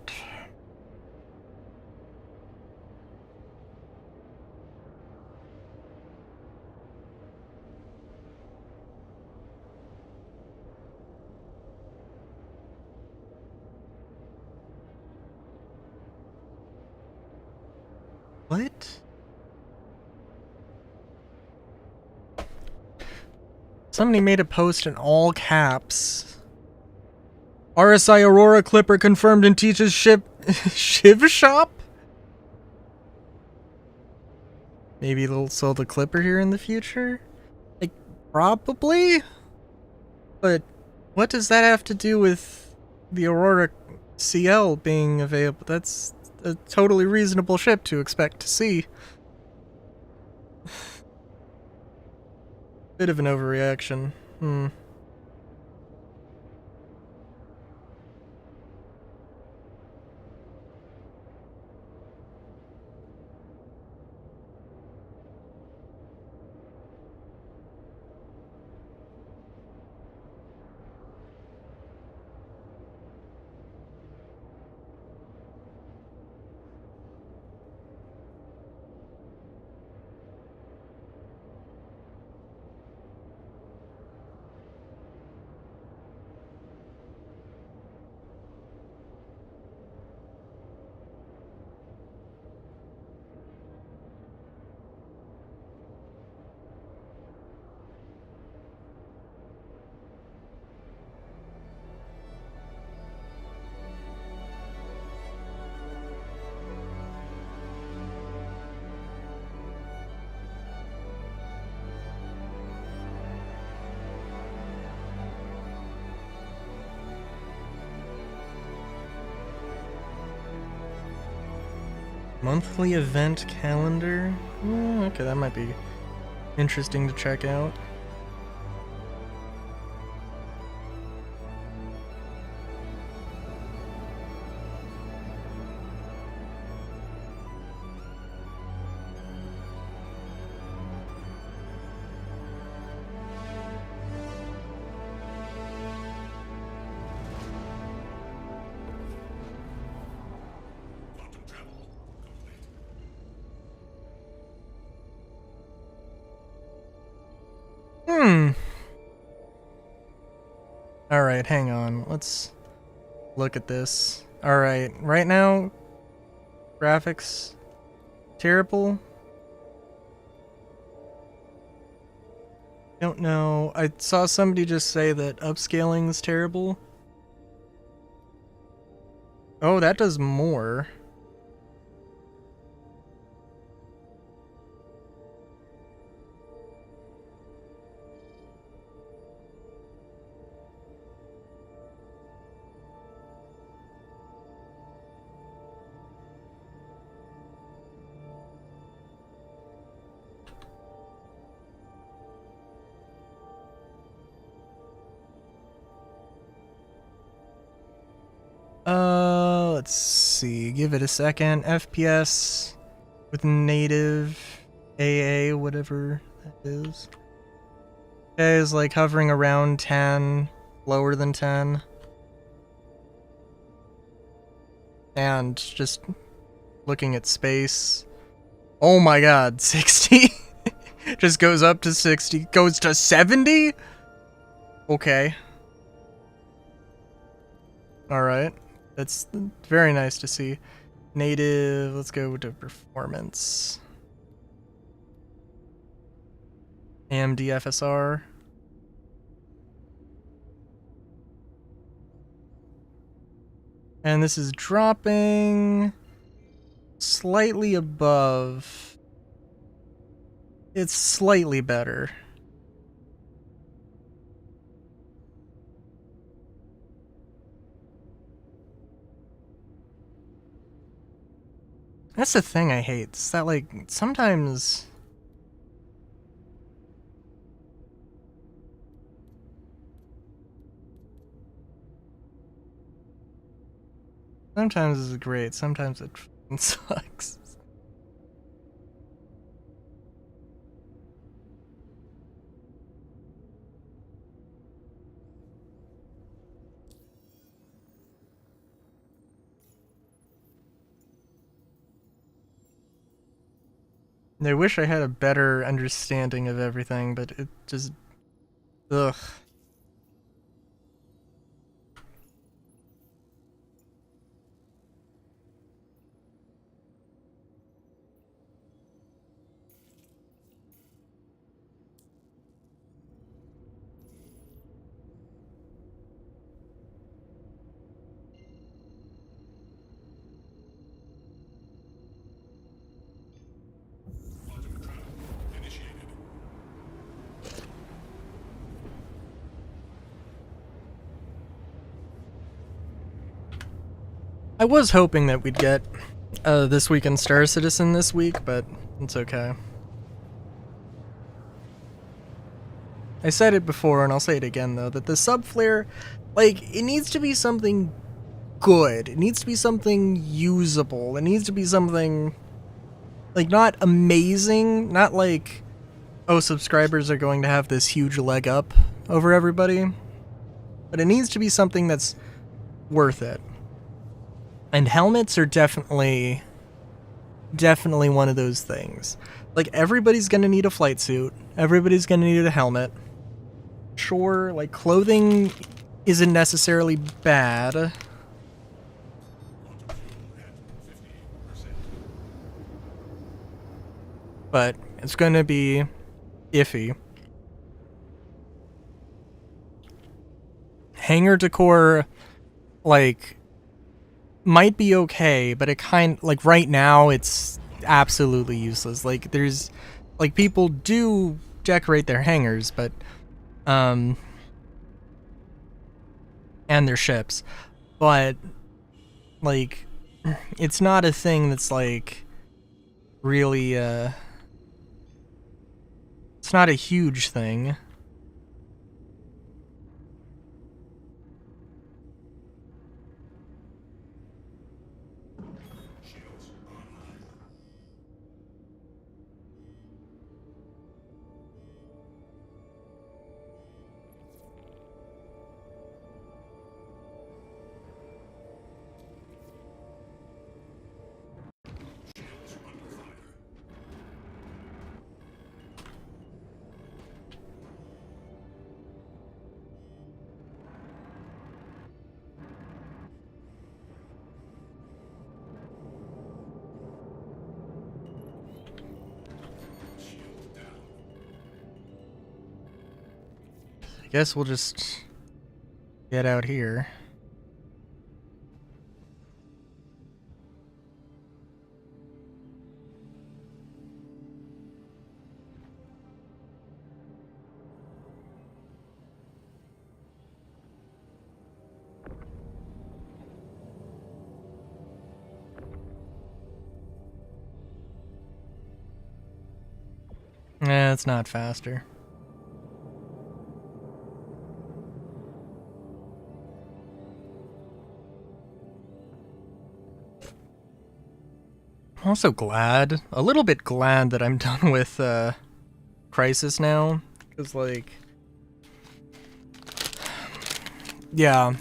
What? Somebody made a post in all caps. RSI Aurora Clipper confirmed in Teach's Shiv shop? Maybe they'll sell the Clipper here in the future? Like, probably? But what does that have to do with the Aurora CL being available? That's a totally reasonable ship to expect to see. Bit of an overreaction. Monthly event calendar? Okay, that might be interesting to check out. Alright, hang on. Let's look at this. Alright, right now, graphics terrible. Don't know. I saw somebody just say that upscaling is terrible. Oh, that does more. Let's see. Give it a second. FPS with native AA, whatever that is. Okay, is like hovering around 10, lower than 10. And just looking at space. Oh my god, 60? Just goes up to 60. Goes to 70? Okay. Alright. That's very nice to see. Native, let's go to performance. AMD FSR. And this is dropping slightly above. It's slightly better. That's the thing I hate. It's that, like, sometimes this is great, sometimes it It sucks. I wish I had a better understanding of everything, but it just... Ugh. I was hoping that we'd get This Week in Star Citizen this week, but it's okay. I said it before, and I'll say it again, though, that the subflare, like, it needs to be something good. It needs to be something usable. It needs to be something, like, not amazing, not like, oh, subscribers are going to have this huge leg up over everybody, but it needs to be something that's worth it. And helmets are definitely one of those things. Like, everybody's gonna need a flight suit. Everybody's gonna need a helmet. Sure, like, clothing isn't necessarily bad. But it's gonna be iffy. Hangar decor, like, might be okay, but it like, right now it's absolutely useless. Like, there's, like, people do decorate their hangars, but and their ships, but, like, it's not a thing that's, like, really it's not a huge thing. I guess we'll just get out here. It's not faster. I'm also glad, a little bit glad that I'm done with Crisis now, because, like, yeah,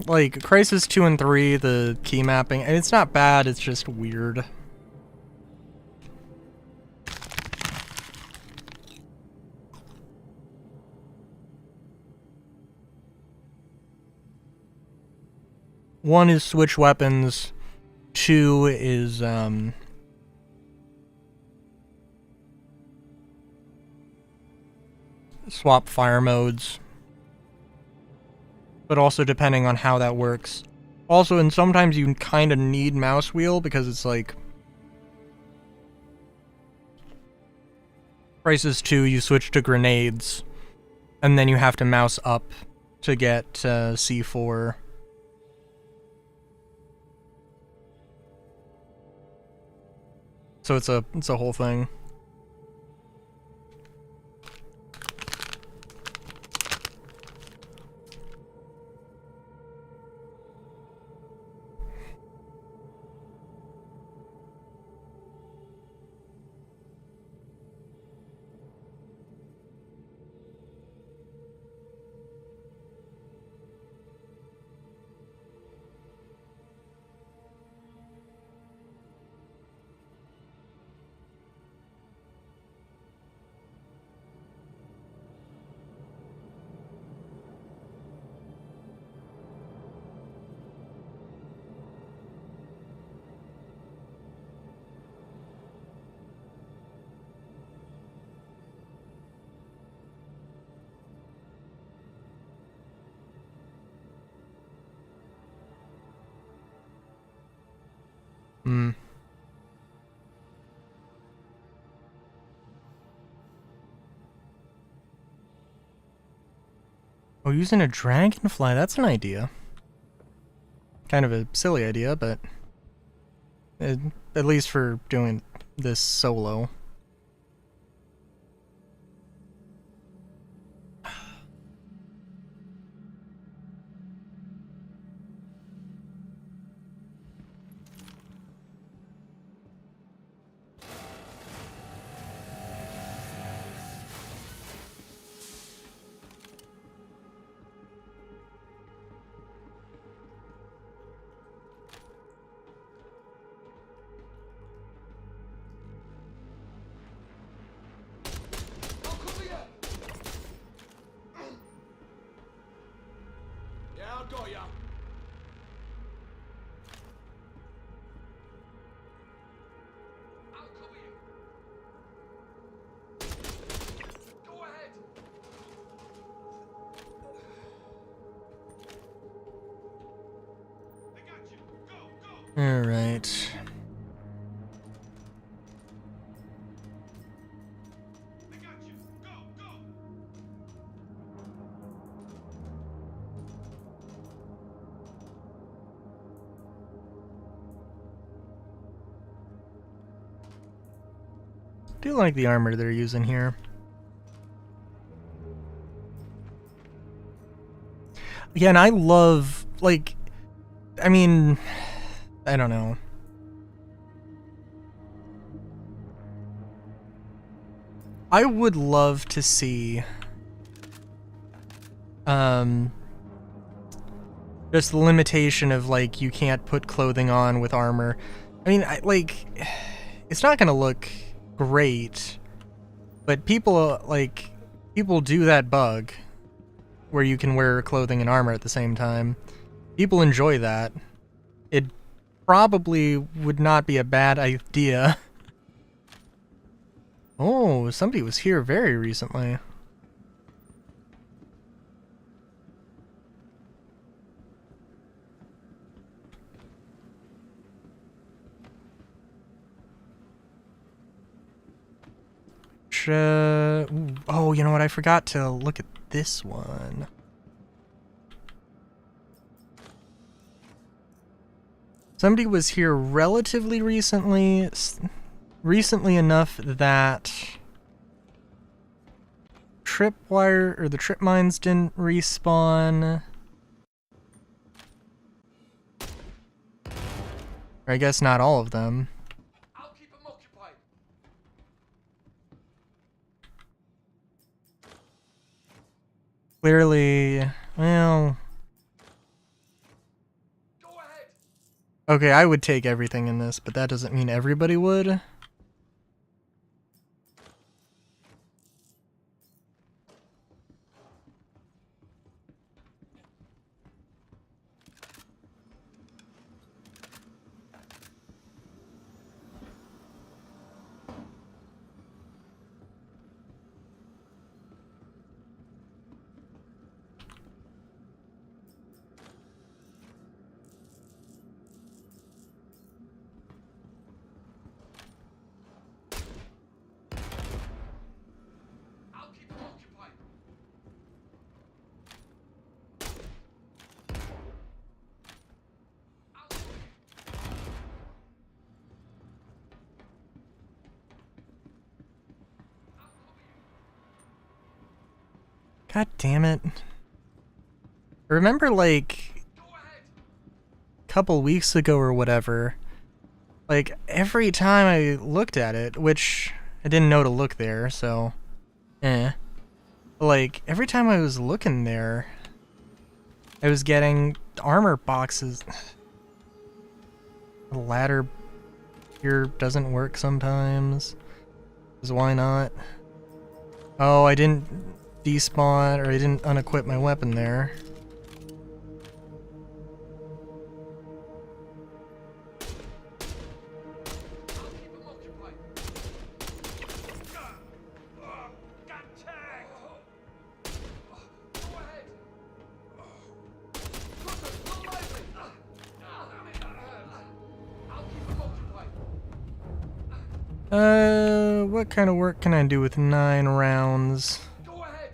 like, Crisis 2 and 3, the key mapping, and it's not bad, it's just weird. One is switch weapons, 2 is, swap fire modes, but also depending on how that works. Also, and sometimes you kind of need mouse wheel because it's like Crisis 2, you switch to grenades, and then you have to mouse up to get C4. So it's a whole thing. Hmm. Oh, using a dragonfly, that's an idea. Kind of a silly idea, but at least for doing this solo. I'll cover you. Yeah, I got ya. I'll cover you. Go ahead. I got you. Go, go. All right. I got you. Go, go. Do like the armor they're using here. Yeah, and I love, like, I mean, I don't know. I would love to see just the limitation of, like, you can't put clothing on with armor. I mean, it's not gonna look great, but people do that bug where you can wear clothing and armor at the same time. People enjoy that. It probably would not be a bad idea. Oh, somebody was here very recently. Ooh, oh, you know what? I forgot to look at this one. Somebody was here relatively recently, recently enough that tripwire or the trip mines didn't respawn. Or I guess not all of them. I'll keep them occupied. Clearly, well, Go ahead. okay, I would take everything in this, but that doesn't mean everybody would. I'll keep them occupied. I'll cover you. I'll cover you. God damn it. Remember, like, Go ahead. a couple weeks ago or whatever, like, every time I looked at it, which I didn't know to look there, so, like, every time I was looking there, I was getting armor boxes. The ladder here doesn't work sometimes. 'Cause why not? Oh, I didn't despawn, or I didn't unequip my weapon there. I'll keep them occupied. Got tagged. Go ahead. Cutters, look lively. I'll keep them occupied. What kind of work can I do with 9 rounds? Go ahead.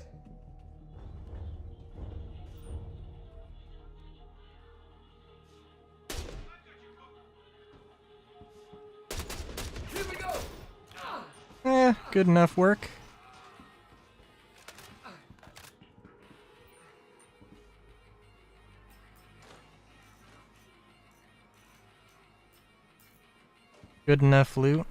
Here we go. Good enough work. Good enough loot.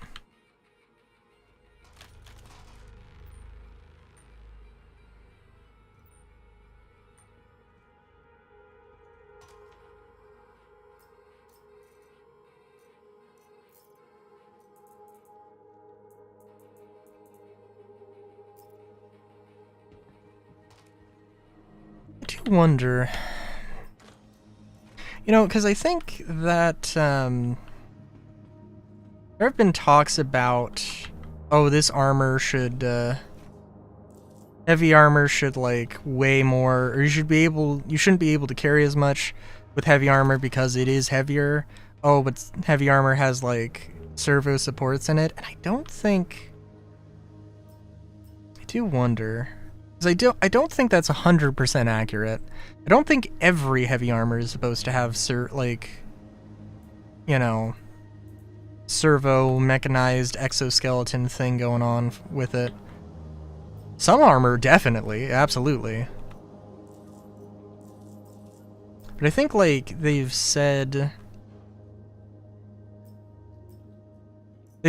I do wonder, you know, because I think that there have been talks about, oh, this armor should, heavy armor should like weigh more, or you shouldn't be able to carry as much with heavy armor because it is heavier. Oh, but heavy armor has like servo supports in it, and I don't think. I do wonder. I don't think that's 100% accurate. I don't think every heavy armor is supposed to have you know, servo mechanized exoskeleton thing going on with it. Some armor definitely, absolutely. But I think like they've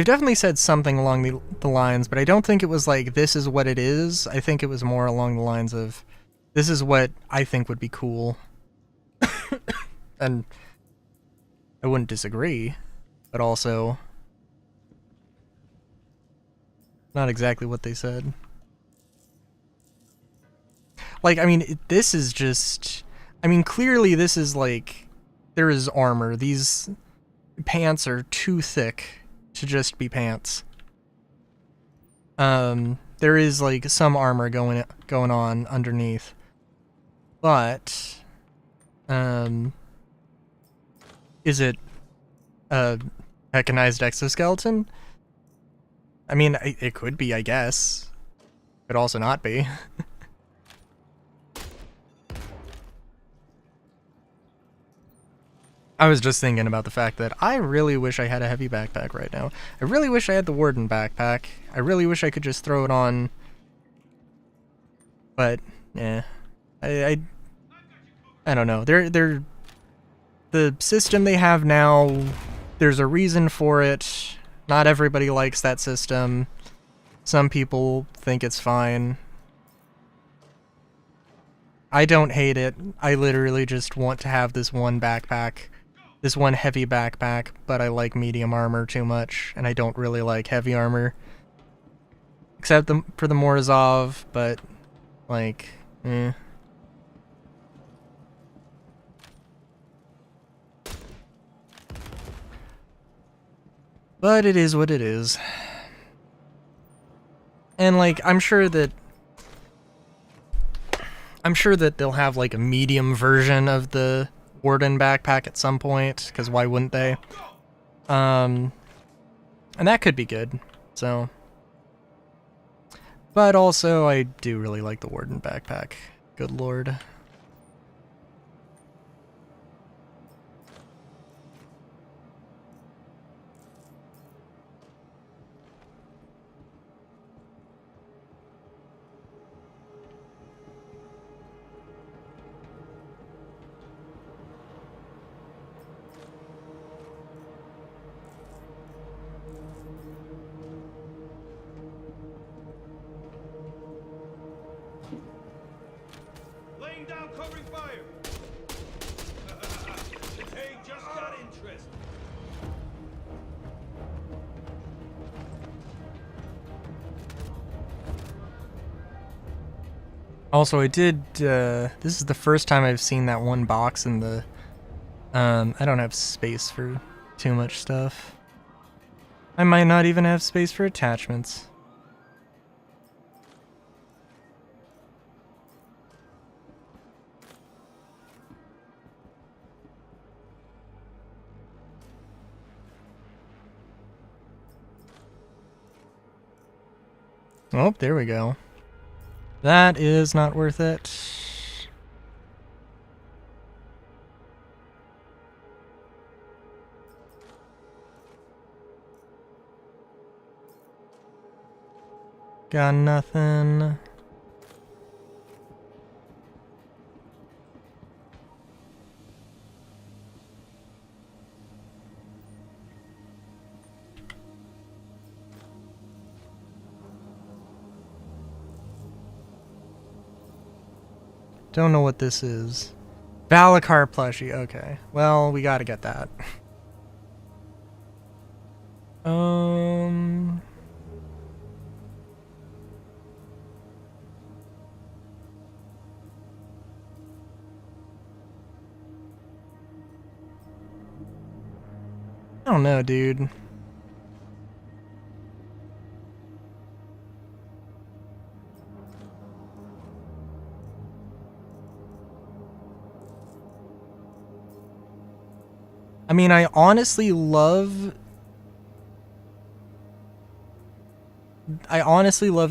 definitely said something along the lines, but I don't think it was like, this is what it is. I think it was more along the lines of, this is what I think would be cool. And I wouldn't disagree, but also not exactly what they said. Like, I mean, this is just, I mean, clearly this is like, there is armor. These pants are too thick to just be pants. There is like some armor going on underneath, but is it a mechanized exoskeleton? I mean, it could be, I guess. Could also not be. I was just thinking about the fact that I really wish I had a heavy backpack right now. I really wish I had the Warden backpack. I really wish I could just throw it on. But, yeah. I don't know. The system they have now, there's a reason for it. Not everybody likes that system. Some people think it's fine. I don't hate it. I literally just want to have this one backpack. This one heavy backpack, but I like medium armor too much, and I don't really like heavy armor. Except for the Morozov, but, like, eh. But it is what it is. And, like, I'm sure that they'll have, like, a medium version of the Warden backpack at some point, because why wouldn't they? And that could be good, so. But also, I do really like the Warden backpack. Good lord. Laying down covering fire. The tank just got interest. Also, I did, this is the first time I've seen that one box in the, I don't have space for too much stuff. I might not even have space for attachments. Oh, there we go. That is not worth it. Got nothing. Don't know what this is. Valakar plushie. Okay. Well, we gotta get that. I don't know, dude. I mean, I honestly love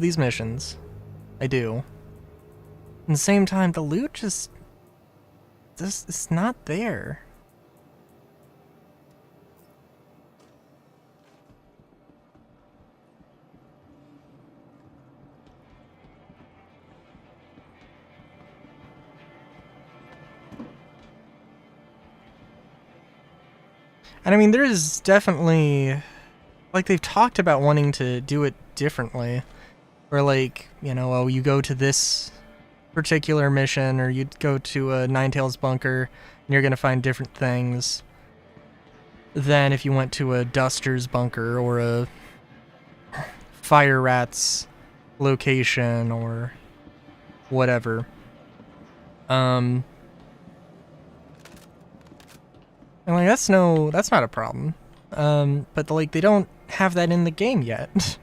these missions. I do. At the same time, the loot just it's not there. And I mean, there is definitely, like, they've talked about wanting to do it differently. Or, like, you know, oh, you go to this particular mission, or you go to a Ninetales bunker, and you're going to find different things than if you went to a Duster's bunker, or a Fire Rat's location, or whatever. And like that's not a problem. But like they don't have that in the game yet.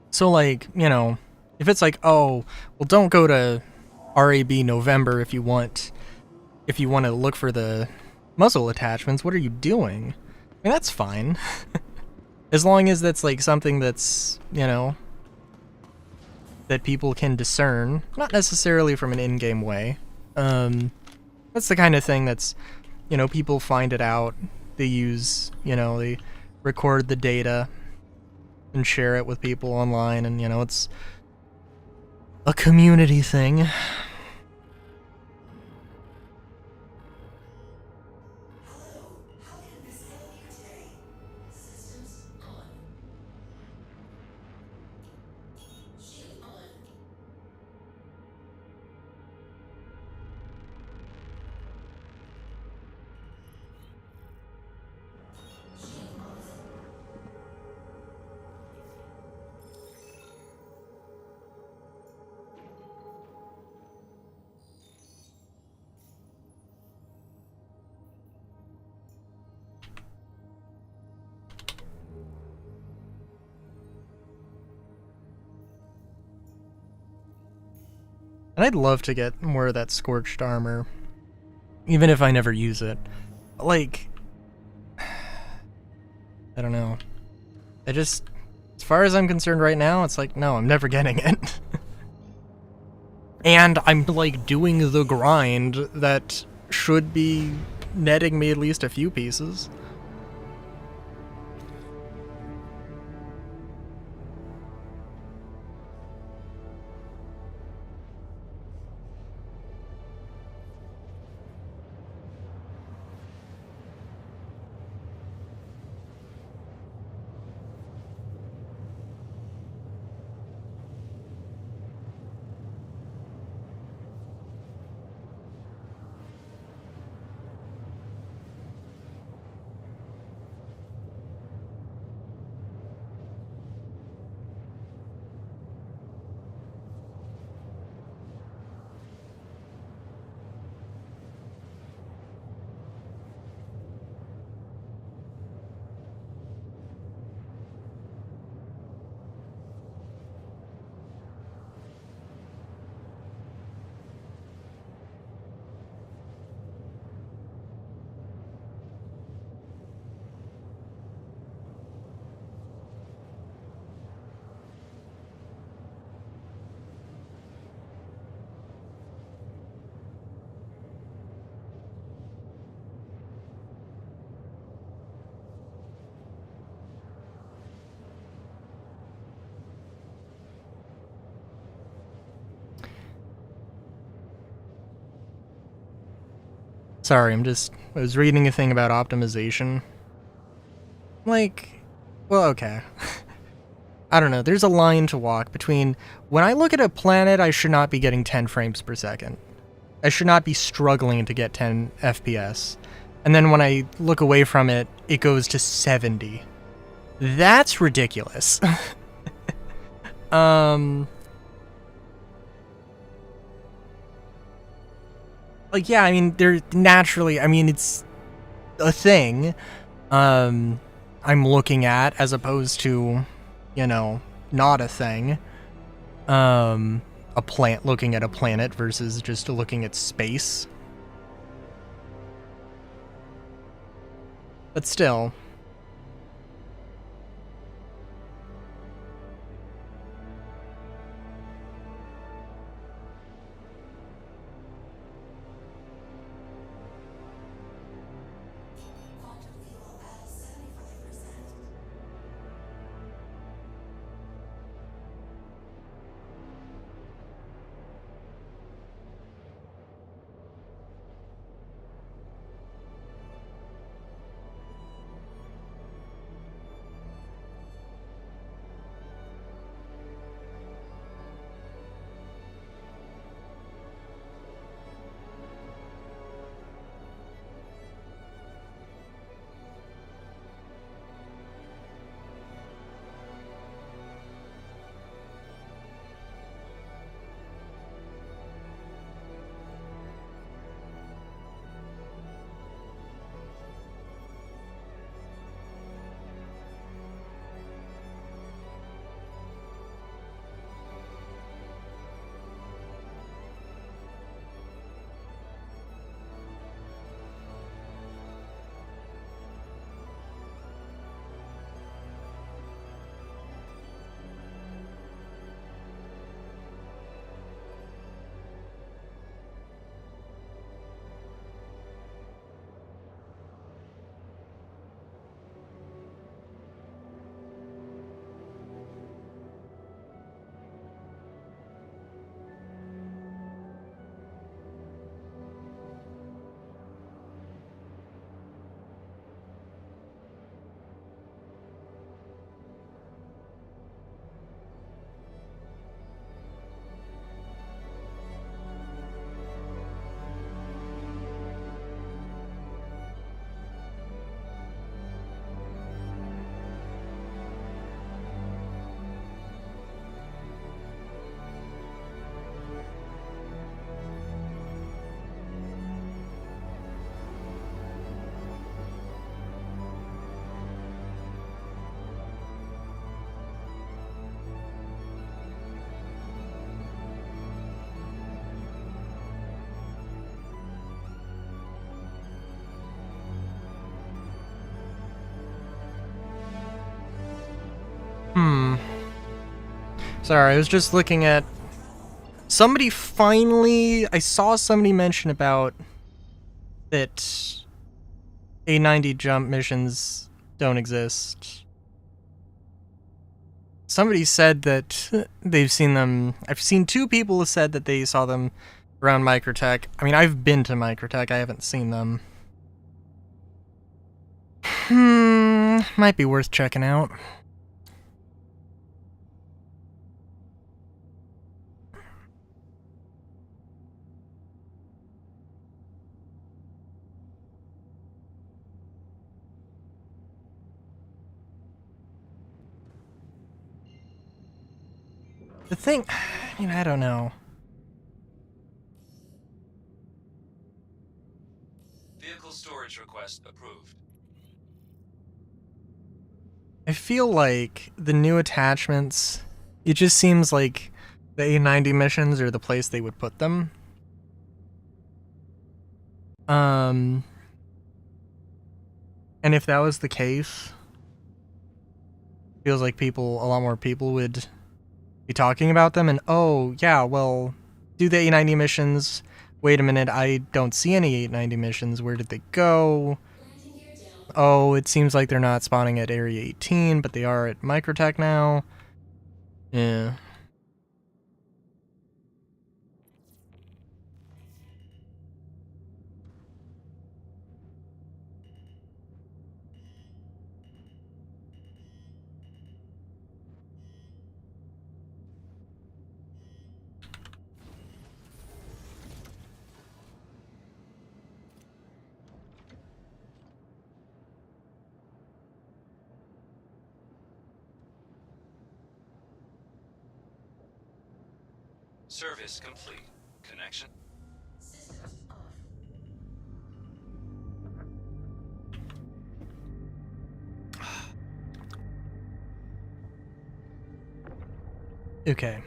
So like, you know, if it's like, oh, well, don't go to RAB November if you want to look for the muzzle attachments. What are you doing? I mean, that's fine. As long as that's like something that's, you know, that people can discern, not necessarily from an in-game way. That's the kind of thing that's, you know, people find it out. They use, you know, they record the data and share it with people online, and, you know, it's a community thing. And I'd love to get more of that scorched armor, even if I never use it. Like, I don't know. As far as I'm concerned right now, it's like, no, I'm never getting it. And I'm, like, doing the grind that should be netting me at least a few pieces. Sorry, I was reading a thing about optimization. Like, well, okay. I don't know, there's a line to walk between when I look at a planet, I should not be getting 10 frames per second. I should not be struggling to get 10 FPS. And then when I look away from it, it goes to 70. That's ridiculous. Like, yeah, I mean, they're naturally, I mean, it's a thing I'm looking at as opposed to, you know, not a thing. Looking at a planet versus just looking at space. But still. Sorry, I was just looking at... I saw somebody mention about that A90 jump missions don't exist. Somebody said that they've seen them... I've seen 2 people who said that they saw them around Microtech. I mean, I've been to Microtech, I haven't seen them. Might be worth checking out. The thing, I mean, I don't know. Vehicle storage request approved. I feel like the new attachments, it just seems like the A90 missions are the place they would put them. And if that was the case, feels like a lot more people would be talking about them, and oh, yeah, well, do the A90 missions. Wait a minute, I don't see any 890 missions. Where did they go? Oh, it seems like they're not spawning at Area 18, but they are at Microtech now. Yeah. Service complete. Connection? Okay.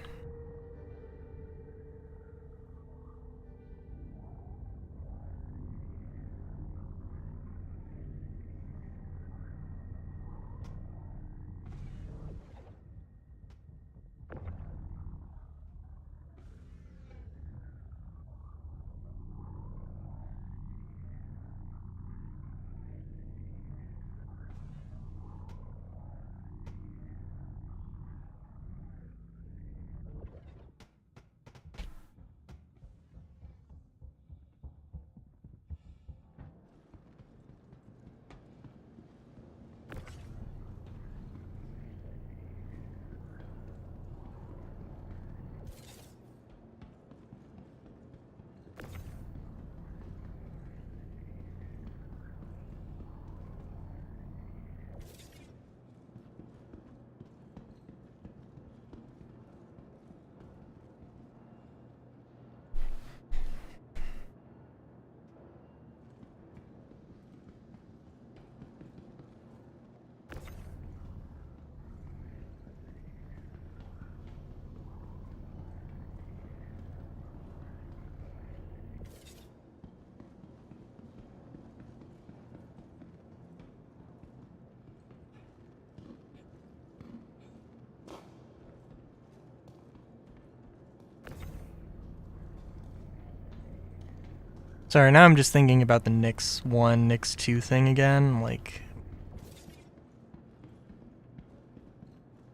Sorry, now I'm just thinking about the Nyx 1, Nyx 2 thing again, like...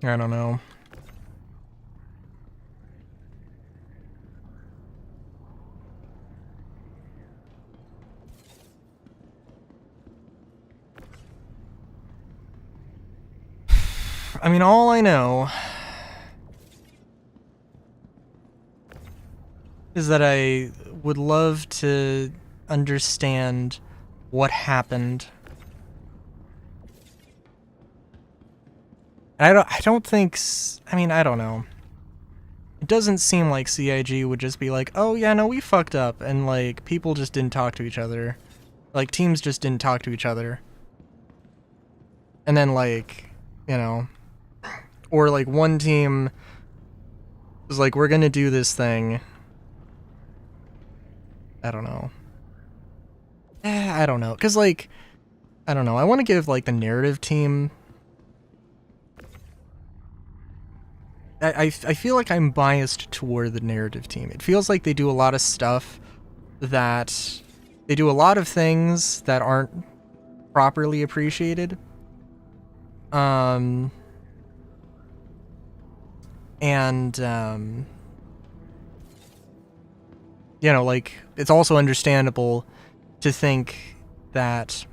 I don't know. I mean, all I know is that I would love to understand what happened. I don't think, I mean, I don't know. It doesn't seem like CIG would just be like, oh yeah, no, we fucked up, and like, people just didn't talk to each other. Like, teams just didn't talk to each other. And then like, you know, or like one team was like, we're gonna do this thing. I don't know. I don't know. Because, like, I don't know. I want to give, like, the narrative team... I feel like I'm biased toward the narrative team. It feels like they do a lot of stuff that... They do a lot of things that aren't properly appreciated. And, you know, like, it's also understandable to think that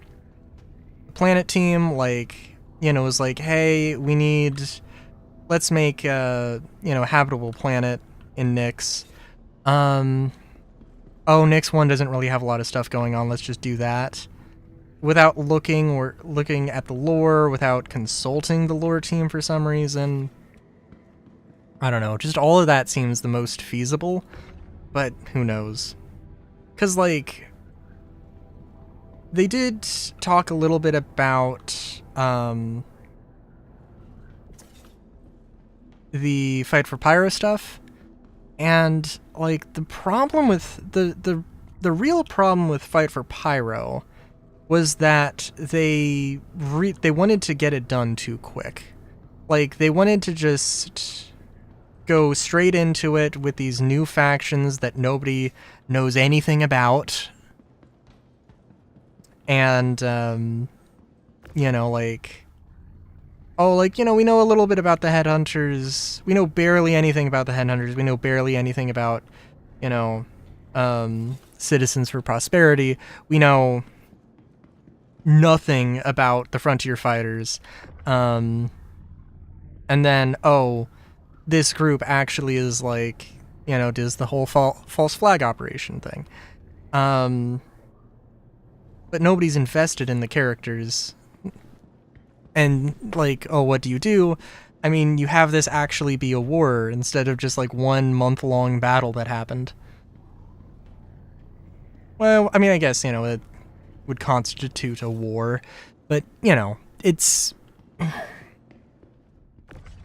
the Planet team, like, you know, is like, hey, let's make a, you know, habitable planet in Nyx. Oh, Nyx 1 doesn't really have a lot of stuff going on, let's just do that. Without looking at the lore, without consulting the lore team for some reason. I don't know, just all of that seems the most feasible. But who knows? Because, like, they did talk a little bit about the Fight for Pyro stuff, and like the problem with the real problem with Fight for Pyro was that they wanted to get it done too quick. Like, they wanted to just go straight into it with these new factions that nobody knows anything about. And, you know, like... Oh, like, you know, we know a little bit about the Headhunters. We know barely anything about the Headhunters. We know barely anything about, you know, Citizens for Prosperity. We know nothing about the Frontier Fighters. And then, oh... this group actually is like, you know, does the whole false flag operation thing. But nobody's invested in the characters. And, like, oh, what do? I mean, you have this actually be a war instead of just like 1 month-long battle that happened. Well, I mean, I guess, you know, it would constitute a war, but, you know, it's...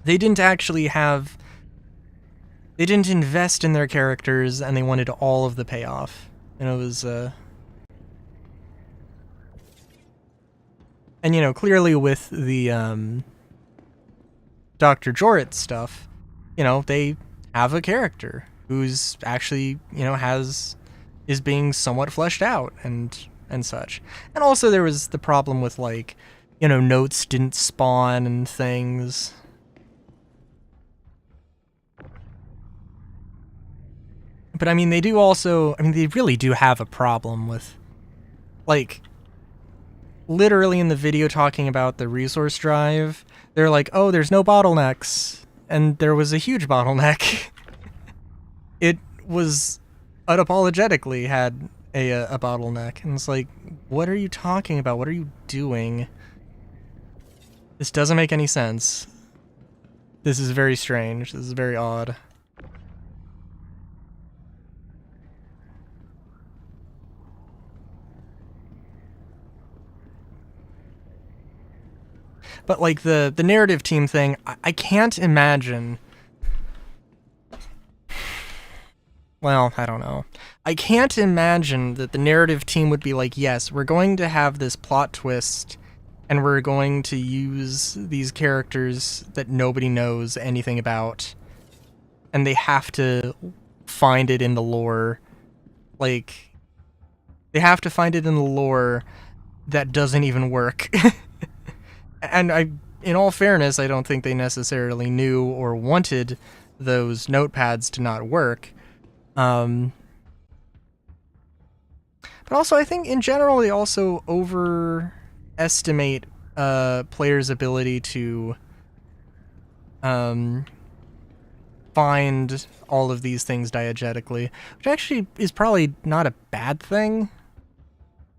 They didn't actually have... They didn't invest in their characters, and they wanted all of the payoff. And it was, And, you know, clearly with the, Dr. Jorrit stuff, you know, they have a character who's actually, you know, is being somewhat fleshed out and such. And also there was the problem with, like, you know, notes didn't spawn and things. But I mean, they do also, I mean, they really do have a problem with, like, literally in the video talking about the resource drive, they're like, oh, there's no bottlenecks. And there was a huge bottleneck. It was unapologetically had a bottleneck. And it's like, what are you talking about? What are you doing? This doesn't make any sense. This is very strange. This is very odd. But, like, the narrative team thing, I can't imagine... Well, I don't know. I can't imagine that the narrative team would be like, yes, we're going to have this plot twist, and we're going to use these characters that nobody knows anything about, and they have to find it in the lore. Like, they have to find it in the lore that doesn't even work. And in all fairness, I don't think they necessarily knew or wanted those notepads to not work. But also, I think in general, they also overestimate players' ability to find all of these things diegetically, which actually is probably not a bad thing.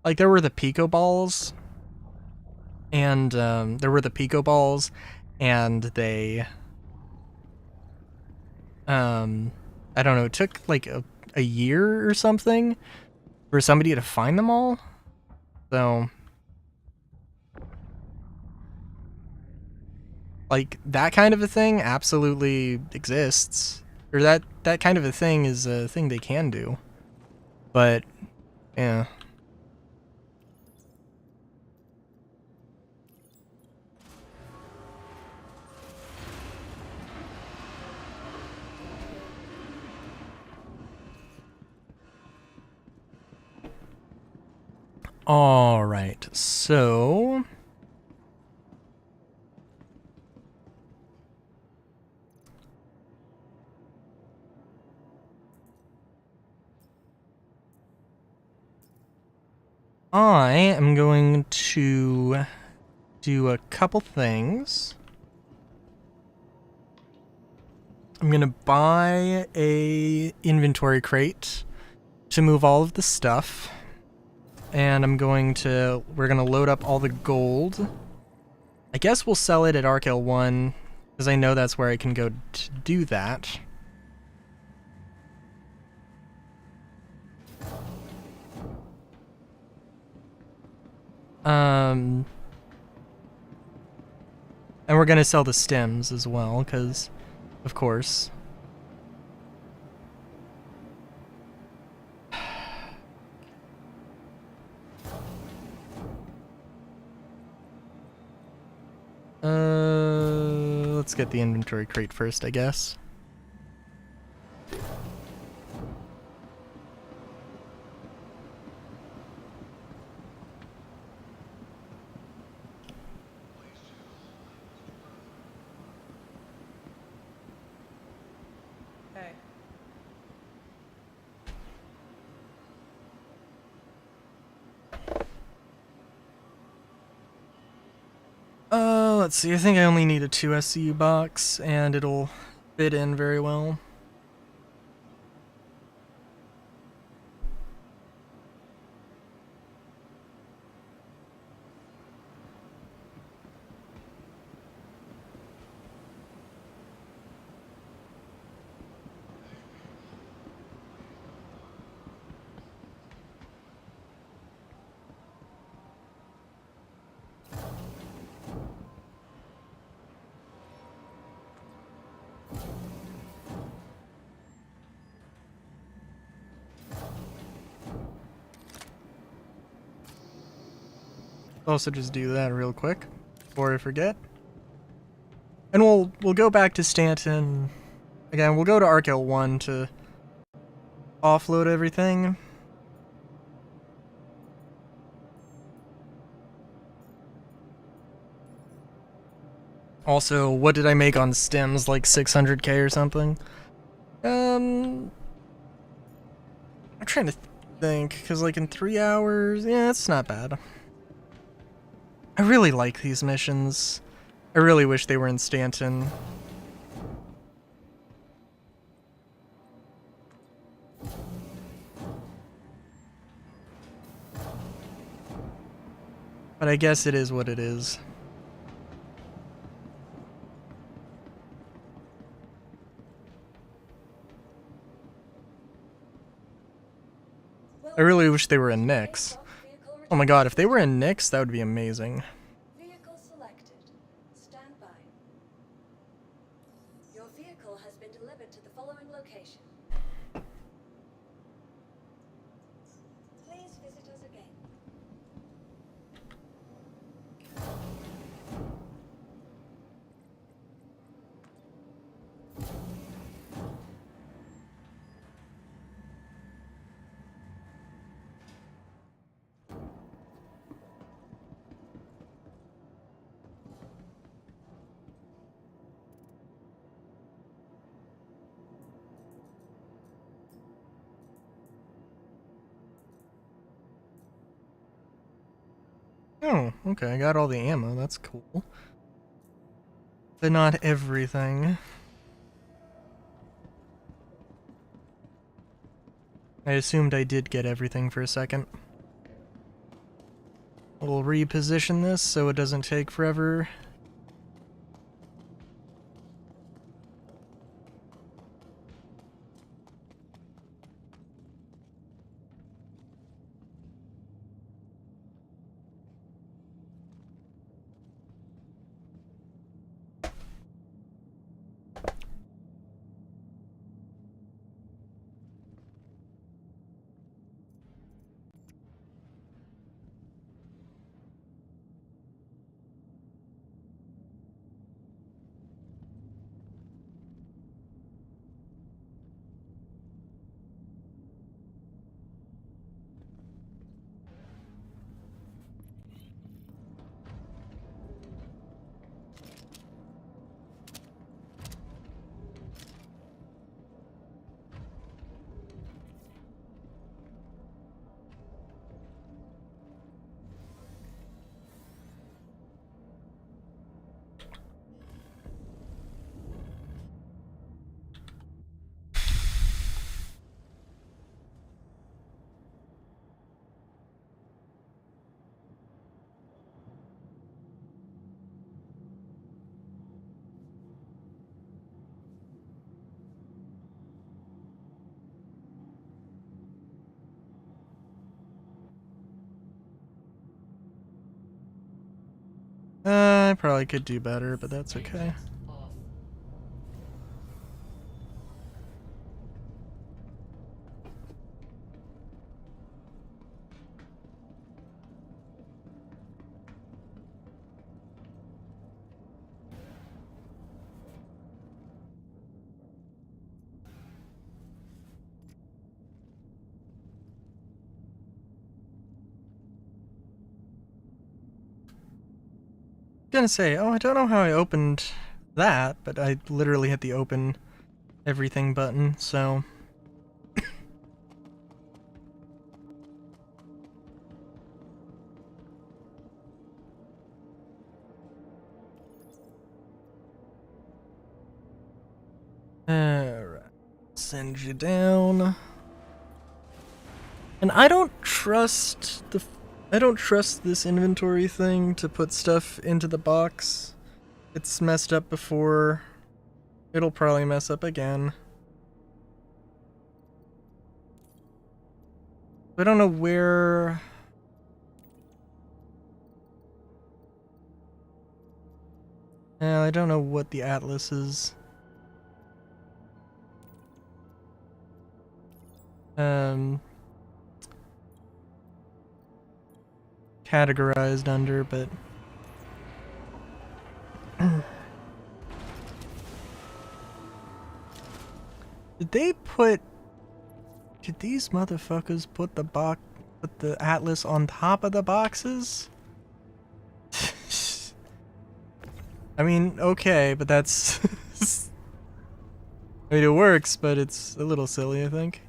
Like, there were the Pico Balls. And there were the Pico Balls, and they, I don't know, it took like a year or something for somebody to find them all. So, like, that kind of a thing absolutely exists. Or that kind of a thing is a thing they can do. But, yeah. All right, so I am going to do a couple things. I'm gonna buy a inventory crate to move all of the stuff. And we're gonna load up all the gold. I guess we'll sell it at Arkel 1, because I know that's where I can go to do that. And we're gonna sell the stems as well, because, of course. Let's get the inventory crate first, I guess. Hey. Let's see, I think I only need a 2 SCU box, and it'll fit in very well. Also just do that real quick before I forget. And we'll go back to Stanton. Again, we'll go to Arkel 1 to offload everything. Also, what did I make on stems? Like 600k or something? I'm trying to think, because like in 3 hours, yeah, it's not bad. I really like these missions. I really wish they were in Stanton. But I guess it is what it is. I really wish they were in Nyx. Oh my god, if they were in Nyx, that would be amazing. Vehicle selected. Stand by. Your vehicle has been delivered to the following location. Please visit us again. Oh, okay, I got all the ammo, that's cool. But not everything. I assumed I did get everything for a second. We'll reposition this so it doesn't take forever. I probably could do better, but that's okay. Gonna say, oh, I don't know how I opened that, but I literally hit the open everything button, so. Alright, send you down. And I don't trust this inventory thing to put stuff into the box. It's messed up before. It'll probably mess up again. I don't know where... I don't know what the atlas is. categorized under, but did these motherfuckers put the Atlas on top of the boxes? I mean, okay, but that's I mean, it works, but it's a little silly, I think.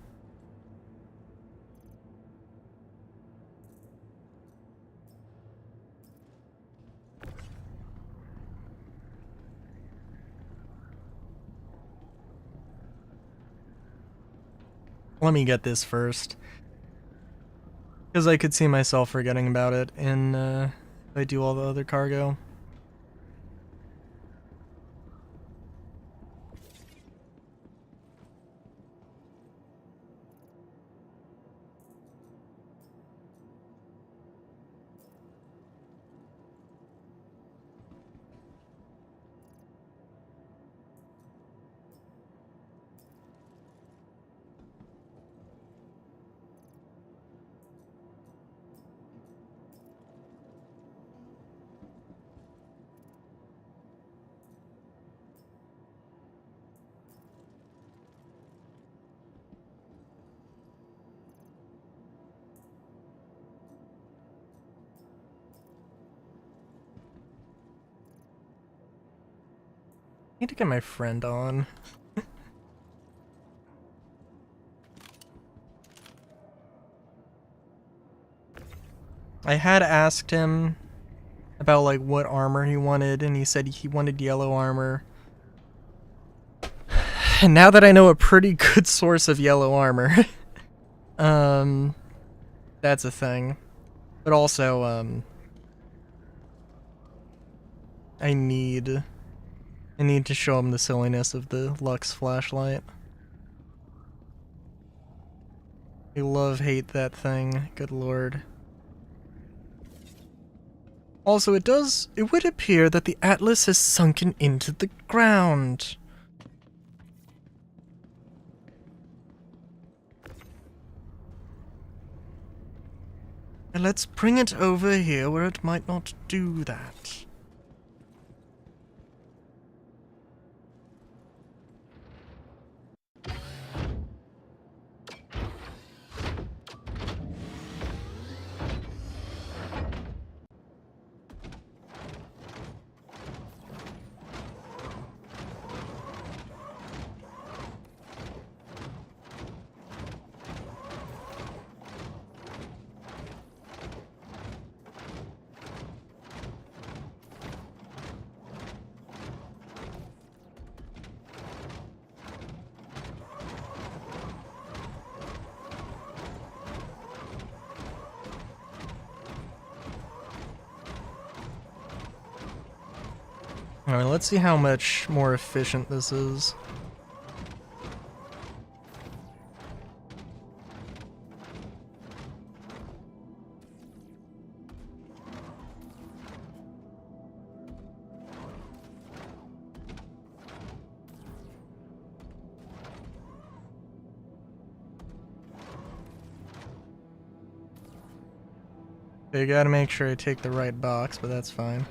Let me get this first. Because I could see myself forgetting about it if I do all the other cargo. I need to get my friend on. I had asked him about like what armor he wanted, and he said he wanted yellow armor. And now that I know a pretty good source of yellow armor, that's a thing. But also, I need to show him the silliness of the Lux flashlight. I love-hate that thing, good lord. Also, it would appear that the Atlas has sunken into the ground. And let's bring it over here where it might not do that. Alright, let's see how much more efficient this is. Okay, gotta make sure I take the right box, but that's fine.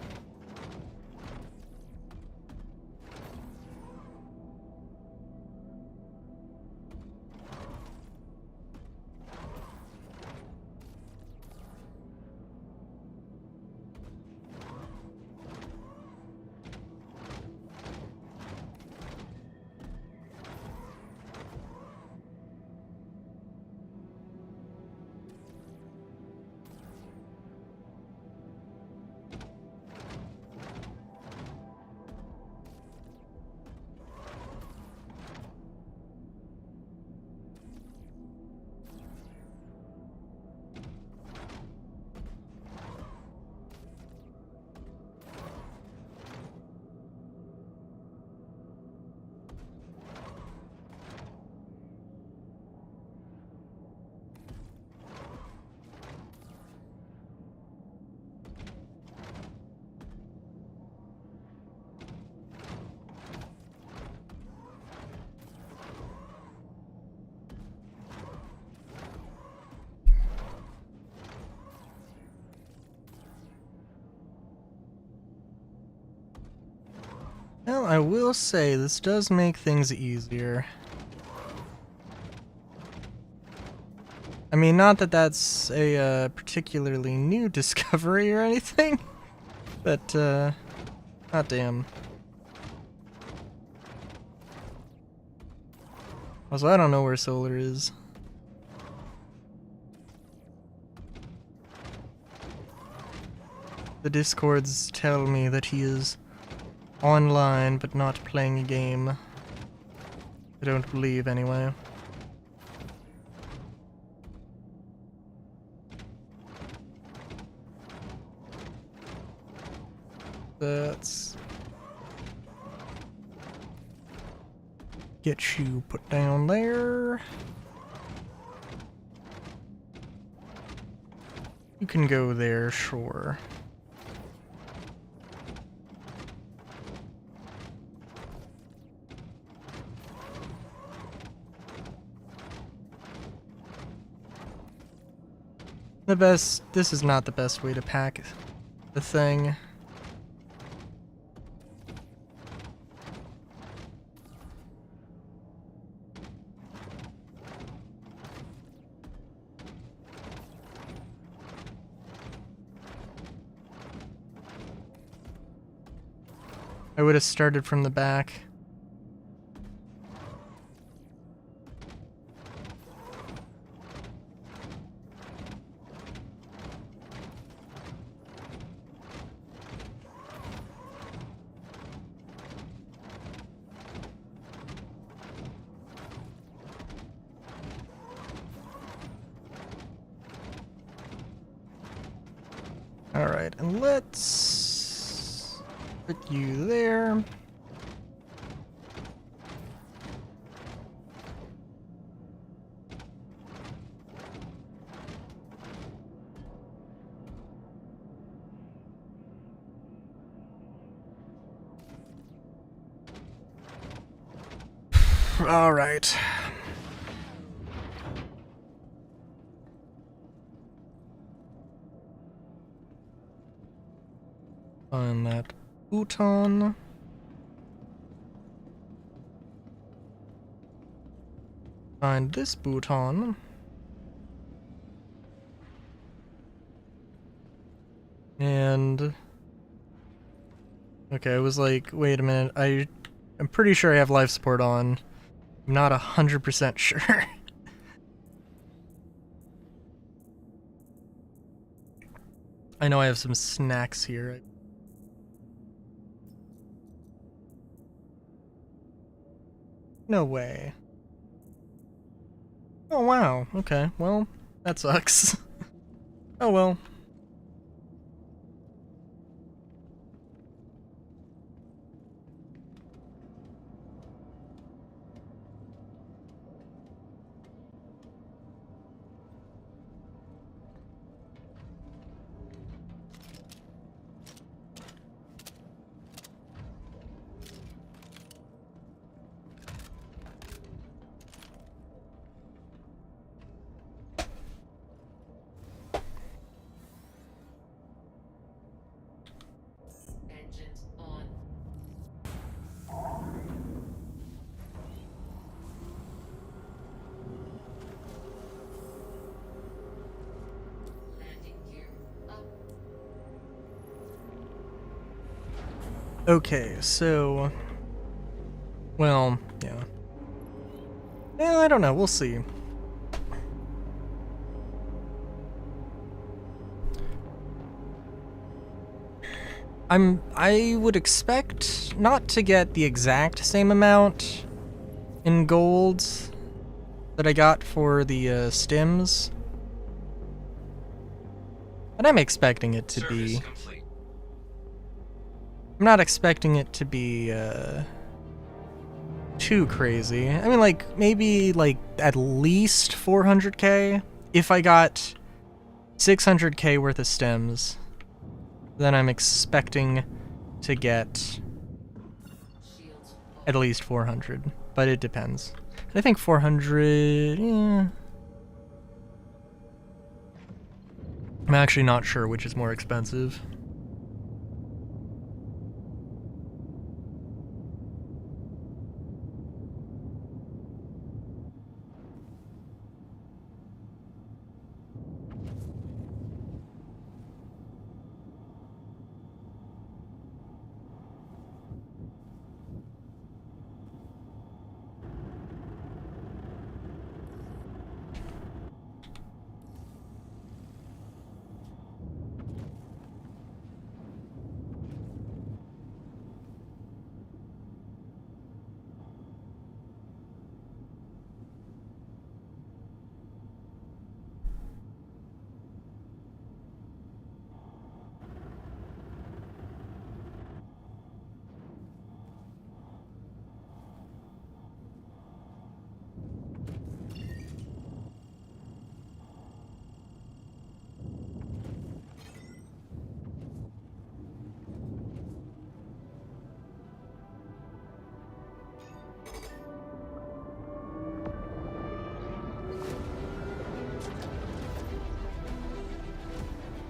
Well, I will say this does make things easier. I mean, not that that's a particularly new discovery or anything, but hot damn. Also, I don't know where Solar is. The Discords tell me that he is online but not playing a game. I don't believe anyway. Let's get you put down there. You can go there, sure. This is not the best way to pack the thing. I would have started from the back. Alright, and let's put you there. Alright. Find that futon. Find this futon. And okay, I was like, wait a minute, I'm pretty sure I have life support on. I'm not 100% sure. I know I have some snacks here. No way. Oh wow, okay, well, that sucks. Oh well. Okay, so... Well, yeah. Well, I don't know, we'll see. I would expect not to get the exact same amount in gold that I got for the stims. But I'm expecting it to be... Complete. I'm not expecting it to be, too crazy. I mean, like, maybe, like, at least 400k. If I got 600k worth of stems, then I'm expecting to get at least 400. But it depends. I think 400, yeah. I'm actually not sure which is more expensive.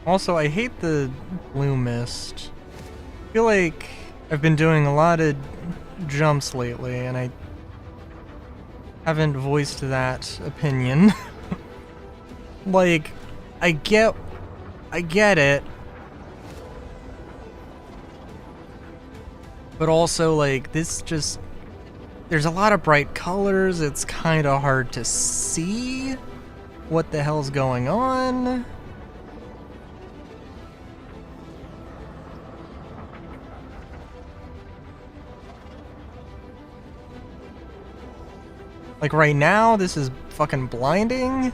Also, I hate the blue mist. I feel like I've been doing a lot of jumps lately, and I haven't voiced that opinion. Like, I get it. But also, like, this just... There's a lot of bright colors, it's kind of hard to see what the hell's going on. Like, right now, this is fucking blinding.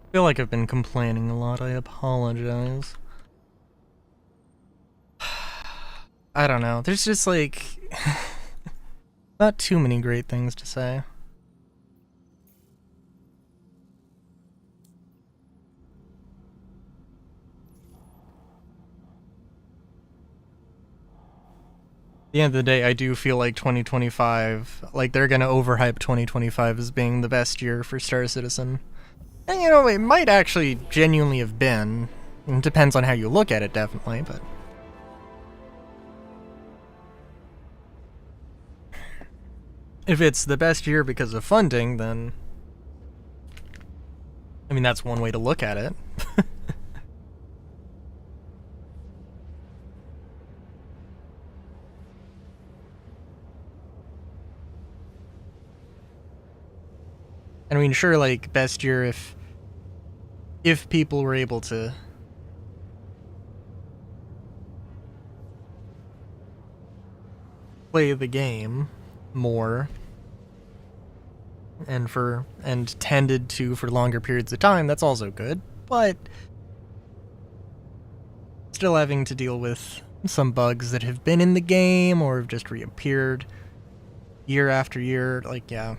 I feel like I've been complaining a lot, I apologize. I don't know, there's just like... not too many great things to say. At the end of the day, I do feel like 2025, like they're gonna overhype 2025 as being the best year for Star Citizen. And you know, it might actually genuinely have been. It depends on how you look at it, definitely, but... If it's the best year because of funding, then... I mean, that's one way to look at it. I mean, sure, like, best year if people were able to play the game more and tended to for longer periods of time, that's also good, but still having to deal with some bugs that have been in the game or have just reappeared year after year, like, yeah.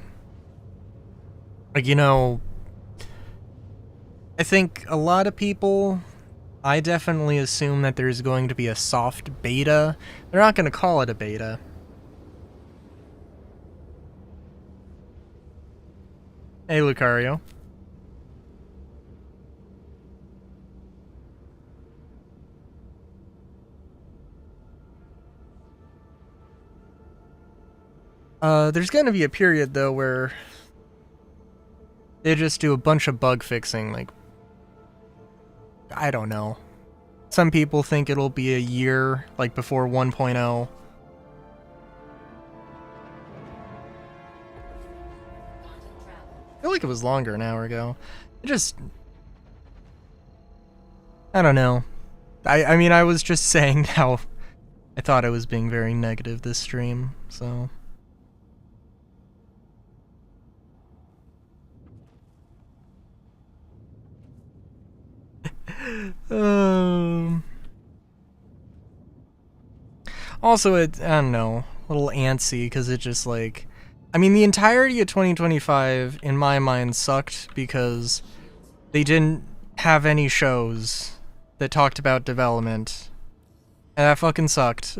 Like, you know, I think a lot of people, I definitely assume that there's going to be a soft beta. They're not going to call it a beta. Hey, Lucario. There's going to be a period, though, where they just do a bunch of bug fixing, like, I don't know. Some people think it'll be a year, like, before 1.0. I feel like it was longer an hour ago. It just... I don't know. I mean, I was just saying how I thought I was being very negative this stream, so... Also, I don't know, a little antsy, because it just, like... I mean, the entirety of 2025, in my mind, sucked because they didn't have any shows that talked about development. And that fucking sucked.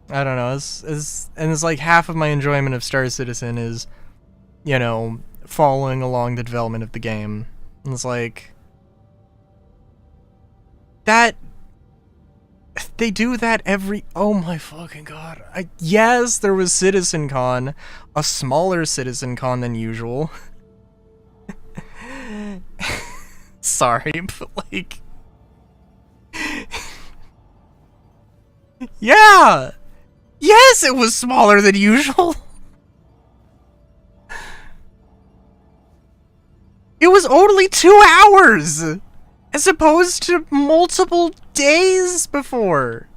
I don't know, it's like half of my enjoyment of Star Citizen is, you know, following along the development of the game. And it's like... That... They do that every... Oh my fucking god. Yes, there was CitizenCon. A smaller CitizenCon than usual. Sorry, but like... Yeah! Yes, it was smaller than usual! It was only 2 hours! As opposed to multiple days before.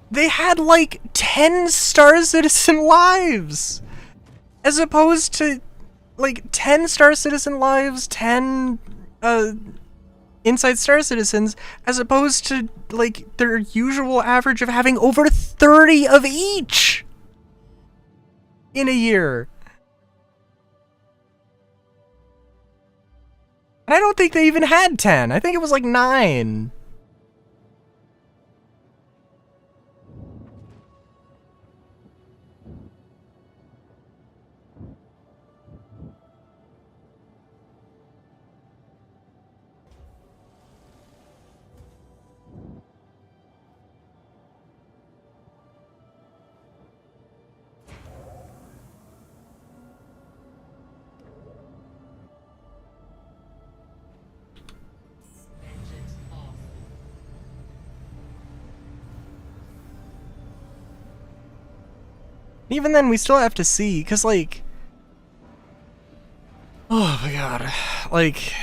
They had like 10 Star Citizen lives! As opposed to like 10 Star Citizen lives, 10 Inside Star Citizens, as opposed to like their usual average of having over 30 of each in a year. And I don't think they even had 10. I think it was like 9. Even then, we still have to see, because, like... Oh my god. Like...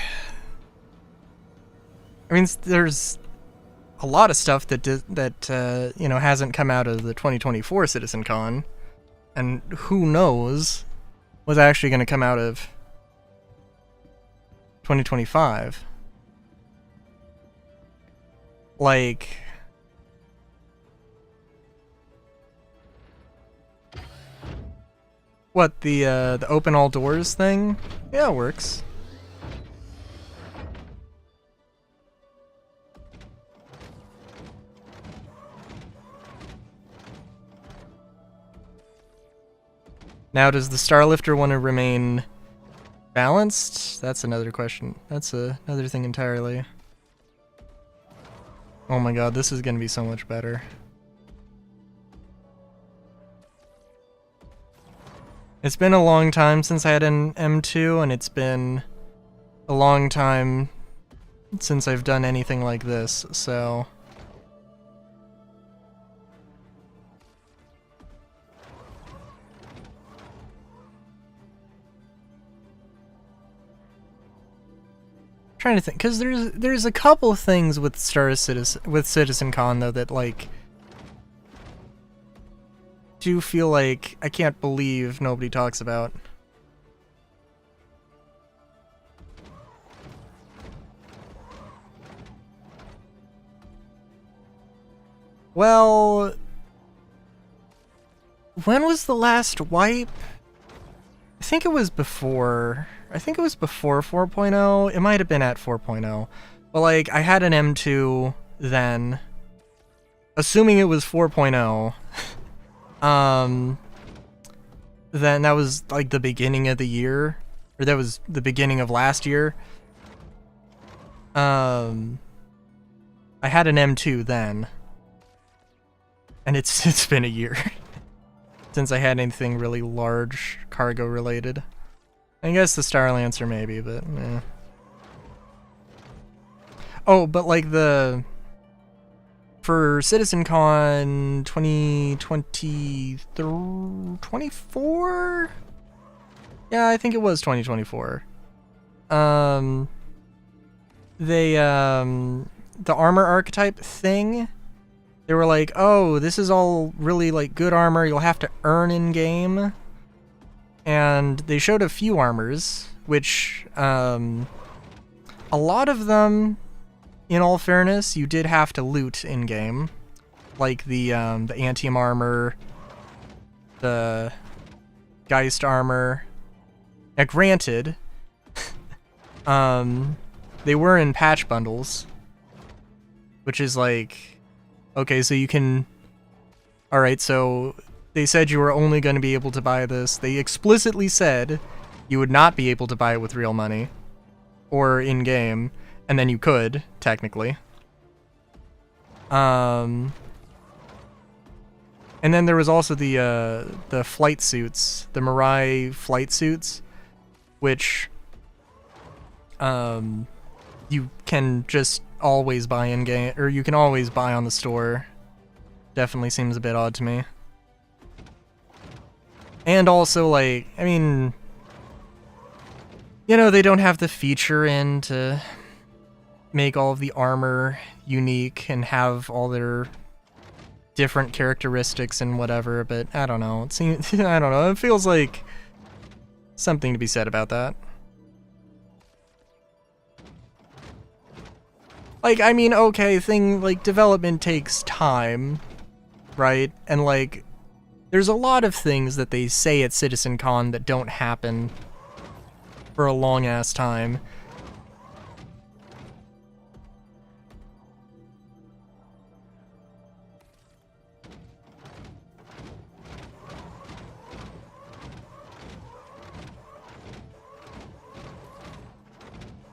I mean, there's a lot of stuff that you know, hasn't come out of the 2024 CitizenCon, and who knows what's actually going to come out of 2025. Like... What, the open all doors thing? Yeah, it works. Now, does the Starlifter want to remain balanced? That's another question. That's another thing entirely. Oh my god, this is gonna be so much better. It's been a long time since I had an M2, and it's been a long time since I've done anything like this, so... Trying to think, because there's a couple of things with CitizenCon though that like do feel like I can't believe nobody talks about. Well, when was the last wipe? I think it was before 4.0. It might have been at 4.0. But like, I had an M2 then, assuming it was 4.0. Then that was like the beginning of the year, or that was the beginning of last year. I had an M2 then, and it's been a year since I had anything really large cargo related. I guess the Starlancer maybe, but eh. Oh, but like for CitizenCon 2024? Yeah, I think it was 2024. The armor archetype thing, they were like, oh, this is all really like good armor you'll have to earn in game. And they showed a few armors, which a lot of them, in all fairness, you did have to loot in game, like the Antium armor, the Geist armor. Now, granted, they were in patch bundles, which is like, okay, so you can. All right, so. They said you were only going to be able to buy this. They explicitly said you would not be able to buy it with real money or in-game, and then you could, technically. And then there was also the flight suits, the Mirai flight suits, which you can just always buy in-game, or you can always buy on the store. Definitely seems a bit odd to me. And also, like, I mean, you know, they don't have the feature in to make all of the armor unique and have all their different characteristics and whatever, but I don't know. It seems, I don't know. It feels like something to be said about that. Like, I mean, okay, like, development takes time, right? And, like, there's a lot of things that they say at CitizenCon that don't happen for a long-ass time.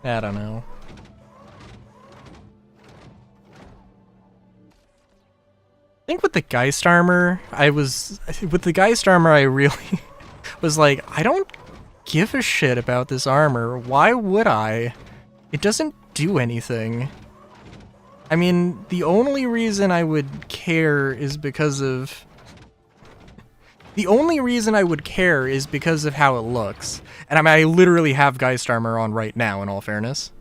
I don't know. I think with the Geist armor, I really was like, I don't give a shit about this armor. Why would I? It doesn't do anything. I mean, the only reason I would care is because of... The only reason I would care is because of how it looks. And I mean, I literally have Geist armor on right now, in all fairness.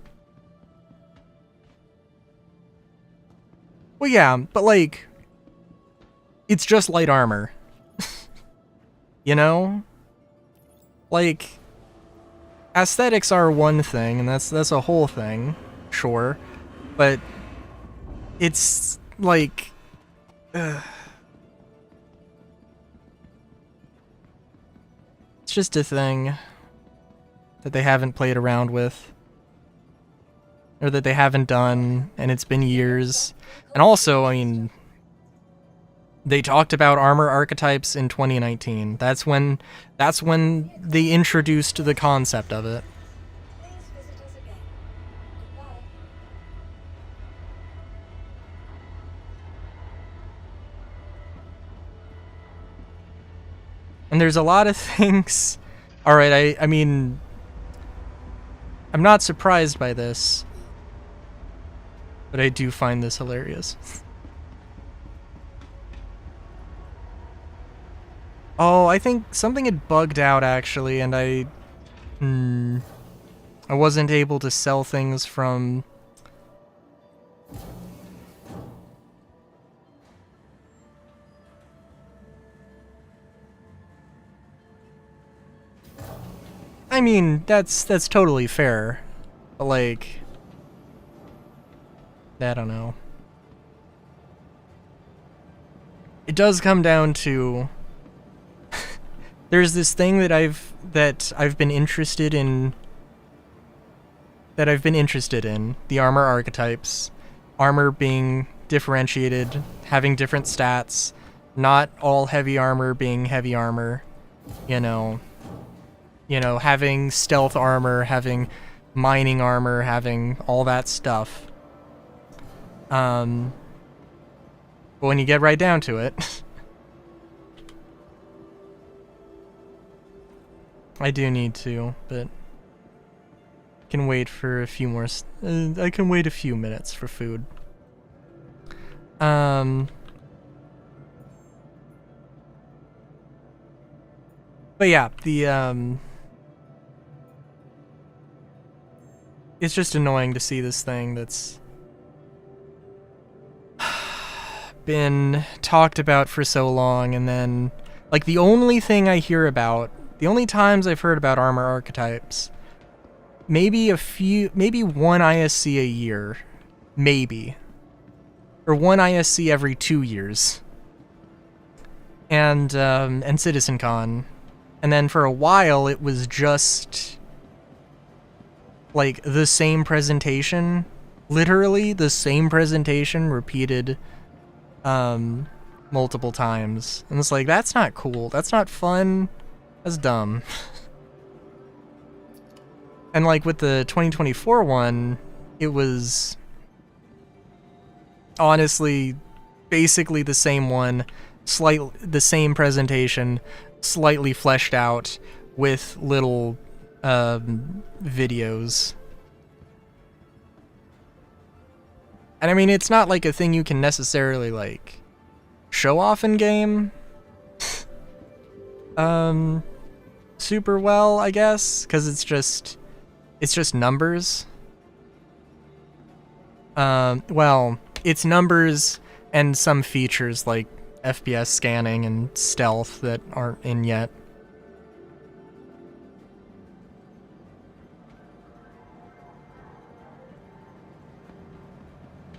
Well, yeah, but like... It's just light armor. You know? Like, aesthetics are one thing, and that's a whole thing, sure. But it's like it's just a thing that they haven't played around with. Or that they haven't done, and it's been years. And also, I mean, they talked about armor archetypes in 2019. That's when they introduced the concept of it. Please visit us again. Goodbye. And there's a lot of things. Alright, I mean, I'm not surprised by this, but I do find this hilarious. Oh, I think something had bugged out, actually, and I wasn't able to sell things from... I mean, that's totally fair, but like... I don't know. It does come down to... There's this thing that I've been interested in. The armor archetypes, armor being differentiated, having different stats, not all heavy armor being heavy armor. You know, having stealth armor, having mining armor, having all that stuff. But when you get right down to it. I do need to, but I can wait for a few more. I can wait a few minutes for food. But yeah, it's just annoying to see this thing that's been talked about for so long, and then like the only thing I hear about. The only times I've heard about armor archetypes, maybe one ISC a year, maybe, or one ISC every 2 years, and CitizenCon, and then for a while it was just like the same presentation, literally the same presentation repeated multiple times, and it's like, that's not cool, that's not fun. That's dumb. And like with the 2024 one, it was honestly basically the same one, the same presentation, slightly fleshed out with little videos. And I mean, it's not like a thing you can necessarily like show off in game. super well, I guess, because it's just numbers. Well, it's numbers and some features like FPS scanning and stealth that aren't in yet.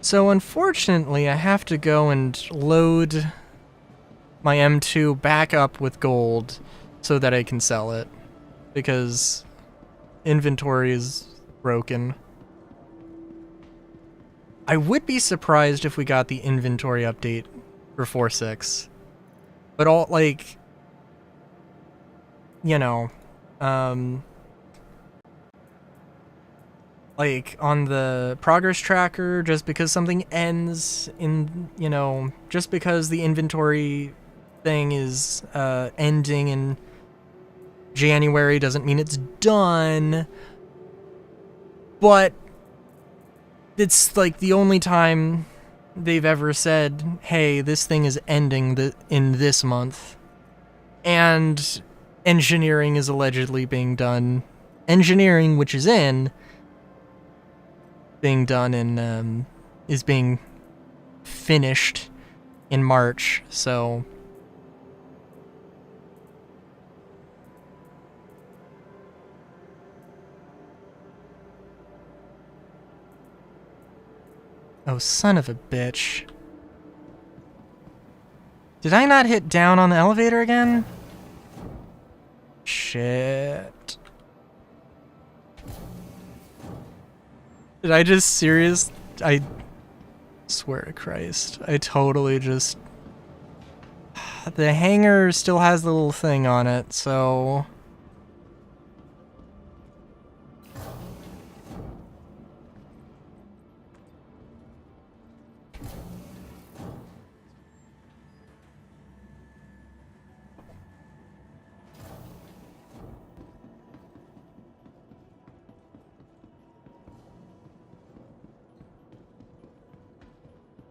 So unfortunately, I have to go and load my M2 back up with gold so that I can sell it, because inventory is broken. I would be surprised if we got the inventory update for 4.6. But all, like, you know, like on the progress tracker, just because something ends in, you know, just because the inventory thing is ending in January doesn't mean it's done. But it's like the only time they've ever said, hey, this thing is ending in this month. And engineering is allegedly being done. Engineering, which is being done in, is being finished in March, so... Oh, son of a bitch. Did I not hit down on the elevator again? Shit. Did I just I swear to Christ. I totally just... The hangar still has the little thing on it, so...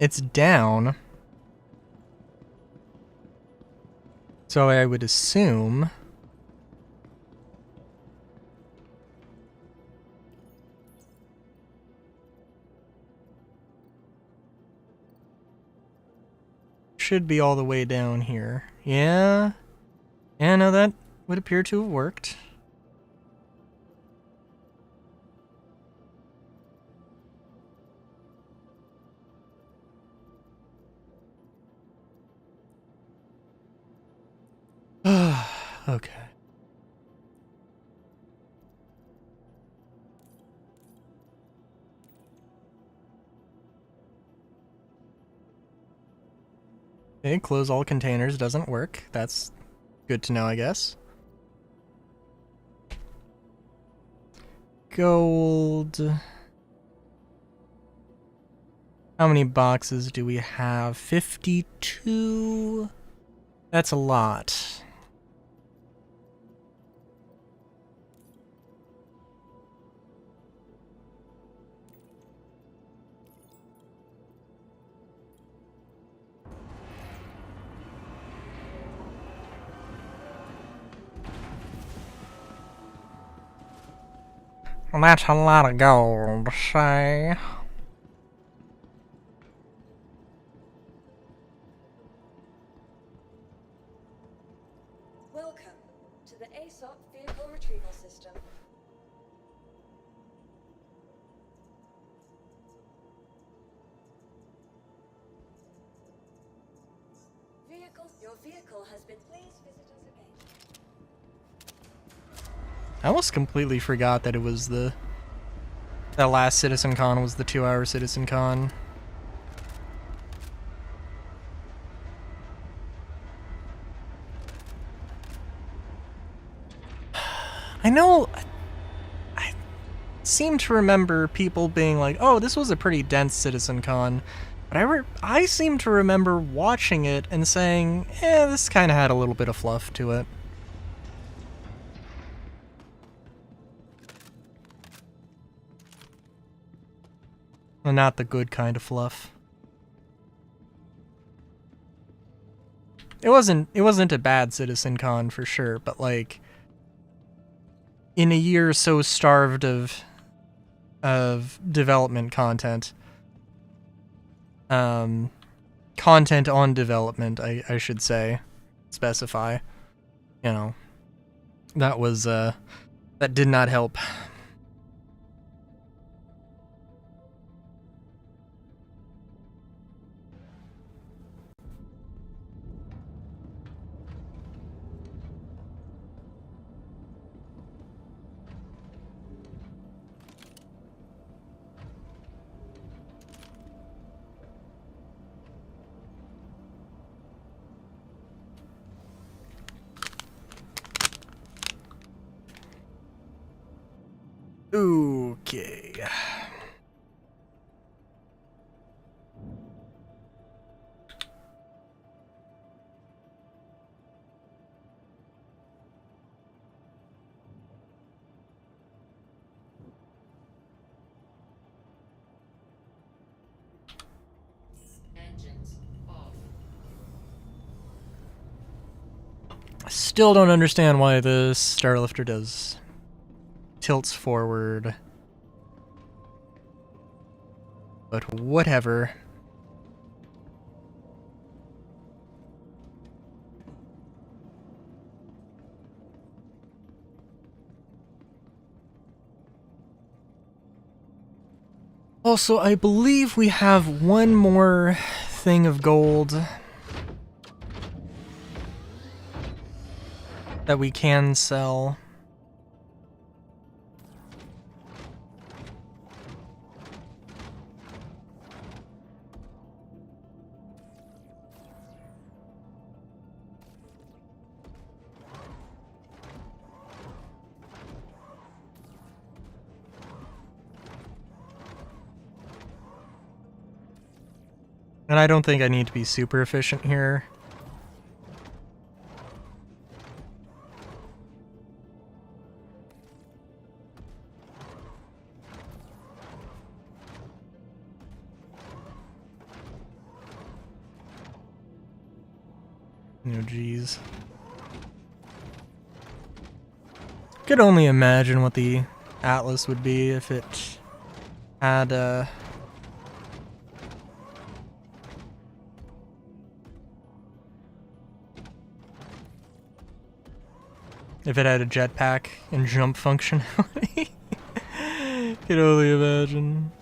It's down. So I would assume... should be all the way down here. Yeah? Yeah, no, that would appear to have worked. Okay. Okay, close all containers doesn't work. That's good to know, I guess. Gold. How many boxes do we have? 52? That's a lot. Well, that's a lot of gold, say. Welcome to the ASOP Vehicle Retrieval System. Your vehicle has been. Please visit us again. I almost completely forgot that it was that last CitizenCon was the 2-hour CitizenCon. I know, I seem to remember people being like, oh, this was a pretty dense CitizenCon, but I seem to remember watching it and saying, this kind of had a little bit of fluff to it. Well, not the good kind of fluff. It wasn't a bad CitizenCon for sure, but like in a year so starved of development content, content on development, I should say, specify, you know, that was that did not help. Okay. I still don't understand why the Starlifter does tilts forward. But whatever. Also, I believe we have one more thing of gold that we can sell. And I don't think I need to be super efficient here. Oh, geez. Could only imagine what the Atlas would be if it had if it had a jetpack and jump functionality. Could only imagine.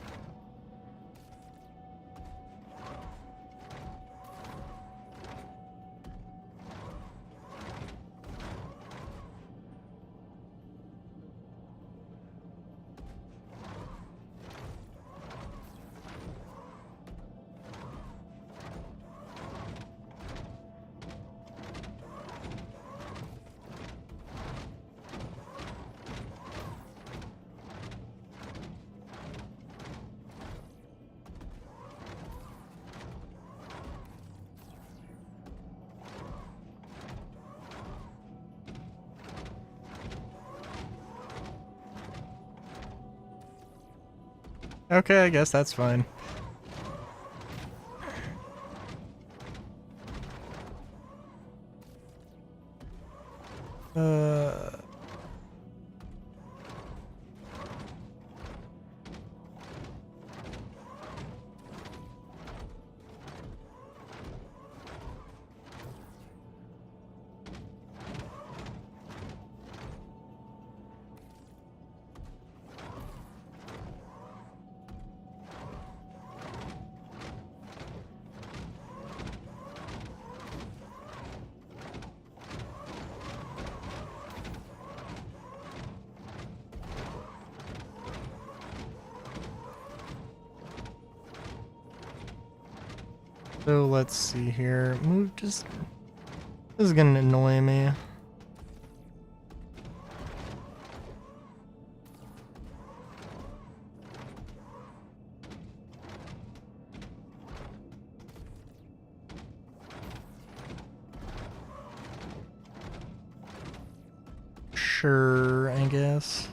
Okay, I guess that's fine. So let's see here. Move just. This is gonna annoy me. Sure, I guess.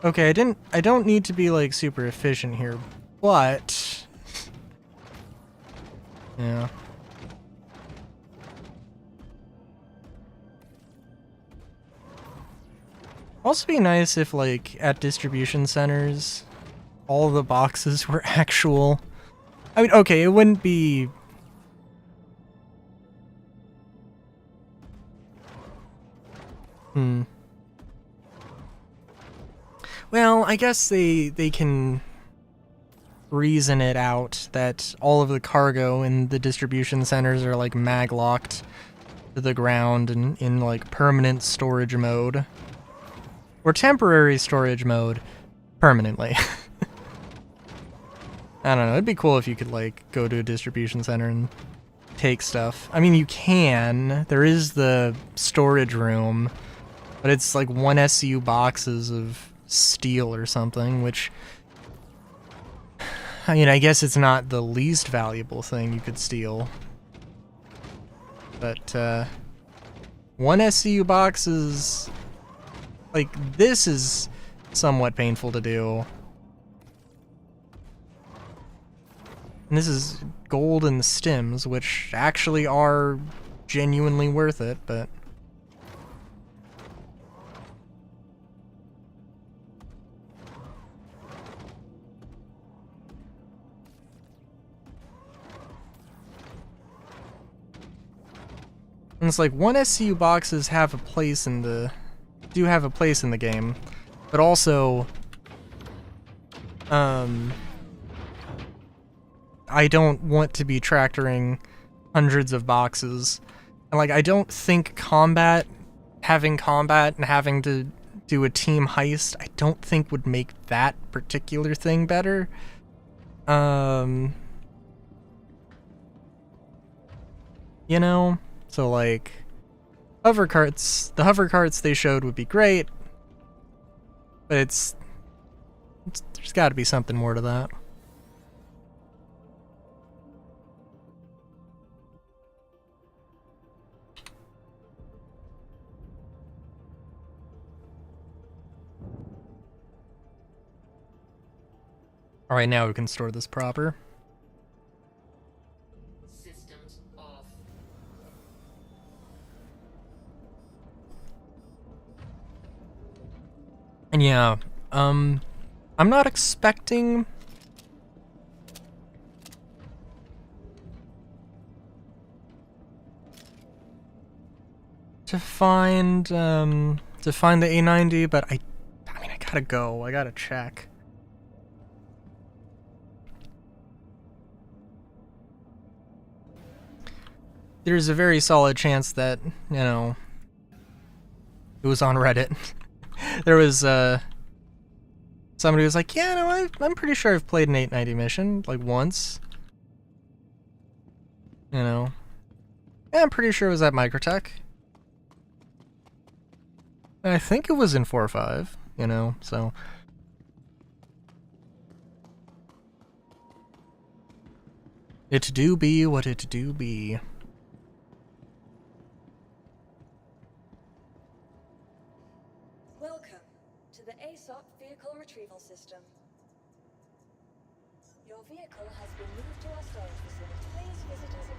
Okay, I don't need to be like super efficient here, but yeah. Also be nice if, like, at distribution centers, all the boxes were actual. I mean, okay, it wouldn't be... Well, I guess they can reason it out that all of the cargo in the distribution centers are, like, mag-locked to the ground and in, like, permanent storage mode. Or temporary storage mode permanently. I don't know, it'd be cool if you could, like, go to a distribution center and take stuff. I mean, you can. There is the storage room, but it's like 1 SCU boxes of steel or something, which... I mean, I guess it's not the least valuable thing you could steal. But, 1 SCU boxes... Like, this is somewhat painful to do. And this is gold and stims, which actually are genuinely worth it, but... And it's like, 1 SCU boxes have a place in the... do have a place in the game, but also... I don't want to be tractoring hundreds of boxes. And, like, I don't think having combat and having to do a team heist, I don't think would make that particular thing better. You know? So, like, hover carts, the hover carts they showed would be great, but there's gotta be something more to that. Alright, now we can store this proper. Systems off. And yeah, I'm not expecting... to find the A90, but I mean, I gotta go. I gotta check. There's a very solid chance that, you know, it was on Reddit. There was, somebody was like, yeah, no, I'm pretty sure I've played an 890 mission, like, once. You know. Yeah, I'm pretty sure it was at Microtech. And I think it was in 4.5, you know, so... It do be what it do be. Welcome to the ASOC Vehicle Retrieval System. Your vehicle has been moved to our storage facility. Please visit us again.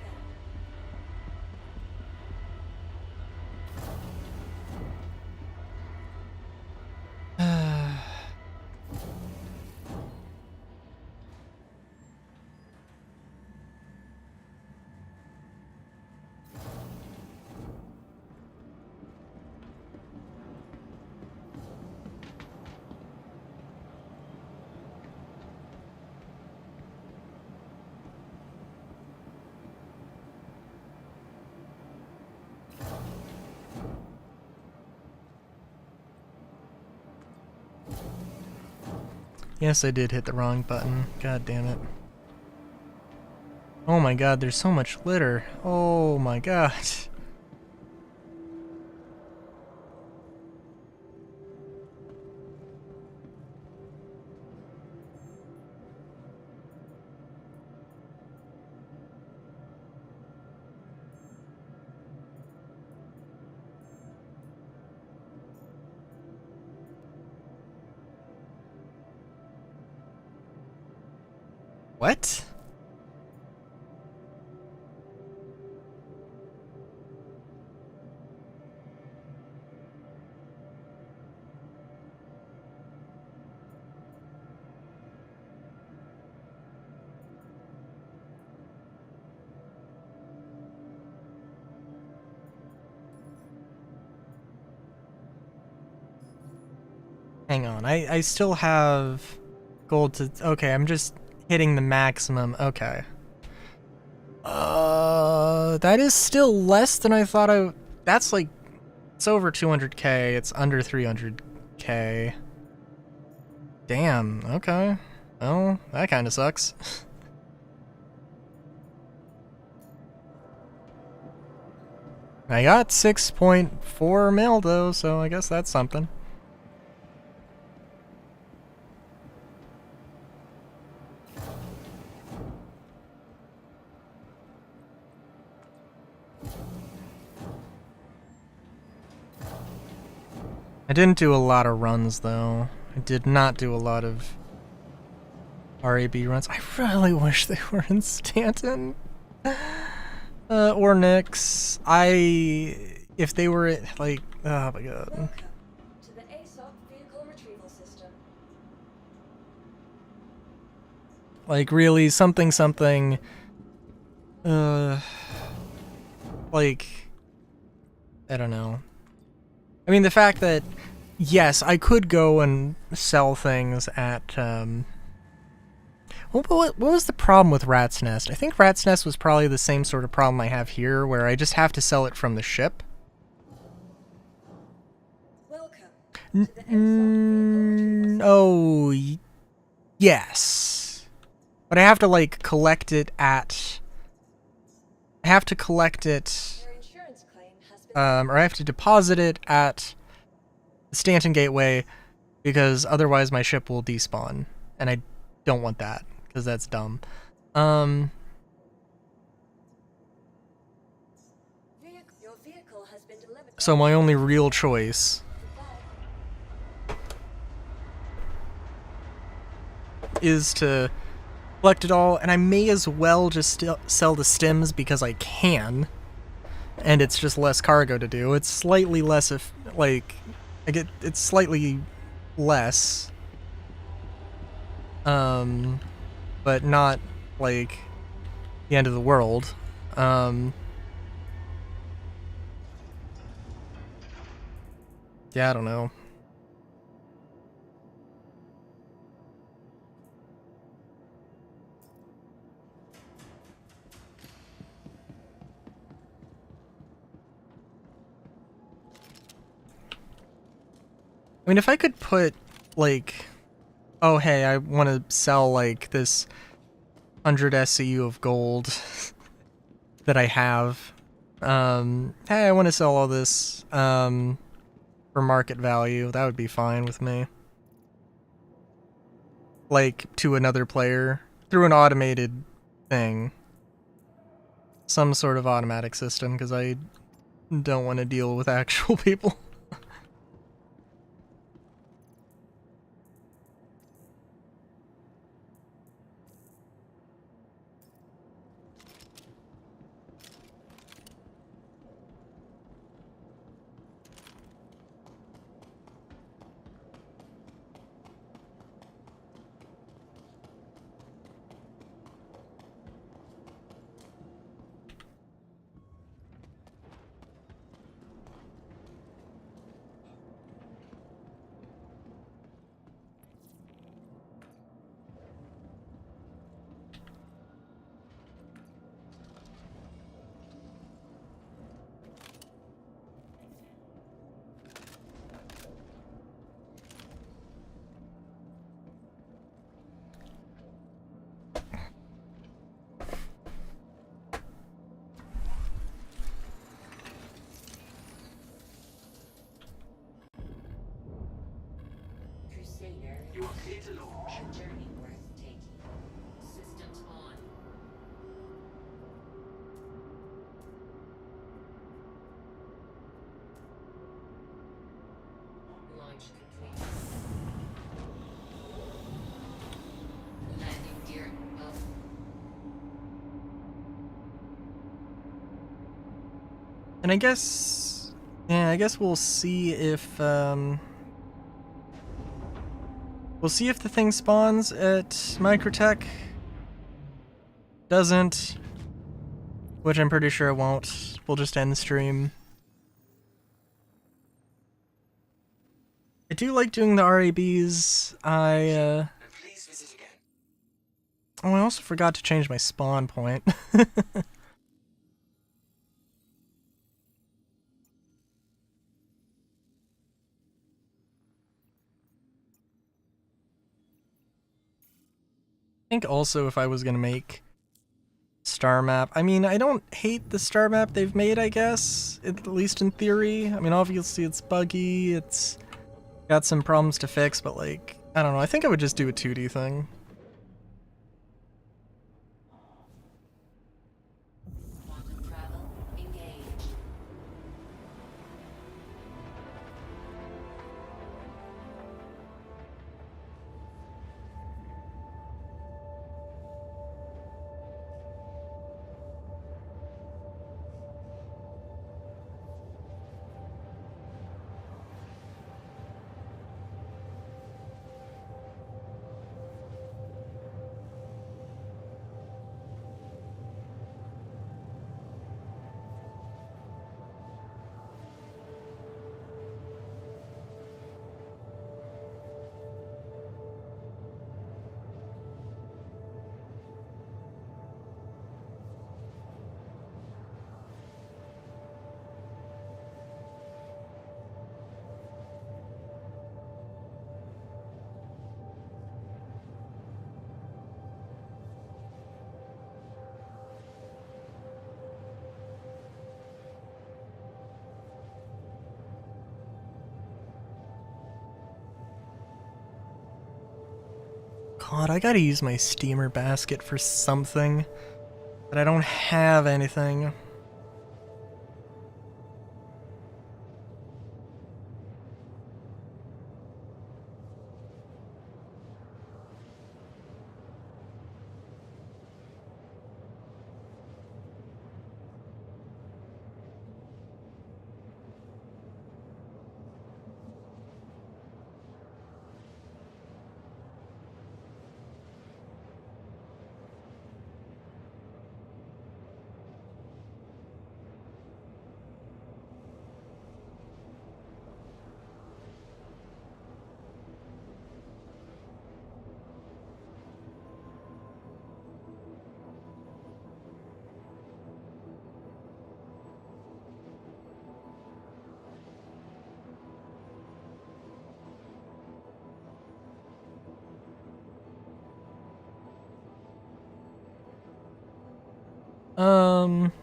Yes, I did hit the wrong button. God damn it. Oh my god, there's so much litter. Oh my god. What? Hang on, I still have gold to... Okay, I'm just hitting the maximum. Okay. That is still less than I thought I... That's like... It's over 200k, it's under 300k. Damn, okay. Well, that kinda sucks. I got 6.4 mil though, so I guess that's something. I didn't do a lot of runs though. I did not do a lot of RAB runs. I really wish they were in Stanton. Or Nyx. If they were like, oh my god. Welcome to the ASOC vehicle retrieval system. Like really something, like, I don't know. I mean, the fact that, yes, I could go and sell things at, what was the problem with Rat's Nest? I think Rat's Nest was probably the same sort of problem I have here, where I just have to sell it from the ship. Welcome to the ASOC vehicle retrieval system. Yes. But I have to, like, collect it at... I have to collect it... Your insurance claim has been... or I have to deposit it at the Stanton Gateway, because otherwise my ship will despawn. And I don't want that, because that's dumb. Your vehicle has been delivered. So my only real choice is to collect it all, and I may as well just sell the stims because I can, and it's just less cargo to do. It's slightly less if, like, it's slightly less, but not, like, the end of the world. Yeah, I don't know. I mean, if I could put, like, oh, hey, I want to sell, like, this 100 SCU of gold that I have. Hey, I want to sell all this, for market value. That would be fine with me. Like, to another player, through an automated thing. Some sort of automatic system, because I don't want to deal with actual people. Crusader. You are clear to launch. A journey worth taking. Systems on. Launch complete. Landing gear up. And I guess, yeah, I guess we'll see if, we'll see if the thing spawns at Microtech. Doesn't, which I'm pretty sure it won't. We'll just end the stream. I do like doing the RABs. And please visit again. Oh, I also forgot to change my spawn point. I think also if I was gonna make star map, I mean, I don't hate the star map they've made, I guess, at least in theory. I mean, obviously it's buggy, it's got some problems to fix, but like, I don't know, I think I would just do a 2D thing. Quantum travel engaged. God, I gotta use my steamer basket for something, but I don't have anything.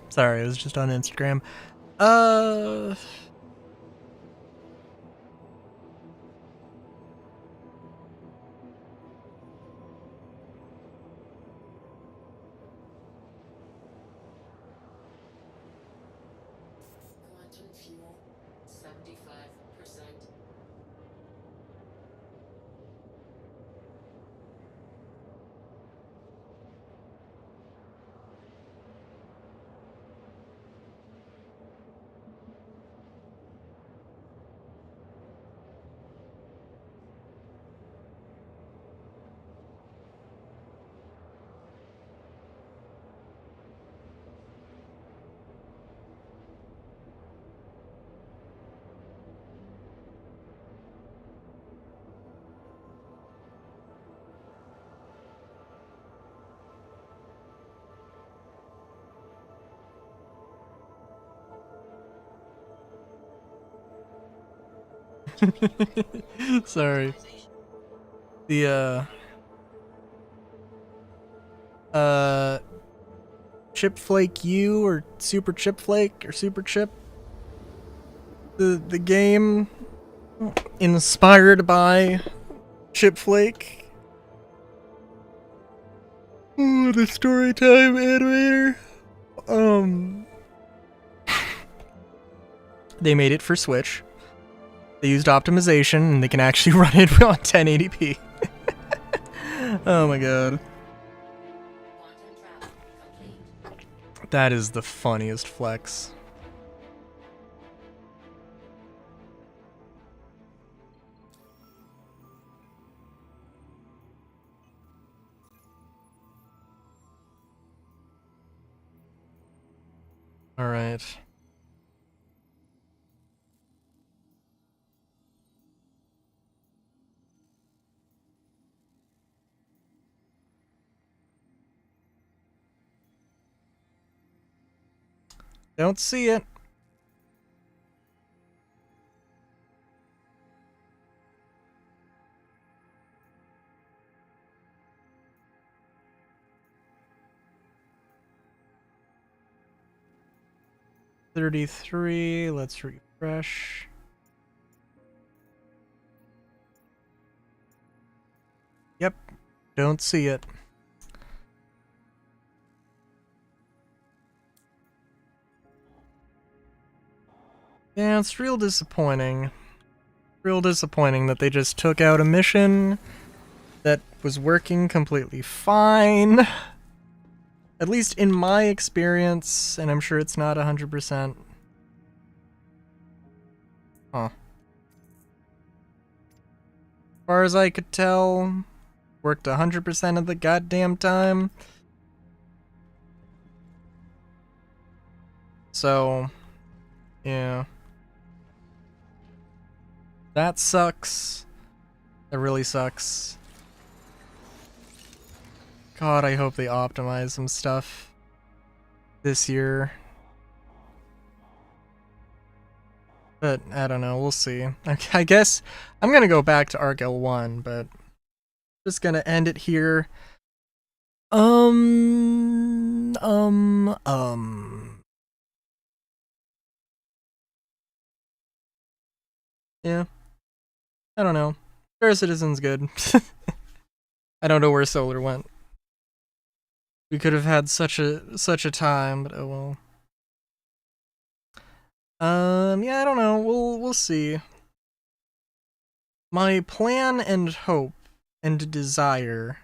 Sorry, I was just on Instagram. Quantum fuel 75%. Sorry. The Chip Flake U or Super Chip Flake or Super Chip, the game inspired by Chip Flake. Ooh, the Storytime animator. They made it for Switch. They used optimization and they can actually run it on 1080p. Oh my god. Quantum travel complete. That is the funniest flex. All right. Don't see it. $33. Let's refresh. Yep. Don't see it. Yeah, it's real disappointing. Real disappointing that they just took out a mission that was working completely fine. At least in my experience, and I'm sure it's not 100%. Huh. As far as I could tell, worked 100% of the goddamn time. So, yeah. That sucks. That really sucks. God, I hope they optimize some stuff this year. But, I don't know, we'll see. I guess I'm gonna go back to Arc L1, but just gonna end it here. Yeah. I don't know. Star Citizen's good. I don't know where Solar went. We could have had such a time, but oh well. Yeah, I don't know. We'll see. My plan and hope and desire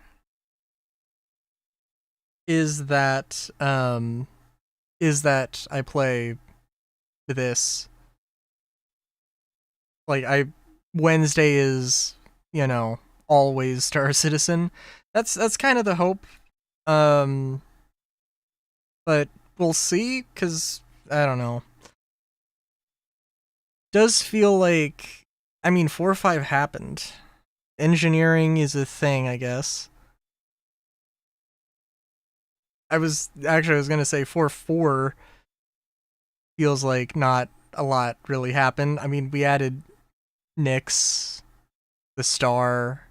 is that I play this. Like Wednesday is, you know, always Star Citizen. That's kind of the hope. But we'll see, cause I don't know. Does feel like, I mean, 4.5 happened. Engineering is a thing, I guess. I was gonna say 4.4 feels like not a lot really happened. I mean, we added Nyx, the star,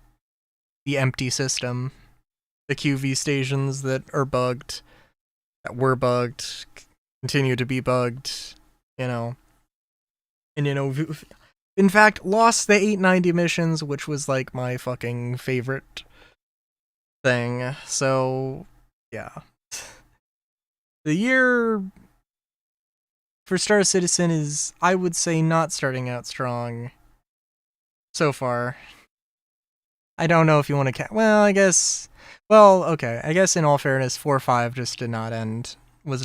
the empty system, the QV stations that are bugged, that were bugged, continue to be bugged, you know. And, you know, in fact, lost the 890 missions, which was like my fucking favorite thing. So, yeah. The year for Star Citizen is, I would say, not starting out strong so far. I don't know if you want to count. Well, I guess. Well, okay. I guess in all fairness, 4.5 just did not end. Was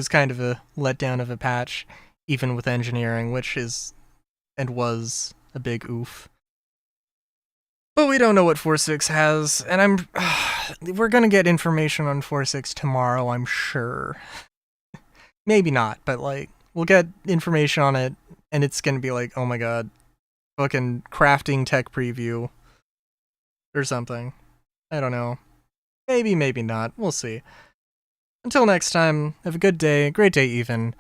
kind of a letdown of a patch, even with engineering, which is and was a big oof. But we don't know what 4.6 has, and we're gonna get information on 4.6 tomorrow, I'm sure. Maybe not, but like, we'll get information on it, and it's gonna be like, oh my god, fucking crafting tech preview. Or something. I don't know. Maybe, maybe not. We'll see. Until next time, have a good day, great day even.